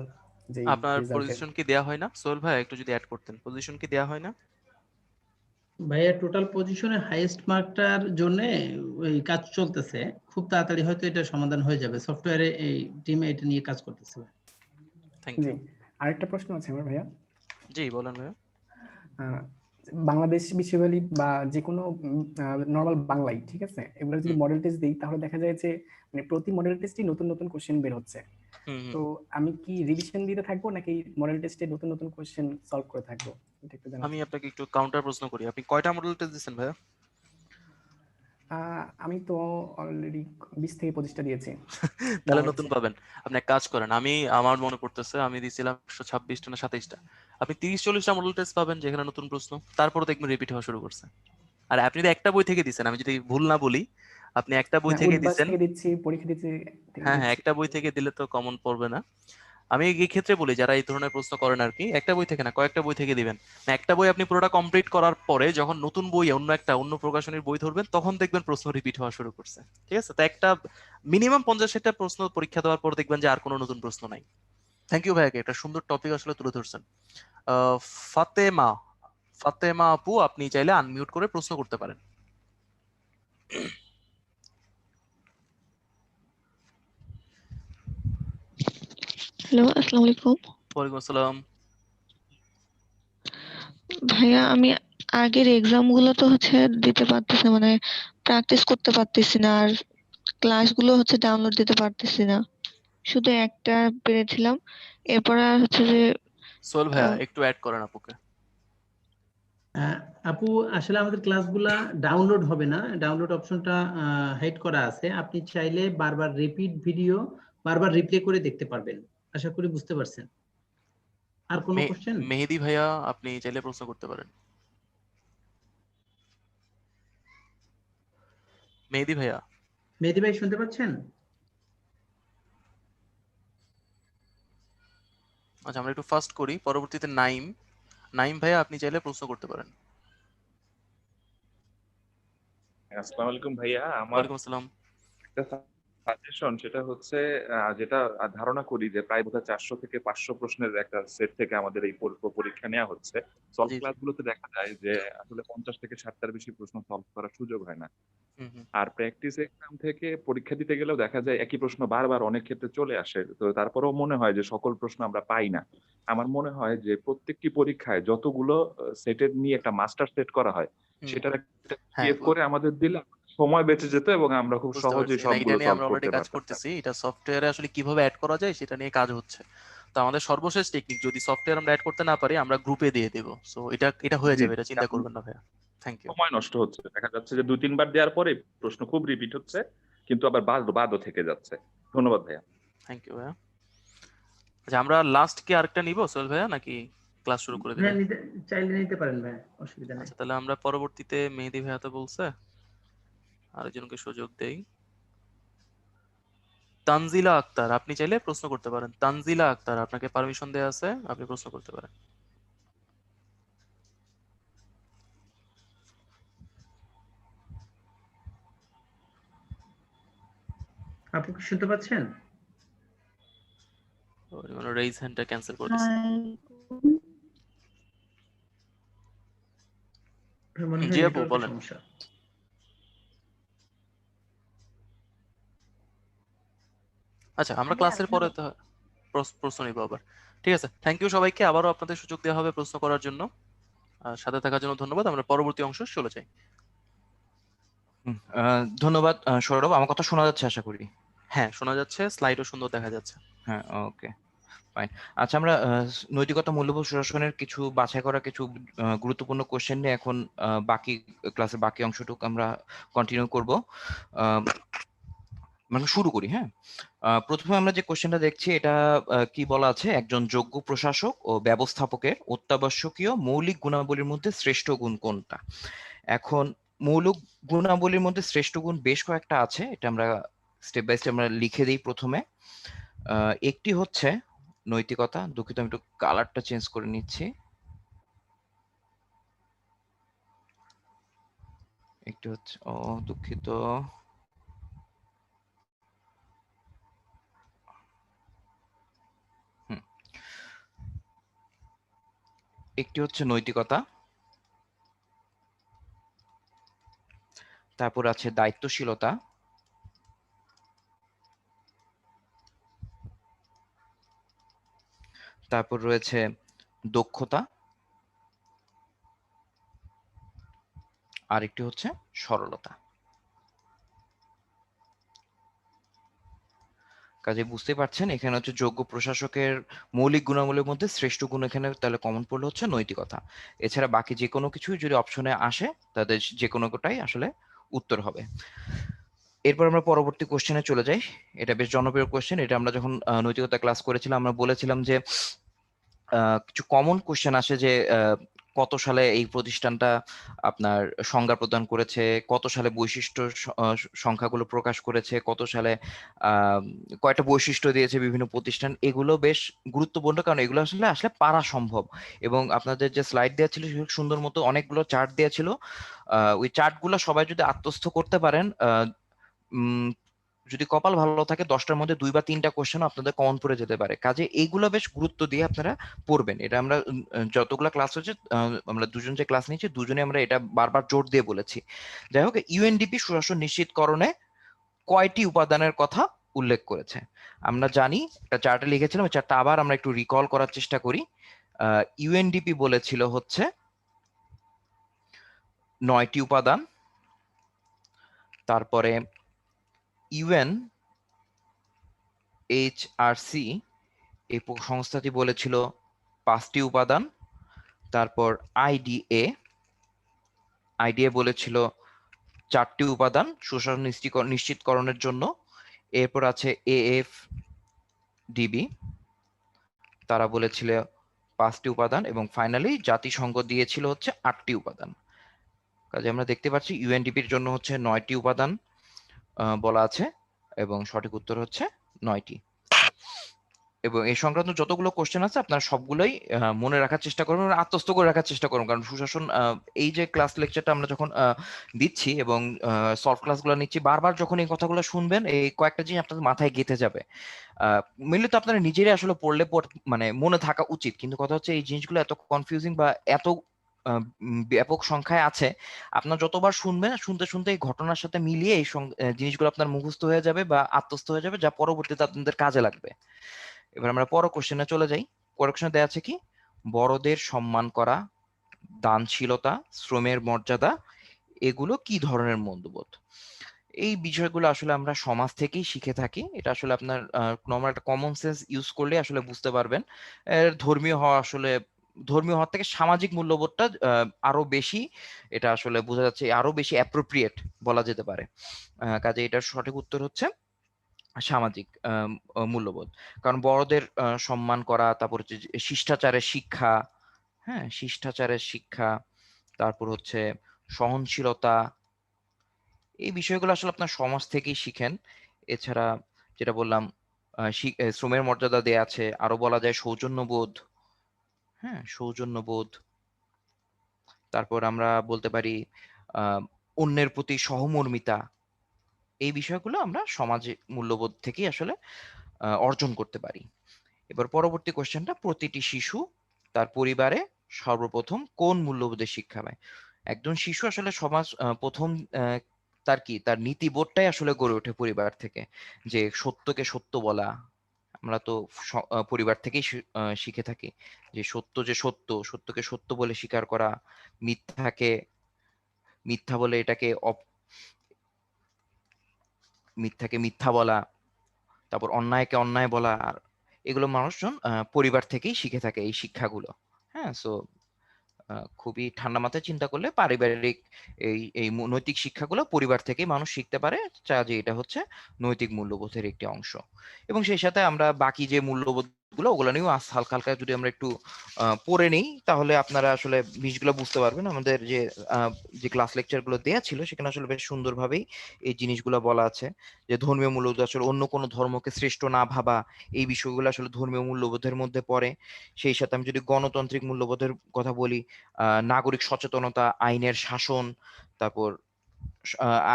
S3: যেই
S1: আপনার
S3: রেজাল্টের।
S1: পজিশন কি দেয়া হয় না সোহেল ভাই? একটু যদি অ্যাড করতেন, পজিশন কি দেয়া হয় না?
S2: ভাইয়া টোটাল পজিশনে হাইয়েস্ট মার্কটার জন্য ওই কাজ চলতেছে, খুব তাড়াতাড়ি হয়তো এটা সমাধান হয়ে যাবে। সফটওয়্যারে এই টিমে এটা নিয়ে কাজ করতেছে।
S1: থ্যাংক
S3: জি,
S1: ইউ।
S3: আরেকটা প্রশ্ন আছে আমার ভাইয়া।
S1: জি বলেন ভাইয়া।
S3: আহ, বাংলাদেশ বিশ্ববিদ্যালয় বা যে কোনো নর্মাল বাংলায়, ঠিক আছে, এগুলো যদি
S1: হুম
S3: মডেল টেস্ট দিই তাহলে দেখা যায় যে মানে প্রতি মডেল টেস্টই নতুন নতুন কোশ্চেন বের হচ্ছে।
S1: হুম হুম।
S3: তো আমি কি রিভিশন দিতে থাকবো নাকি মডেল টেস্টে নতুন নতুন কোশ্চেন সলভ করে থাকবো, এটা একটু জানার
S1: আমি
S3: ছিল।
S1: আপনাকে একটু কাউন্টার প্রশ্ন করি, আপনি কয়টা মডেল টেস্ট দিচ্ছেন ভাইয়া?
S3: আমি তো অলরেডি 20 থেকে 25টা দিয়েছি
S1: তাহলে নতুন
S3: বাংলাদেশে।
S1: পাবেন। আপনি এক কাজ করেন, আমার মনে পড়তেছে আমি দিয়েছিলাম 126টা না 27টা, আপনি 30-40টা মডেল টেস্ট পাবেন যেখানে নতুন প্রশ্ন, তারপরে দেখবেন রিপিট হওয়া শুরু করছে। আর আপনি তো একটা বই থেকে দিচ্ছেন, আমি যদি ভুল না বলি, আপনি একটা বই
S3: না,
S1: থেকে
S3: উদ্বাস
S1: দিচ্ছেন।
S3: থেকে দিচ্ছি, পরীক্ষা দিচ্ছি,
S1: হ্যাঁ হ্যাঁ,
S3: দিচ্ছি।
S1: একটা বই থেকে দিলে তো কমন পড়বে না। আমি এই ক্ষেত্রে বলি, যারা এই ধরনের প্রশ্ন করেন আর কি, একটা বই থেকে না, কয়েকটা বই থেকে দিবেন। না, একটা বই আপনি পুরোটা কমপ্লিট করার পরে যখন নতুন বই অন্য প্রকাশনীর বই ধরবেন, তখন দেখবেন প্রশ্ন রিপিট হওয়া শুরু করছে। ঠিক আছে, তো একটা মিনিমাম 50-60টা প্রশ্ন পরীক্ষা দেওয়ার পর দেখবেন যে আর কোনো নতুন প্রশ্ন নাই। থ্যাংক ইউ ভাইয়াকে, একটা সুন্দর টপিক আসলে তুলে ধরছেন। আহ, ফাতেমা, ফাতেমা আপু, আপনি চাইলে আনমিউট করে প্রশ্ন করতে পারেন।
S4: হ্যালো, আসসালামু আলাইকুম।
S1: ওয়ালাইকুম আসসালাম।
S4: ভাইয়া, আমি আগের এক্সাম গুলো তো দিতে পারতেছি না, মানে প্র্যাকটিস করতে পারতেছি না, আর ক্লাসগুলো ডাউনলোড দিতে পারতেছি না। শুধু একটা পেরেছিলাম, এরপর আর যে
S1: সোহেল ভাইয়া
S4: আহ,
S1: একটু অ্যাড করেন আপুকে।
S2: আহ, আপু, আসলে আমাদের ক্লাসগুলা ডাউনলোড হবে না, ডাউনলোড অপশনটা হাইড করা আছে। আপনি চাইলে বারবার রিপিট ভিডিও বারবার রিপ্লে করে দেখতে পারবেন। আশা করি বুঝতে পারছেন। আর কোনো কোশ্চেন?
S1: মেহেদি ভাইয়া, আপনি চাইলে প্রশ্ন করতে পারেন। মেহেদি ভাইয়া।
S2: মেহেদী ভাই শুনতে পাচ্ছেন?
S1: আচ্ছা আমরা একটু ফাস্ট করি, পরবর্তীতে নাইম। নাইম ভাইয়া আপনি চাইলে প্রশ্ন করতে পারেন।
S5: আসসালামু আলাইকুম ভাইয়া, আমার
S1: ওয়ালাইকুম আসসালাম।
S5: একটা সাজেশন, সেটা হচ্ছে যেটা ধারণা করি যে প্রায় বোধহয় 400 থেকে 500 প্রশ্নের একটা সেট থেকে আমাদের এই পরীক্ষা নেওয়া হচ্ছে। সলভ
S1: জি জি।
S5: ক্লাসগুলোতে দেখা যায় যে আসলে 50 থেকে 60টার বেশি প্রশ্ন সলভ করার সুযোগ হয় না।
S1: হুম হুম।
S5: আর প্র্যাকটিস এক্সাম থেকে পরীক্ষা দিতে গেলেও দেখা যায় একই প্রশ্ন বারবার অনেক ক্ষেত্রে চলে আসে। তো তারপরেও মনে হয় যে সকল প্রশ্ন আমরা পাই না। আমার মনে হয় যে প্রত্যেকটি পরীক্ষায় যতগুলো সেটের নিয়ে একটা মাস্টার সেট করা হয়,
S1: হুম।
S5: সেটার একটা
S1: হ্যাঁ
S5: পিডিএফ করে আমাদের দিলে সময় বেঁচে যেত এবং আমরা খুব
S1: বুঝতে
S5: সহজেই
S1: পারছি। না এটা
S5: সবগুলো
S1: নিয়ে
S5: সলভ
S1: আমরা অলরেডি
S5: করতে
S1: কাজ
S5: পারতাম।
S1: করতেছি, এটা সফটওয়্যারে আসলে কিভাবে অ্যাড করা যায় সেটা নিয়ে কাজ হচ্ছে। তো আমাদের সর্বশেষ টেকনিক, যদি সফটওয়্যার আমরা অ্যাড করতে না পারি আমরা গ্রুপে দিয়ে দেব। সো এটা হয়ে
S5: জি,
S1: যাবে, এটা চিন্তা
S5: কারণ
S1: করবেন না ভাইয়া। Thank you.
S5: সময় নষ্ট হচ্ছে। দেখা যাচ্ছে যে ২-৩ বার দেওয়ার পরে প্রশ্ন খুব রিপিট হচ্ছে, কিন্তু আবার বাদও থেকে যাচ্ছে। ধন্যবাদ ভাইয়া।
S1: থ্যাংক ইউ ভাইয়া। আচ্ছা আমরা লাস্ট কি আরেকটা নিব সোহেল ভাইয়া, নাকি ক্লাস শুরু করে
S2: হ্যাঁ,
S1: দিবেন?
S2: চাইলে নিতে পারেন ভাই, অসুবিধা নেই।
S1: আচ্ছা তাহলে আমরা পরবর্তীতে মেহেদী ভাইয়া তো বলছে, আরেকজনকে সুযোগ দেই। তানজিলা আক্তার আপনি চাইলে প্রশ্ন করতে পারেন। তানজিলা আক্তার আপনাকে পারমিশন দেওয়া আছে, আপনি প্রশ্ন করতে পারেন।
S2: আপু কি শুনতে পাচ্ছেন?
S1: রেইজ হ্যান্ডটা ক্যান্সেল করে দিচ্ছি।
S2: মনে হয়
S1: জি আপু
S2: নেটওয়ার্কের
S1: বলেন।
S2: সমস্যা।
S1: আচ্ছা আমরা ক্লাসের পরে তো প্রশ্ন নিব আবার। ঠিক আছে, থ্যাংক ইউ সবাইকে, আবারও আপনাদের সুযোগ দেওয়া হবে প্রশ্ন করার জন্য। সাথে থাকার জন্য ধন্যবাদ। আমরা পরবর্তী অংশ চলে যাই।
S6: ধন্যবাদ সৌরভ, আমার কথা শোনা যাচ্ছে আশা করি?
S1: হ্যাঁ শোনা যাচ্ছে, স্লাইডও সুন্দর দেখা যাচ্ছে।
S6: হ্যাঁ, ওকে ফাইন। আচ্ছা আমরা নৈতিকতা মূল্যবোধ সুশাসনের কিছু বাছাই করা কিছু গুরুত্বপূর্ণ কোশ্চেন নিয়ে এখন বাকি ক্লাসের বাকি অংশটুকু আমরা কন্টিনিউ করব। মানে শুরু করি। হ্যাঁ, প্রথমে আমরা যে কোশ্চেনটা দেখছি এটা কি বলা আছে, একজন যোগ্য প্রশাসক ও ব্যবস্থাপকের অত্যাবশ্যকীয় মৌলিক গুণাবলীর মধ্যে শ্রেষ্ঠ গুণ কোনটা? এখন মৌলিক গুণাবলীর মধ্যে শ্রেষ্ঠ গুণ বেশ কয়েকটা আছে, এটা আমরা স্টেপ বাই স্টেপ আমরা লিখে দিই। প্রথমে একটি হচ্ছে নৈতিকতা। দুঃখিত, আমি একটু কালারটা চেঞ্জ করে নিচ্ছি। একটি হচ্ছে, দুঃখিত, একটি হচ্ছে নৈতিকতা, তারপর আছে দায়িত্বশীলতা, তারপর রয়েছে দক্ষতা, আর একটি হচ্ছে সরলতা। কাজে বুঝতে পারছেন এখানে হচ্ছে যোগ্য প্রশাসকের মৌলিক গুণাবলীর মধ্যে শ্রেষ্ঠ গুণ এখানে তাহলে কমন পড়লে হচ্ছে নৈতিকতা। এছাড়া বাকি যে কোনো কিছুই যদি অপশনে আসে তাদের যে কোনোটাই আসলে উত্তর হবে। এরপর আমরা পরবর্তী কোশ্চেনে চলে যাই। এটা বেশ জনপ্রিয় কোশ্চেন। এটা আমরা যখন নৈতিকতা ক্লাস করেছিলাম আমরা বলেছিলাম যে কিছু কমন কোশ্চেন আসে যে কত সালে এই প্রতিষ্ঠানটা আপনার সংজ্ঞা প্রদান করেছে, কত সালে বৈশিষ্ট্য সংখ্যাগুলো প্রকাশ করেছে, কত সালে কয়টা বৈশিষ্ট্য দিয়েছে বিভিন্ন প্রতিষ্ঠান। এগুলো বেশ গুরুত্বপূর্ণ, কারণ এগুলো আসলে আসলে পারা সম্ভব। এবং আপনাদের যে স্লাইড দেওয়া ছিল সুন্দর মতো অনেকগুলো চার্ট দেওয়া ছিল, ওই চার্টগুলো সবাই যদি আত্মস্থ করতে পারেন, যদি কপাল ভালো থাকে 10টার মধ্যে 2 বা 3টা কোশ্চেন আপনাদের কমন পড়ে যেতে পারে। কাজে এইগুলো বেশ গুরুত্ব দিয়ে আপনারা পড়বেন। এটা আমরা যতগুলা ক্লাস হচ্ছে, আমরা দুজন যে ক্লাস নিয়েছি দুজনে আমরা এটা বারবার জোর দিয়ে বলেছি। যাই হোক, ইউএনডিপি সুশাসন নিশ্চিতকরণে কয়টি উপাদানের কথা উল্লেখ করেছে? আমরা জানি, একটা চার্টে লিখেছিলাম, ওই চার্টটা আবার আমরা একটু রিকল করার চেষ্টা করি। ইউএনডিপি বলেছিল হচ্ছে 9টি উপাদান। তারপরে ইউএন এইচআরসি এই সংস্থাটি বলেছিল 5টি উপাদান। তারপর আইডিএ বলেছিল 4টি উপাদান সুশাসন নিশ্চিতকরণের জন্য। এরপর আছে এএফডিবি, তারা বলেছিল 5টি উপাদান, এবং ফাইনালি জাতিসংঘ দিয়েছিল হচ্ছে 8টি উপাদান। কাজে আমরা দেখতে পাচ্ছি ইউএনডিপির জন্য হচ্ছে 9টি উপাদান বলা আছে, এবং সঠিক উত্তর হচ্ছে 9টি। এবং এই সংক্রান্ত যতগুলো কোশ্চেন আছে আপনারা সবগুলোই মনে রাখার চেষ্টা করবেন এবং আত্মস্থ করে রাখার চেষ্টা করুন, কারণ সুশাসন এই যে ক্লাস লেকচারটা আমরা যখন দিচ্ছি এবং সলভ ক্লাসগুলো নিচ্ছি, বারবার যখন এই কথাগুলো শুনবেন এই কয়েকটা জিনিস আপনাদের মাথায় গেঁথে যাবে। মেনলি তো আপনারা নিজেরাই আসলে পড়লে মানে মনে থাকা উচিত, কিন্তু কথা হচ্ছে এই জিনিসগুলো এত কনফিউজিং বা এত ব্যাপক সংখ্যায় আছে, আপনার যতবার শুনবেন শুনতে শুনতে এই ঘটনার সাথে মিলিয়ে এই জিনিসগুলো আপনার মুখস্থ হয়ে যাবে বা আত্মস্থ হয়ে যাবে, যা পরবর্তীতে আপনাদের কাজে লাগবে। এবার আমরা পরের কোশ্চেনে চলে যাই। পরের কোশ্চেনে দেওয়া আছে কি, বড়দের সম্মান করা, দানশীলতা, শ্রমের মর্যাদা, এগুলো কি ধরনের মূল্যবোধ? এই বিষয়গুলো আসলে আমরা সমাজ থেকেই শিখে থাকি। এটা আসলে আপনার নরমাল একটা কমন সেন্স ইউজ করলে আসলে বুঝতে পারবেন। ধর্মীয় হওয়ার থেকে সামাজিক মূল্যবোধটা আরো বেশি, এটা আসলে বোঝা যাচ্ছে আরো বেশি অ্যাপ্রোপ্রিয়েট বলা যেতে পারে। কাজে এটার সঠিক উত্তর হচ্ছে সামাজিক মূল্যবোধ। কারণ বড়দের সম্মান করা, তারপর হচ্ছে যে শিষ্টাচারের শিক্ষা, হ্যাঁ শিষ্টাচারের শিক্ষা, তারপর হচ্ছে সহনশীলতা, এই বিষয়গুলো আসলে আপনার সমাজ থেকেই শিখেন। এছাড়া যেটা বললাম শ্রমের মর্যাদা দেয়া আছে, আরো বলা যায় সৌজন্যবোধ, হ্যাঁ সৌজন্যবোধ। তারপর আমরা বলতে পারি অন্যের প্রতি সহমর্মিতা, এই বিষয়গুলো আমরা সমাজে মূল্যবোধ থেকেই আসলে অর্জন করতে পারি। এবার পরবর্তী কোশ্চেনটা, প্রতিটি শিশু তার পরিবারে সর্বপ্রথম কোন মূল্যবোধের শিক্ষা পায়? একজন শিশু আসলে সমাজ প্রথম তার নীতিবোধটাই আসলে গড়ে ওঠে পরিবার থেকে, যে সত্যকে সত্য বলা। আমরা তো পরিবার থেকেই শিখে থাকি যে সত্যকে সত্য বলে স্বীকার করা, মিথ্যাকে মিথ্যা বলে মিথ্যাকে মিথ্যা বলা, তারপর অন্যায়কে অন্যায় বলা। আর এগুলো মানুষজন পরিবার থেকেই শিখে থাকে এই শিক্ষাগুলো। হ্যাঁ, সো খুবই ঠান্ডা মাথায় চিন্তা করলে পারিবারিক এই এই নৈতিক শিক্ষাগুলো পরিবার থেকেই মানুষ শিখতে পারে, যে এটা হচ্ছে নৈতিক মূল্যবোধের একটি অংশ। এবং সেই সাথে আমরা বাকি যে মূল্যবোধ গুলো ওগুলো নিয়েও হালকা হালকা যদি আমরা একটু পড়ে নেই, তাহলে আপনারা আসলে জিনিসগুলো বুঝতে পারবেন। আমাদের যে ক্লাস লেকচার গুলো দেওয়া ছিল সেখানে আসলে বেশ সুন্দরভাবেই এই জিনিসগুলো বলা আছে, যে ধর্মীয় মূল্যবোধ আসলে অন্য কোনো ধর্মকে শ্রেষ্ঠ না ভাবা, এই বিষয়গুলো আসলে ধর্মীয় মূল্যবোধের মধ্যে পড়ে। সেই সাথে আমি যদি গণতান্ত্রিক মূল্যবোধের কথা বলি, নাগরিক সচেতনতা, আইনের শাসন, তারপর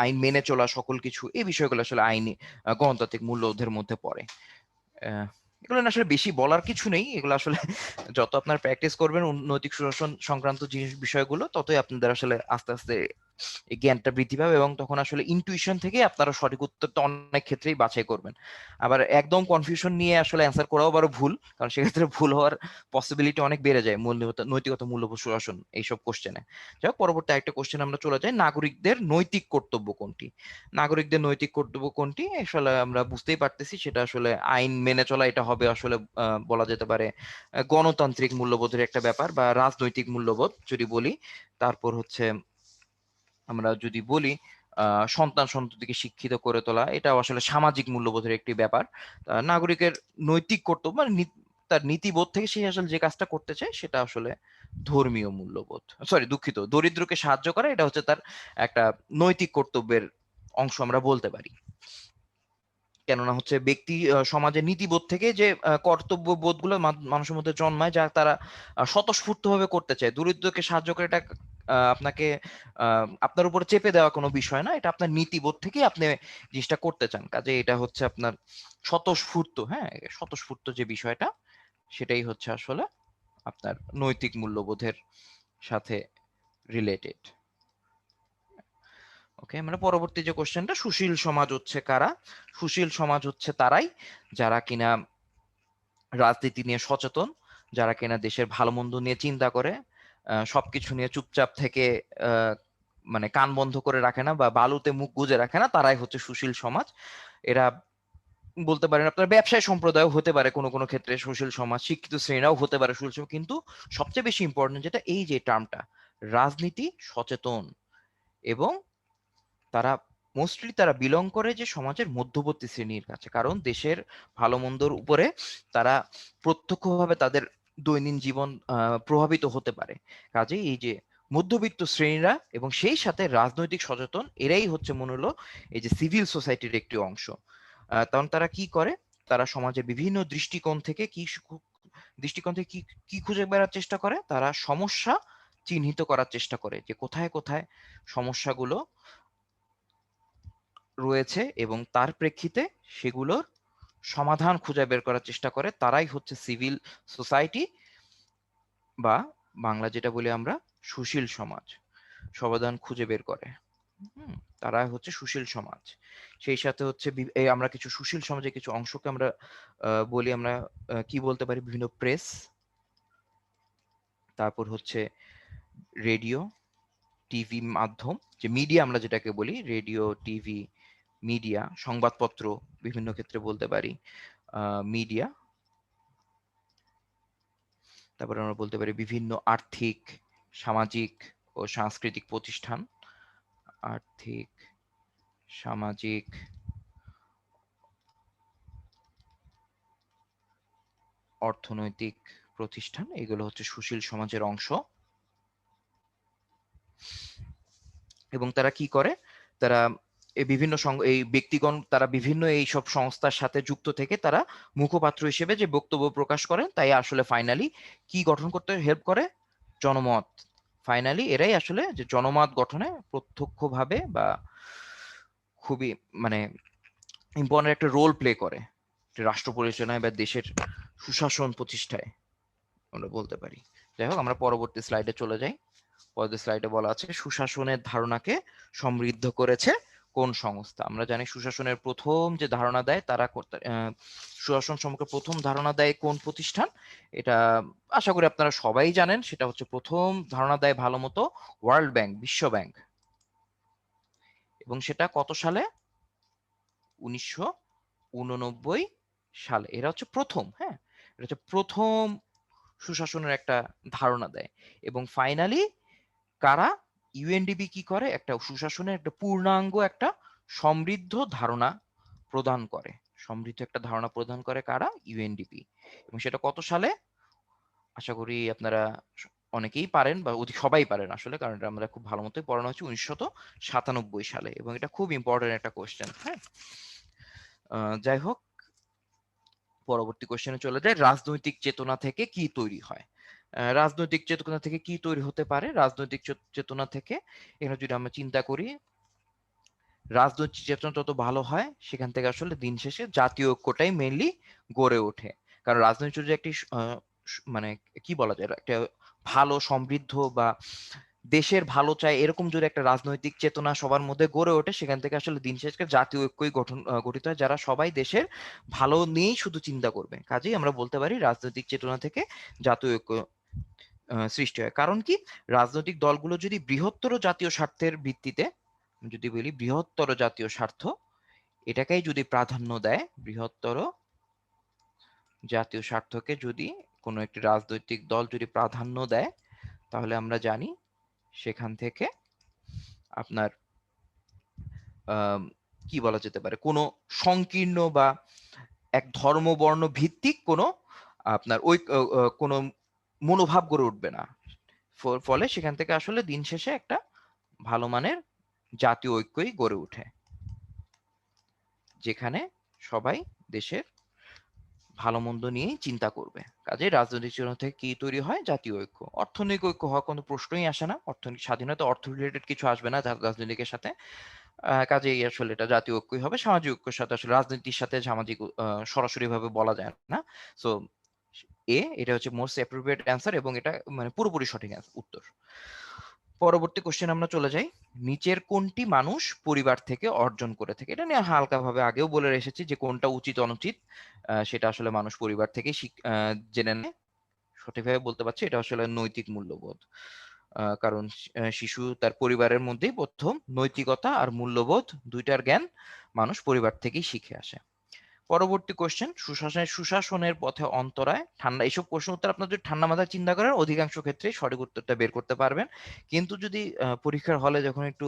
S6: আইন মেনে চলা, সকল কিছু এই বিষয়গুলো আসলে আইনি গণতান্ত্রিক মূল্যবোধের মধ্যে পড়ে। এগুলো না আসলে বেশি বলার কিছু নেই, এগুলো আসলে যত আপনার প্র্যাকটিস করবেন নৈতিক সুশাসন সংক্রান্ত বিষয়গুলো, ততই আপনাদের আসলে আস্তে আস্তে এই জ্ঞানটা বৃদ্ধি পাবে, এবং তখন আসলে ইনটুইশন থেকে আপনারা সঠিক উত্তরটা অনেক ক্ষেত্রেই বাছাই করবেন। আবার একদম কনফিউশন নিয়ে আসলে অ্যান্সার করাও আবার ভুল, কারণ সেক্ষেত্রে ভুল হওয়ার পসিবিলিটি অনেক বেড়ে যায় নৈতিকতা, মূল্যবোধ, সুশাসন এইসব কোশ্চেনে। যাই হোক, পরবর্তী একটা কোশ্চেন আমরা চলে যাই, নাগরিকদের নৈতিক কর্তব্য কোনটি? নাগরিকদের নৈতিক কর্তব্য কোনটি আসলে আমরা বুঝতেই পারতেছি, সেটা আসলে আইন মেনে চলা। এটা হবে আসলে বলা যেতে পারে গণতান্ত্রিক মূল্যবোধের একটা ব্যাপার, বা রাজনৈতিক মূল্যবোধ যদি বলি। তারপর হচ্ছে আমরা যদি বলি সন্ততিকে শিক্ষিত করে তোলা, এটাও আসলে সামাজিক মূল্যবোধের একটি ব্যাপার। নাগরিকের নৈতিক কর্তব্য মানে তার নীতিবোধ থেকে সে আসলে যে কাজটা করতে চায় সেটা আসলে ধর্মীয় মূল্যবোধ, দুঃখিত, দরিদ্রকে সাহায্য করা, এটা হচ্ছে তার একটা নৈতিক কর্তব্যের অংশ আমরা বলতে পারি। কেননা হচ্ছে ব্যক্তি সমাজের নীতিবোধ থেকে যে কর্তব্য বোধগুলো মানুষের মধ্যে জন্মায়, যা তারা স্বতঃস্ফূর্ত ভাবে করতে চায়। দরিদ্রকে সাহায্য করে এটা আপনাকে আপনার উপরে চেপে দেওয়া কোনো বিষয় না, এটা আপনার নীতিবোধ থেকেই আপনি জিনিসটা করতে চান। কাজে এটা হচ্ছে আপনার স্বতঃস্ফূর্ত, হ্যাঁ স্বতঃস্ফূর্ত যে বিষয়টা, সেটাই হচ্ছে আসলে আপনার নৈতিক মূল্যবোধের সাথে রিলেটেড। ওকে, আমরা পরবর্তী যে কোশ্চেনটা, সুশীল সমাজ হচ্ছে কারা? সুশীল সমাজ হচ্ছে তারাই যারা কিনা রাজনীতি নিয়ে সচেতন, যারা কিনা দেশের ভালো মন্দ নিয়ে চিন্তা করে, সবকিছু নিয়ে চুপচাপ থেকে মানে কান বন্ধ করে রাখে না বা বালুতে মুখ গুজে রাখে না, তারাই হচ্ছে সুশীল সমাজ। এরা বলতে পারেন আপনার ব্যবসায় সম্প্রদায় হতে পারে কোনো কোনো ক্ষেত্রে সুশীল সমাজ, শিক্ষিত শ্রেণীরাও হতে পারে সুশীল সমাজ, কিন্তু সবচেয়ে বেশি ইম্পর্টেন্ট যেটা, এই যে টার্মটা রাজনীতি সচেতন, এবং তারা মোস্টলি তারা বিলং করে যে সমাজের মধ্যবর্তী শ্রেণীর কাছে, কারণ দেশের ভালো মন্দর উপরে তারা প্রত্যক্ষভাবে তাদের দৈনন্দিন জীবন প্রভাবিত হতে পারে। কাজেই এই যে মধ্যবিত্ত শ্রেণীরা এবং সেই সাথে রাজনৈতিক সচেতন, এরাই হচ্ছে মনে হলো এই যে সিভিল সোসাইটির একটি অংশ। তখন তারা কি করে, তারা সমাজের বিভিন্ন দৃষ্টিকোণ থেকে কি কি খুঁজে বেড়ার চেষ্টা করে, তারা সমস্যা চিহ্নিত করার চেষ্টা করে যে কোথায় কোথায় সমস্যাগুলো রয়েছে এবং তার প্রেক্ষিতে সেগুলোর সমাধান খুঁজে বের করার চেষ্টা করে। তারাই হচ্ছে সিভিল সোসাইটি বা বাংলা যেটা বলি আমরা সুশীল সমাজ, সমাধান খুঁজে বের করে। তারা হচ্ছে সুশীল সমাজ। সেই সাথে হচ্ছে এই আমরা কিছু সুশীল সমাজের কিছু অংশকে আমরা বলি, আমরা কি বলতে পারি, বিভিন্ন প্রেস, তারপর হচ্ছে রেডিও, টিভি মাধ্যম, যে মিডিয়া আমরা যেটাকে বলি, রেডিও, টিভি, মিডিয়া, সংবাদপত্র বিভিন্ন ক্ষেত্রে বলতে পারি মিডিয়া। তারপরে আমরা বলতে পারি বিভিন্ন আর্থিক, সামাজিক ও সাংস্কৃতিক প্রতিষ্ঠান, আর্থিক, সামাজিক, অর্থনৈতিক প্রতিষ্ঠান, এগুলো হচ্ছে সুশীল সমাজের অংশ। এবং তারা কি করে, তারা এই বিভিন্ন এই ব্যক্তিগণ তারা বিভিন্ন এই সব সংস্থার সাথে যুক্ত থেকে তারা মুখপাত্র হিসেবে যে বক্তব্য প্রকাশ করেন, তাই আসলে ফাইনালি কি গঠন করতে হেল্প করে, জনমত। ফাইনালি এরাই আসলে যে জনমত গঠনে প্রত্যক্ষভাবে বা খুবই মানে ইম্পর্টেন্ট একটা রোল প্লে করে রাষ্ট্র পরিচালনায় বা দেশের সুশাসন প্রতিষ্ঠায় আমরা বলতে পারি। যাই হোক, আমরা পরবর্তী স্লাইডে চলে যাই। পরবর্তী স্লাইডে বলা আছে সুশাসনের ধারণাকে সমৃদ্ধ করেছে কোন সংস্থা। আমরা জানি সুশাসনের প্রথম যে ধারণা দেয় তারা সুশাসন সম্পর্কে প্রথম ধারণা দেয় কোন প্রতিষ্ঠান, এটা আশা করি আপনারা সবাই জানেন। সেটা হচ্ছে প্রথম ধারণা দেয় ভালো মতো ওয়ার্ল্ড ব্যাংক, বিশ্ব ব্যাংক। এবং সেটা কত সালে, 1989 সালে। এরা হচ্ছে প্রথম, হ্যাঁ, এটা হচ্ছে প্রথম সুশাসনের একটা ধারণা দেয়। এবং ফাইনালি কারা, ইউএনডিপি কি করে, একটা সুশাসনের একটা পূর্ণাঙ্গ একটা সমৃদ্ধ ধারণা প্রদান করে, সমৃদ্ধ একটা ধারণা প্রদান করে কারা, ইউএনডিপি। এবং সেটা কত সালে, আশা করি আপনারা অনেকেই পারেন বা সবাই পারেন আসলে, কারণ এটা আমরা খুব ভালো মতোই পড়ানো হচ্ছে, 1997 সালে। এবং এটা খুব ইম্পর্টেন্ট একটা কোয়েশ্চেন। হ্যাঁ, যাই হোক, পরবর্তী কোশ্চেনে চলে যায়, রাজনৈতিক চেতনা থেকে কি তৈরি হয়। রাজনৈতিক চেতনা থেকে কি তৈরি হতে পারে, রাজনৈতিক চেতনা থেকে এখানে যদি আমরা চিন্তা করি, রাজনৈতিক চেতনা যত ভালো হয় সেখান থেকে আসলে দিন শেষে জাতীয় ঐক্যটাই মেইনলি গড়ে ওঠে। কারণ রাজনৈতিক যদি একটি মানে কি বলা যায়, একটা ভালো সমৃদ্ধ বা দেশের ভালো চায় এরকম যদি একটা রাজনৈতিক চেতনা সবার মধ্যে গড়ে ওঠে, সেখান থেকে আসলে দিন শেষে জাতীয় ঐক্যই গঠিত হয়, যারা সবাই দেশের ভালো নিয়েই শুধু চিন্তা করবে। কাজেই আমরা বলতে পারি রাজনৈতিক চেতনা থেকে জাতীয় ঐক্য সৃষ্টি হয়। কারণ কি, রাজনৈতিক দলগুলো যদি বৃহত্তর জাতীয় স্বার্থের ভিত্তিতে, যদি বলি বৃহত্তর জাতীয় স্বার্থ, এটাকেই যদি প্রাধান্য দেয়, বৃহত্তর জাতীয় স্বার্থকে যদি কোনো একটি রাজনৈতিক দল যদি প্রাধান্য দেয়, তাহলে আমরা জানি সেখান থেকে আপনার কি বলা যেতে পারে, কোনো সংকীর্ণ বা এক ধর্ম বর্ণ ভিত্তিক কোনো আপনার ওই কোনো মনোভাব গড়ে উঠবে না। ফলে সেখান থেকে আসলে দিন শেষে একটা ভালো মানের জাতীয় ঐক্যই গড়ে ওঠে, যেখানে সবাই দেশের ভালো মন্দ নিয়েই চিন্তা করবে। কাজে রাজনৈতিক চেতনা থেকে কি তৈরি হয়, জাতীয় ঐক্য। অর্থনৈতিক ঐক্য হওয়ার কোনো প্রশ্নই আসে না, অর্থনৈতিক স্বাধীনতা, অর্থ রিলেটেড কিছু আসবে না রাজনৈতিকের সাথে। কাজেই আসলে এটা জাতীয় ঐক্যই হবে। সামাজিক ঐক্যের সাথে আসলে রাজনীতির সাথে সামাজিক সরাসরি ভাবে বলা যায় না। সো এটা হচ্ছে মোস্ট অ্যাপ্রোপ্রিয়েট অ্যান্সার, এবং এটা মানে পুরোপুরি সঠিক উত্তর। পরবর্তী কোশ্চেন আমরা চলে যাই, নিচের কোনটি মানুষ পরিবার থেকে অর্জন করে থাকে। এটা নিয়ে হালকাভাবে আগেও বলে এসেছি যে কোনটা উচিত অনুচিত সেটা আসলে মানুষ পরিবার থেকে জেনে নেয়। সঠিকভাবে বলতে পারছি, এটা আসলে নৈতিক মূল্যবোধ। কারণ শিশু তার পরিবারের মধ্যেই প্রথম নৈতিকতা আর মূল্যবোধ দুইটার জ্ঞান মানুষ পরিবার থেকেই শিখে আসে। পরবর্তী কোশ্চেন, সুশাসনের পথে অন্তরায়, ঠান্ডা। এইসব প্রশ্ন উত্তর আপনার যদি ঠান্ডা মাথায় চিন্তা করেন, অধিকাংশ ক্ষেত্রে সঠিক উত্তরটা বের করতে পারবেন। কিন্তু যদি পরীক্ষার হলে যখন একটু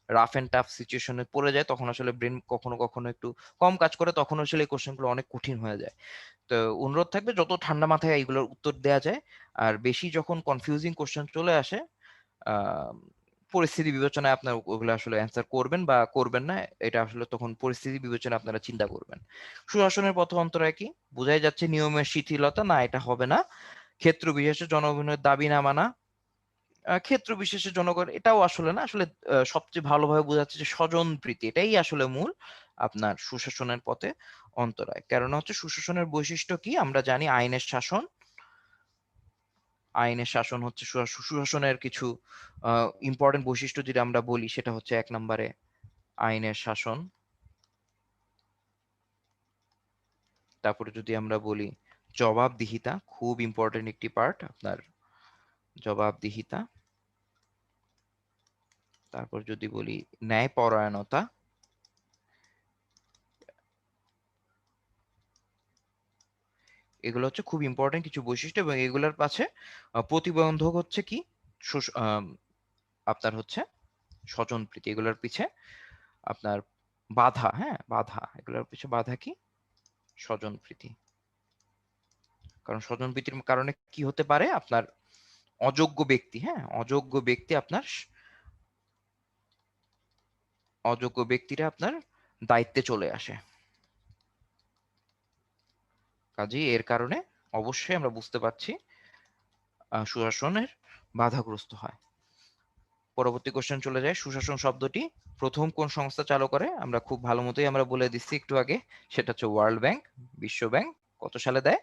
S6: রাফ এন্ড টাফ সিচুয়েশনে পড়ে যায়, তখন আসলে ব্রেন কখনো কখনো একটু কম কাজ করে, তখন আসলে এই কোশ্চেনগুলো অনেক কঠিন হয়ে যায়। তো অনুরোধ থাকবে যত ঠান্ডা মাথায় এইগুলোর উত্তর দেওয়া যায়। আর বেশি যখন কনফিউজিং কোশ্চেন চলে আসে, পরিস্থিতি বিবেচনায় আপনার ওগুলো আসলে অ্যান্সার করবেন বা করবেন না, এটা আসলে তখন পরিস্থিতি বিবেচনায় আপনারা চিন্তা করবেন। সুশাসনের পথ অন্তরায় কি? বোঝাই যাচ্ছে নিয়মের শিথিলতা, না এটা হবে না। ক্ষেত্র বিশেষে জনগণের দাবি না মানা, ক্ষেত্র বিশেষে জনগণ, এটাও আসলে না। আসলে সবচেয়ে ভালোভাবে বোঝাচ্ছে যে স্বজন প্রীতি, এটাই আসলে মূল আপনার সুশাসনের পথে অন্তরায়। কারণ হচ্ছে সুশাসনের বৈশিষ্ট্য কি আমরা জানি, আইনের শাসন। আইনের শাসন হচ্ছে সুশাসনের কিছু ইম্পর্টেন্ট বৈশিষ্ট্য যদি আমরা বলি, সেটা হচ্ছে 1 নম্বরে আইনের শাসন। তারপরে যদি আমরা বলি জবাবদিহিতা, খুব ইম্পর্টেন্ট একটি পার্ট আপনার জবাবদিহিতা। তারপর যদি বলি ন্যায়পরায়ণতা, এগুলো হচ্ছে খুব ইম্পর্টেন্ট কিছু বৈশিষ্ট্য, এবং এগুলোর পাশে প্রতিবন্ধক হচ্ছে কি আপনার হচ্ছে স্বজনপ্রীতি। এগুলোর পিছে আপনার বাধা, হ্যাঁ বাধা, এগুলোর পিছে বাধা কি? স্বজনপ্রীতি। কারণ স্বজনপ্রীতির কারণে কি হতে পারে, আপনার অযোগ্য ব্যক্তি, হ্যাঁ অযোগ্য ব্যক্তি আপনার অযোগ্য ব্যক্তিরা আপনার দায়িত্বে চলে আসে। কাজেই এর কারণে অবশ্যই আমরা বুঝতে পারছি সুশাসনের বাধাগ্রস্ত হয়। পরবর্তী কোশ্চেন চলে যায়, সুশাসন শব্দটি প্রথম কোন সংস্থা চালু করে? আমরা খুব ভালো মতোই আমরা বলে দিচ্ছি একটু আগে, সেটা হচ্ছে ওয়ার্ল্ড ব্যাংক, বিশ্ব ব্যাংক। কত সালে দেয়?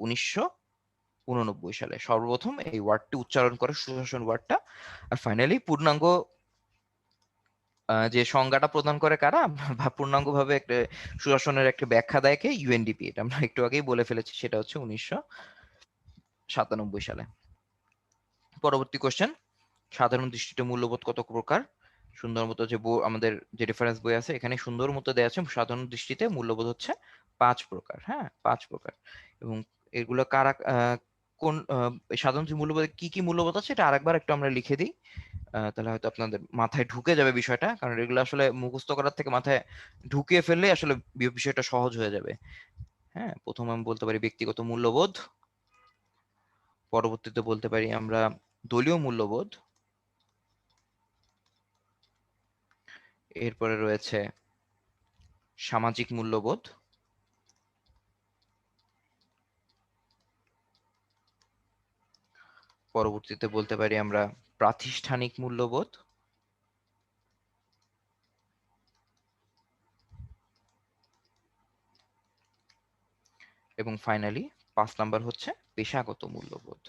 S6: 1989 সালে সর্বপ্রথম এই ওয়ার্ডটি উচ্চারণ করে, সুশাসন ওয়ার্ডটা। আর ফাইনালি পূর্ণাঙ্গ যে সংজ্ঞাটা প্রদান করে কারা, বা পূর্ণাঙ্গ ভাবে একটা সুশাসনের একটা ব্যাখ্যা দেয় কে? ইউএনডিপি। এটা আমরা একটু আগেই বলে ফেলেছি, সেটা হচ্ছে 1997 সালে। পরবর্তী কোশ্চেন, সাধারণ দৃষ্টিতে মূল্যবোধ কত প্রকার? সুন্দর মতো যে আমাদের যে রেফারেন্স বই আছে এখানে সুন্দর মতো দেওয়া আছে, সাধারণ দৃষ্টিতে মূল্যবোধ হচ্ছে 5 প্রকার। হ্যাঁ 5 প্রকার। এবং এগুলো কারা কোন সাধারণ যে মূল্যবোধ কি কি মূল্যবোধ আছে, এটা আরেকবার একটু আমরা লিখে দিই, তাহলে হয়তো আপনাদের মাথায় ঢুকে যাবে বিষয়টা। কারণ এগুলো আসলে মুখস্থ করার থেকে মাথায় ঢুকিয়ে ফেললে আসলে বিষয়টা সহজ হয়ে যাবে। হ্যাঁ, প্রথম আমি বলতে পারি ব্যক্তিগত মূল্যবোধ, পরবর্তীতে বলতে পারি আমরা দলীয় মূল্যবোধ, এরপরে রয়েছে সামাজিক মূল্যবোধ, পরবর্তীতে বলতে পারি আমরা প্রাতিষ্ঠানিক মূল্যবোধ, এবং ফাইনালি 5 নাম্বার হচ্ছে পেশাগত মূল্যবোধ।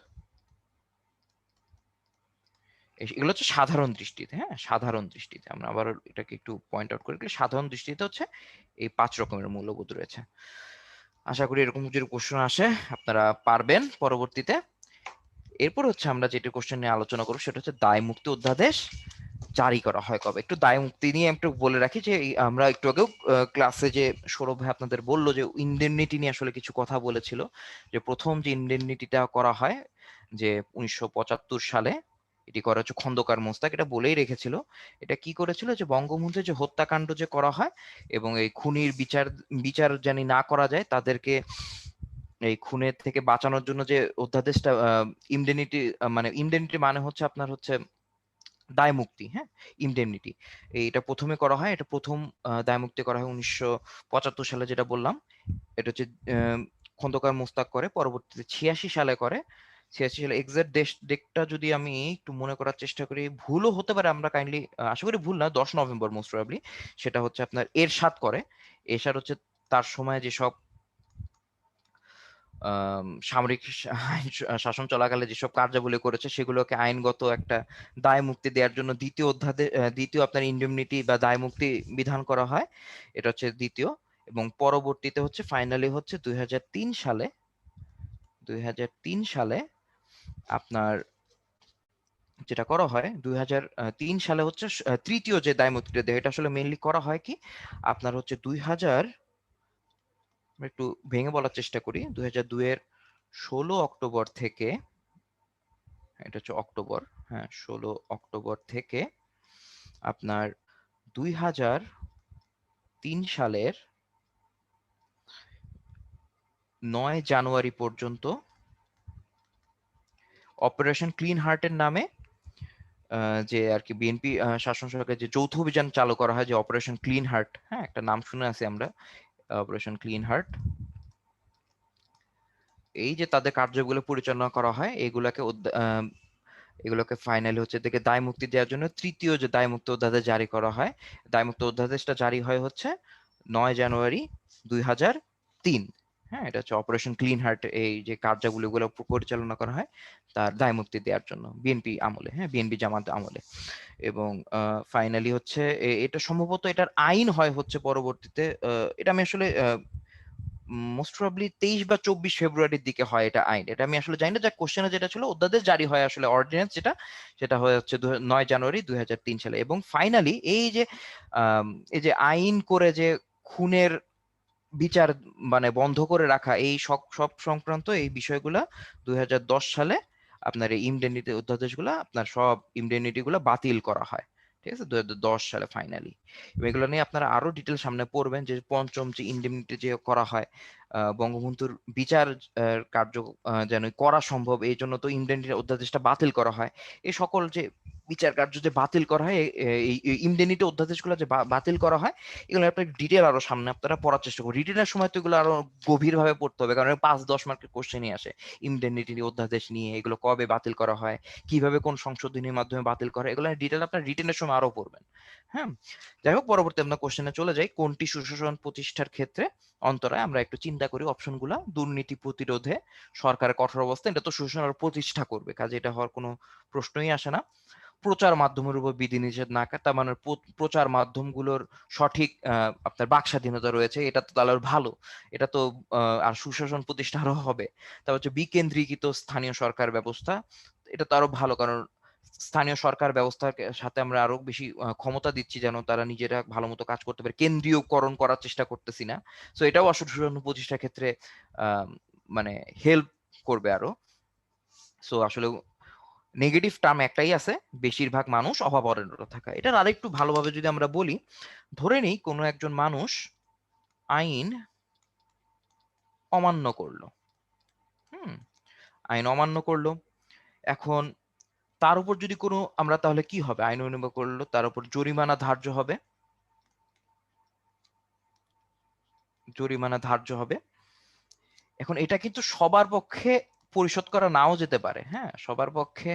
S6: এগুলো হচ্ছে সাধারণ দৃষ্টিতে। হ্যাঁ সাধারণ দৃষ্টিতে আমরা আবার এটাকে একটু পয়েন্ট আউট করে, সাধারণ দৃষ্টিতে হচ্ছে এই 5 রকমের মূল্যবোধ রয়েছে। আশা করি এরকম যদি কোশ্চেন আসে আপনারা পারবেন পরবর্তীতে। এরপর হচ্ছে আমরা যেটা কোশ্চেন নিয়ে আলোচনা করবো, সেটা হচ্ছে দায় মুক্তি অধ্যাদেশ জারি করা হয় কবে। একটু দায় মুক্তি নিয়ে একটু বলে রাখি যে আমরা একটু আগেও ক্লাসে যে সৌরভ ভাই আপনাদের বললো যে ইন্ডেমনিটি নিয়ে আসলে কিছু কথা বলেছিল, যে প্রথম যে ইন্ডেমনিটিটা করা হয় যে 1975 সালে, এটি করা হচ্ছে খন্দকার মোস্তাক, এটা বলেই রেখেছিল। এটা কি করেছিল, যে বঙ্গবন্ধুর যে হত্যাকাণ্ড যে করা হয় এবং এই খুনির বিচার জানি না করা যায়, তাদেরকে এই খুনের থেকে বাঁচানোর জন্য যে অধ্যাদেশটা ইমডেনিটি, মানে ইমডেনিটি মানে হচ্ছে আপনার হচ্ছে দায় মুক্তি। হ্যাঁ ইমডেমনিটি, এটা প্রথমে করা হয়, এটা প্রথম দায় মুক্তি করা হয় 1975 সালে, যেটা বললাম। এটা হচ্ছে খন্দকার মোস্তাক করে, পরবর্তীতে 86 সালে করে। 86 সালে এক্সাক্ট ডেটটা যদি আমি একটু মনে করার চেষ্টা করি, ভুলও হতে পারে, আমরা কাইন্ডলি আশা করি ভুল না, 10 নভেম্বর মোস্ট প্রবাবলি। সেটা হচ্ছে আপনার এরশাদ করে। এরশাদ হচ্ছে তার সময় যেসব সামরিক শাসন চলাকালে যেসব কার্যাবলী করেছে, সেগুলোকে আইনগত একটা দায় মুক্তি দেওয়ার জন্য দ্বিতীয় আপনার ইন্ডেমনিটি বা দায় মুক্তি বিধান করা হয়। এটা হচ্ছে দ্বিতীয়। এবং পরবর্তীতে হচ্ছে ফাইনালি হচ্ছে 2003 সালে আপনার যেটা করা হয়, 2003 সালে হচ্ছে তৃতীয় যে দায় মুক্তিটা দেয়, এটা আসলে মেইনলি করা হয় কি আপনার হচ্ছে একটু ভেঙে বলার চেষ্টা করি। 2002 এর 16 অক্টোবর থেকে, এটা হচ্ছে অক্টোবর, হ্যাঁ 16 অক্টোবর থেকে আপনার 2003 সালের 9 জানুয়ারি পর্যন্ত অপারেশন ক্লিন হার্টের নামে যে আর কি বিএনপি শাসন সরকারের যে যৌথ অভিযান চালু করা হয়, যে অপারেশন ক্লিন হার্ট, হ্যাঁ একটা নাম শুনে আছি আমরা, অপারেশন ক্লিন হার্ট। এই যে তাদের কার্যগুলো পরিচালনা করা হয় এগুলোকে ফাইনালি হচ্ছে থেকে দায় মুক্তি দেওয়ার জন্য তৃতীয় যে দায় মুক্ত অধ্যাদেশ জারি করা হয়। দায় মুক্ত অধ্যাদেশটা জারি হয় হচ্ছে 9 জানুয়ারি 2003। হ্যাঁ, এটা হচ্ছে অপারেশন ক্লিন হার্ট, এই যে কার্যগুলো গুলো পরিচালনা করা হয় তার দায় মুক্তি দেওয়ার জন্য বিএনপি আমলে, হ্যাঁ বিএনপি জামাত আমলে। এবং ফাইনালি হচ্ছে এটা সম্ভবত এটার আইন হয় হচ্ছে পরবর্তীতে, এটা আমি আসলে মোস্ট প্রবাবলি 23 বা 24 ফেব্রুয়ারির দিকে হয় এটা আইন। এটা আমি আসলে জানি না, যা কোশ্চেনে যেটা ছিল অধ্যাদেশ জারি হয় আসলে অর্ডিন্যান্স যেটা, সেটা হয় হচ্ছে 9 জানুয়ারি 2003 সালে। এবং ফাইনালি এই যে আইন করে যে খুনের বিচার মানে বন্ধ করে রাখা, এই সব সব সংক্রান্ত এই বিষয়গুলা 2010 সালে আপনার এই ইমডেনিটি অধ্যাদেশগুলা আপনার সব ইমডেনিটি গুলা বাতিল করা হয়। ঠিক আছে, 2010 সালে ফাইনালি। এগুলো নিয়ে আপনারা আরো ডিটেল সামনে পড়বেন, যে পঞ্চম যে ইমডেনিটি যে করা হয় বঙ্গবন্ধুর বিচার কার্য যেন করা সম্ভব, এই জন্য তো ইমডেনিটি অধ্যাদেশটা বাতিল করা হয়। এই সকল যে বিচার কার্য যে বাতিল করা হয়, এই ইমডেনিটি অধ্যাদেশগুলো যে বাতিল করা হয়, এগুলো আপনার ডিটেল আরো সামনে আপনারা পড়ার চেষ্টা করুন। রিটেনের সময় তো এগুলো আরো গভীর ভাবে পড়তে হবে, কারণ 5-10 মার্কের কোশ্চেনই আসে ইমডেনিটি অধ্যাদেশ নিয়ে, এগুলো কবে বাতিল করা হয়, কিভাবে কোন সংশোধনীর মাধ্যমে বাতিল করা, এগুলো ডিটেল আপনার রিটেনের সময় আরো পড়বেন। হ্যাঁ, যাই হোক, পরবর্তী আমরা কোশ্চেনে চলে যাই। কোনটি সুশাসন প্রতিষ্ঠার ক্ষেত্রে অন্তরায়? আমরা একটু চিন্তা করি অপশনগুলা। দুর্নীতি প্রতিরোধে সরকারের কঠোর অবস্থা, এটা তো সুশাসন প্রতিষ্ঠা করবে, কাজে এটা হওয়ার কোনো প্রশ্নই আসে না। প্রচার মাধ্যমের উপর বিধিনিষেধ না, তার মানে প্রচার মাধ্যমগুলোর সঠিক আপনার বাক স্বাধীনতা রয়েছে, এটা তো তাহলে ভালো, এটা তো আর সুশাসন প্রতিষ্ঠা আরো হবে। তারপর হচ্ছে বিকেন্দ্রীকৃত স্থানীয় সরকার ব্যবস্থা, এটা তো আরো ভালো, কারণ স্থানীয় সরকার ব্যবস্থার সাথে আমরা আরো বেশি ক্ষমতা দিচ্ছি যেন তারা নিজেরা ভালো মতো কাজ করতে পারে, কেন্দ্রীয়করণ করার চেষ্টা করতেছি না। তো এটাও আসলে সুশাসন প্রতিষ্ঠার ক্ষেত্রে মানে হেল্প করবে আরো। সো আসলে নেগেটিভ টার্ম একটাই আছে, বেশিরভাগ মানুষ অভাব অরণ্য থাকা। এটার আরেকটু ভালোভাবে যদি আমরা বলি, ধরে নিই কোনো একজন মানুষ আইন অমান্য করলো, আইন অমান্য করলো, এখন তার উপর যদি কোনো আমরা, তাহলে কি হবে? আইন অমান্য করলো, তার উপর জরিমানা ধার্য হবে, জরিমানা ধার্য হবে। এখন এটা কিন্তু সবার পক্ষে পরিশোধ করা নাও যেতে পারে, হ্যাঁ সবার পক্ষে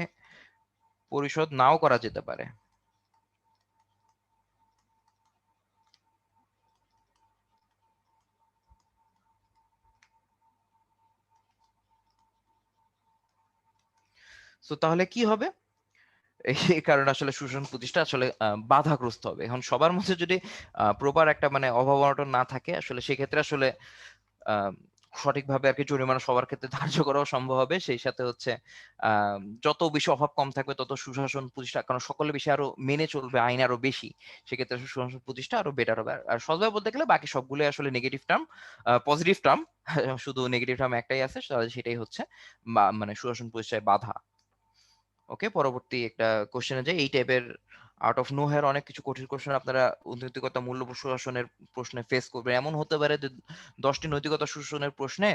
S6: পরিশোধ নাও করা যেতে পারে। তো তাহলে কি হবে? এই কারণে আসলে সুশাসন প্রতিষ্ঠা আসলে বাধাগ্রস্ত হবে। এখন সবার মধ্যে যদি প্রপার একটা মানে অভাব অনটন না থাকে, আসলে সেক্ষেত্রে আসলে আহ, সঠিকভাবে আর কি জরিমানা সবার ক্ষেত্রে ধার্য করাও সম্ভব হবে। সেই সাথে হচ্ছে যত বেশি অভাব কম থাকবে তত সুশাসন প্রতিষ্ঠা, কারণ সকলে বেশি আরো মেনে চলবে আইন আরো বেশি, সেক্ষেত্রে সুশাসন প্রতিষ্ঠা আরো বেটার হবে। আর সহজভাবে বলতে গেলে বাকি সবগুলো আসলে নেগেটিভ টার্ম, পজিটিভ টার্ম, শুধু নেগেটিভ টার্ম একটাই আছে, সেটাই হচ্ছে মানে সুশাসন প্রতিষ্ঠায় বাধা। ওকে, পরবর্তী একটা কোশ্চেনে যাই। এই টাইপের আউট অফ নো হেয়ার অনেক কিছু কঠিন কোশ্চেন আপনারা নৈতিকতা মূল্য সুশাসনের প্রশ্নে ফেস করবেন। এমন হতে পারে যে 10টি নৈতিকতা সুশাসনের প্রশ্নে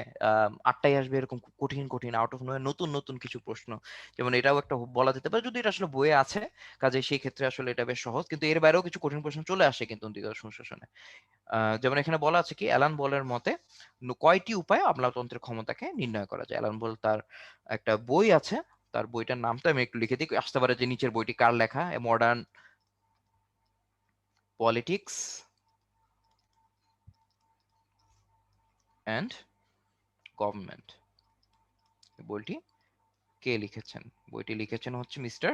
S6: 8টাই আসবে এরকম কঠিন কঠিন আউট অফ নো হেয়ার নতুন নতুন কিছু প্রশ্ন। যেমন এটাও একটা বলা যেতে পারে, যদি এটা আসলে বইয়ে আছে, কাজে সেই ক্ষেত্রে আসলে এটা বেশ সহজ, কিন্তু এর বাইরেও কিছু কঠিন প্রশ্ন চলে আসে কিন্তু নৈতিকতা সুশাসনে। যেমন এখানে বলা আছে কি, অ্যালান বলের মতে কয়টি উপায়ে আমলাতন্ত্রের ক্ষমতাকে নির্ণয় করা যায়। অ্যালান বল তার একটা বই আছে, তার বইটার নামটা আমি একটু লিখে দিই, আসতে পারে যে নিচের বইটি কার লেখা, মডার্ন পলিটিক্স অ্যান্ড গভর্নমেন্ট। বইটি কে লিখেছেন? বইটি লিখেছেন হচ্ছে মিস্টার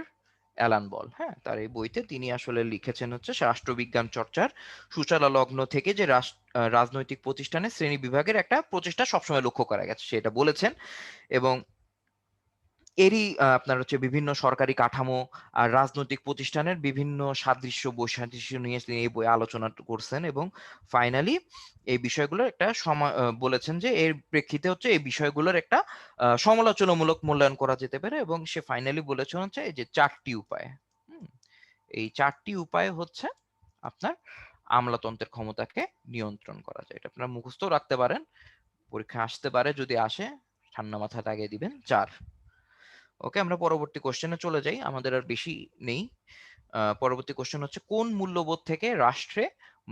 S6: অ্যালান বল। হ্যাঁ, তার এই বইতে তিনি আসলে লিখেছেন হচ্ছে রাষ্ট্রবিজ্ঞান চর্চার সুচালা লগ্ন থেকে যে রাজনৈতিক প্রতিষ্ঠানে শ্রেণী বিভাগের একটা প্রচেষ্টা সবসময় লক্ষ্য করা গেছে, সেটা বলেছেন। এবং এরই আপনার হচ্ছে বিভিন্ন সরকারি কাঠামো আর রাজনৈতিক প্রতিষ্ঠানের বিভিন্ন সাদৃশ্য বৈসাদৃশ্য নিয়ে তিনি এই বই আলোচনা করছেন। এবং ফাইনালি এই বিষয়গুলোর একটা বলেছেন যে এর প্রেক্ষিতে হচ্ছে এই বিষয়গুলোর একটা সমালোচনামূলক মূল্যায়ন করা যেতে পারে। এবং সে ফাইনালি বলেছেন হচ্ছে এই যে 4টি উপায়, এই 4টি উপায় হচ্ছে আপনার আমলাতন্ত্রের ক্ষমতাকে নিয়ন্ত্রণ করা যায়। এটা আপনারা মুখস্থ রাখতে পারেন, পরীক্ষা আসতে পারে, যদি আসে ঠান্ডা মাথায় দাগিয়ে দিবেন 4। ওকে, আমরা পরবর্তী কোশ্চেনে চলে যাই, আমাদের আর বেশি নেই। পরবর্তী কোশ্চেন হচ্ছে কোন মূল্যবোধ থেকে রাষ্ট্রে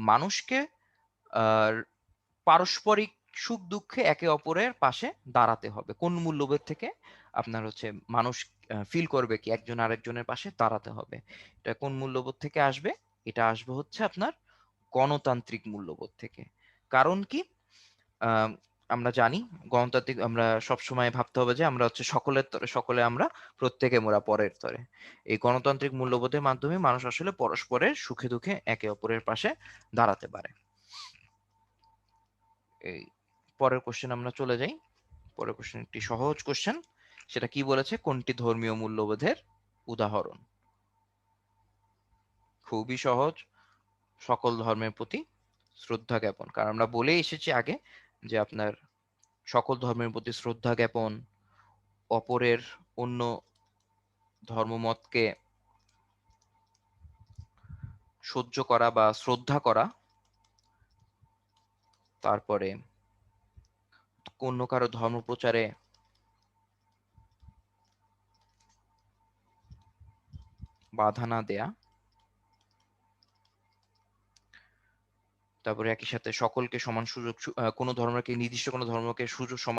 S6: মানুষকে আহ, পারস্পরিক সুখ দুঃখে একে অপরের পাশে দাঁড়াতে হবে? কোন মূল্যবোধ থেকে আপনার হচ্ছে মানুষ ফিল করবে কি একজন আরেকজনের পাশে দাঁড়াতে হবে? এটা কোন মূল্যবোধ থেকে আসবে? এটা আসবে হচ্ছে আপনার গণতান্ত্রিক মূল্যবোধ থেকে। কারণ কি? আহ, আমরা জানি গণতান্ত্রিক, আমরা সবসময় ভাবতে হবে যে আমরা হচ্ছে সকলের তরে সকলে, আমরা প্রত্যেকে মোরা পরের তরে। এই গণতান্ত্রিক মূল্যবোধের মাধ্যমে মানুষ আসলে পরস্পরের সুখে দুঃখে একে অপরের পাশে দাঁড়াতে পারে। এই পরের কোশ্চেন আমরা চলে যাই। পরের কোশ্চেন একটি সহজ কোশ্চেন, সেটা কি বলেছে, কোনটি ধর্মীয় মূল্যবোধের উদাহরণ? খুবই সহজ, সকল ধর্মের প্রতি শ্রদ্ধা জ্ঞাপন। কারণ আমরা বলে এসেছি আগে যে আপনার সকল ধর্মের প্রতি শ্রদ্ধা জ্ঞাপন, অপরের অন্য ধর্মমতকে সহ্য করা বা শ্রদ্ধা করা, তারপরে অন্য কারো ধর্ম প্রচারে বাধা না দেয়া, তারপরে একই সাথে সকলকে সমান সুযোগ, কোনো ধর্মকে নির্দিষ্ট কোনো ধর্মকে সুযোগ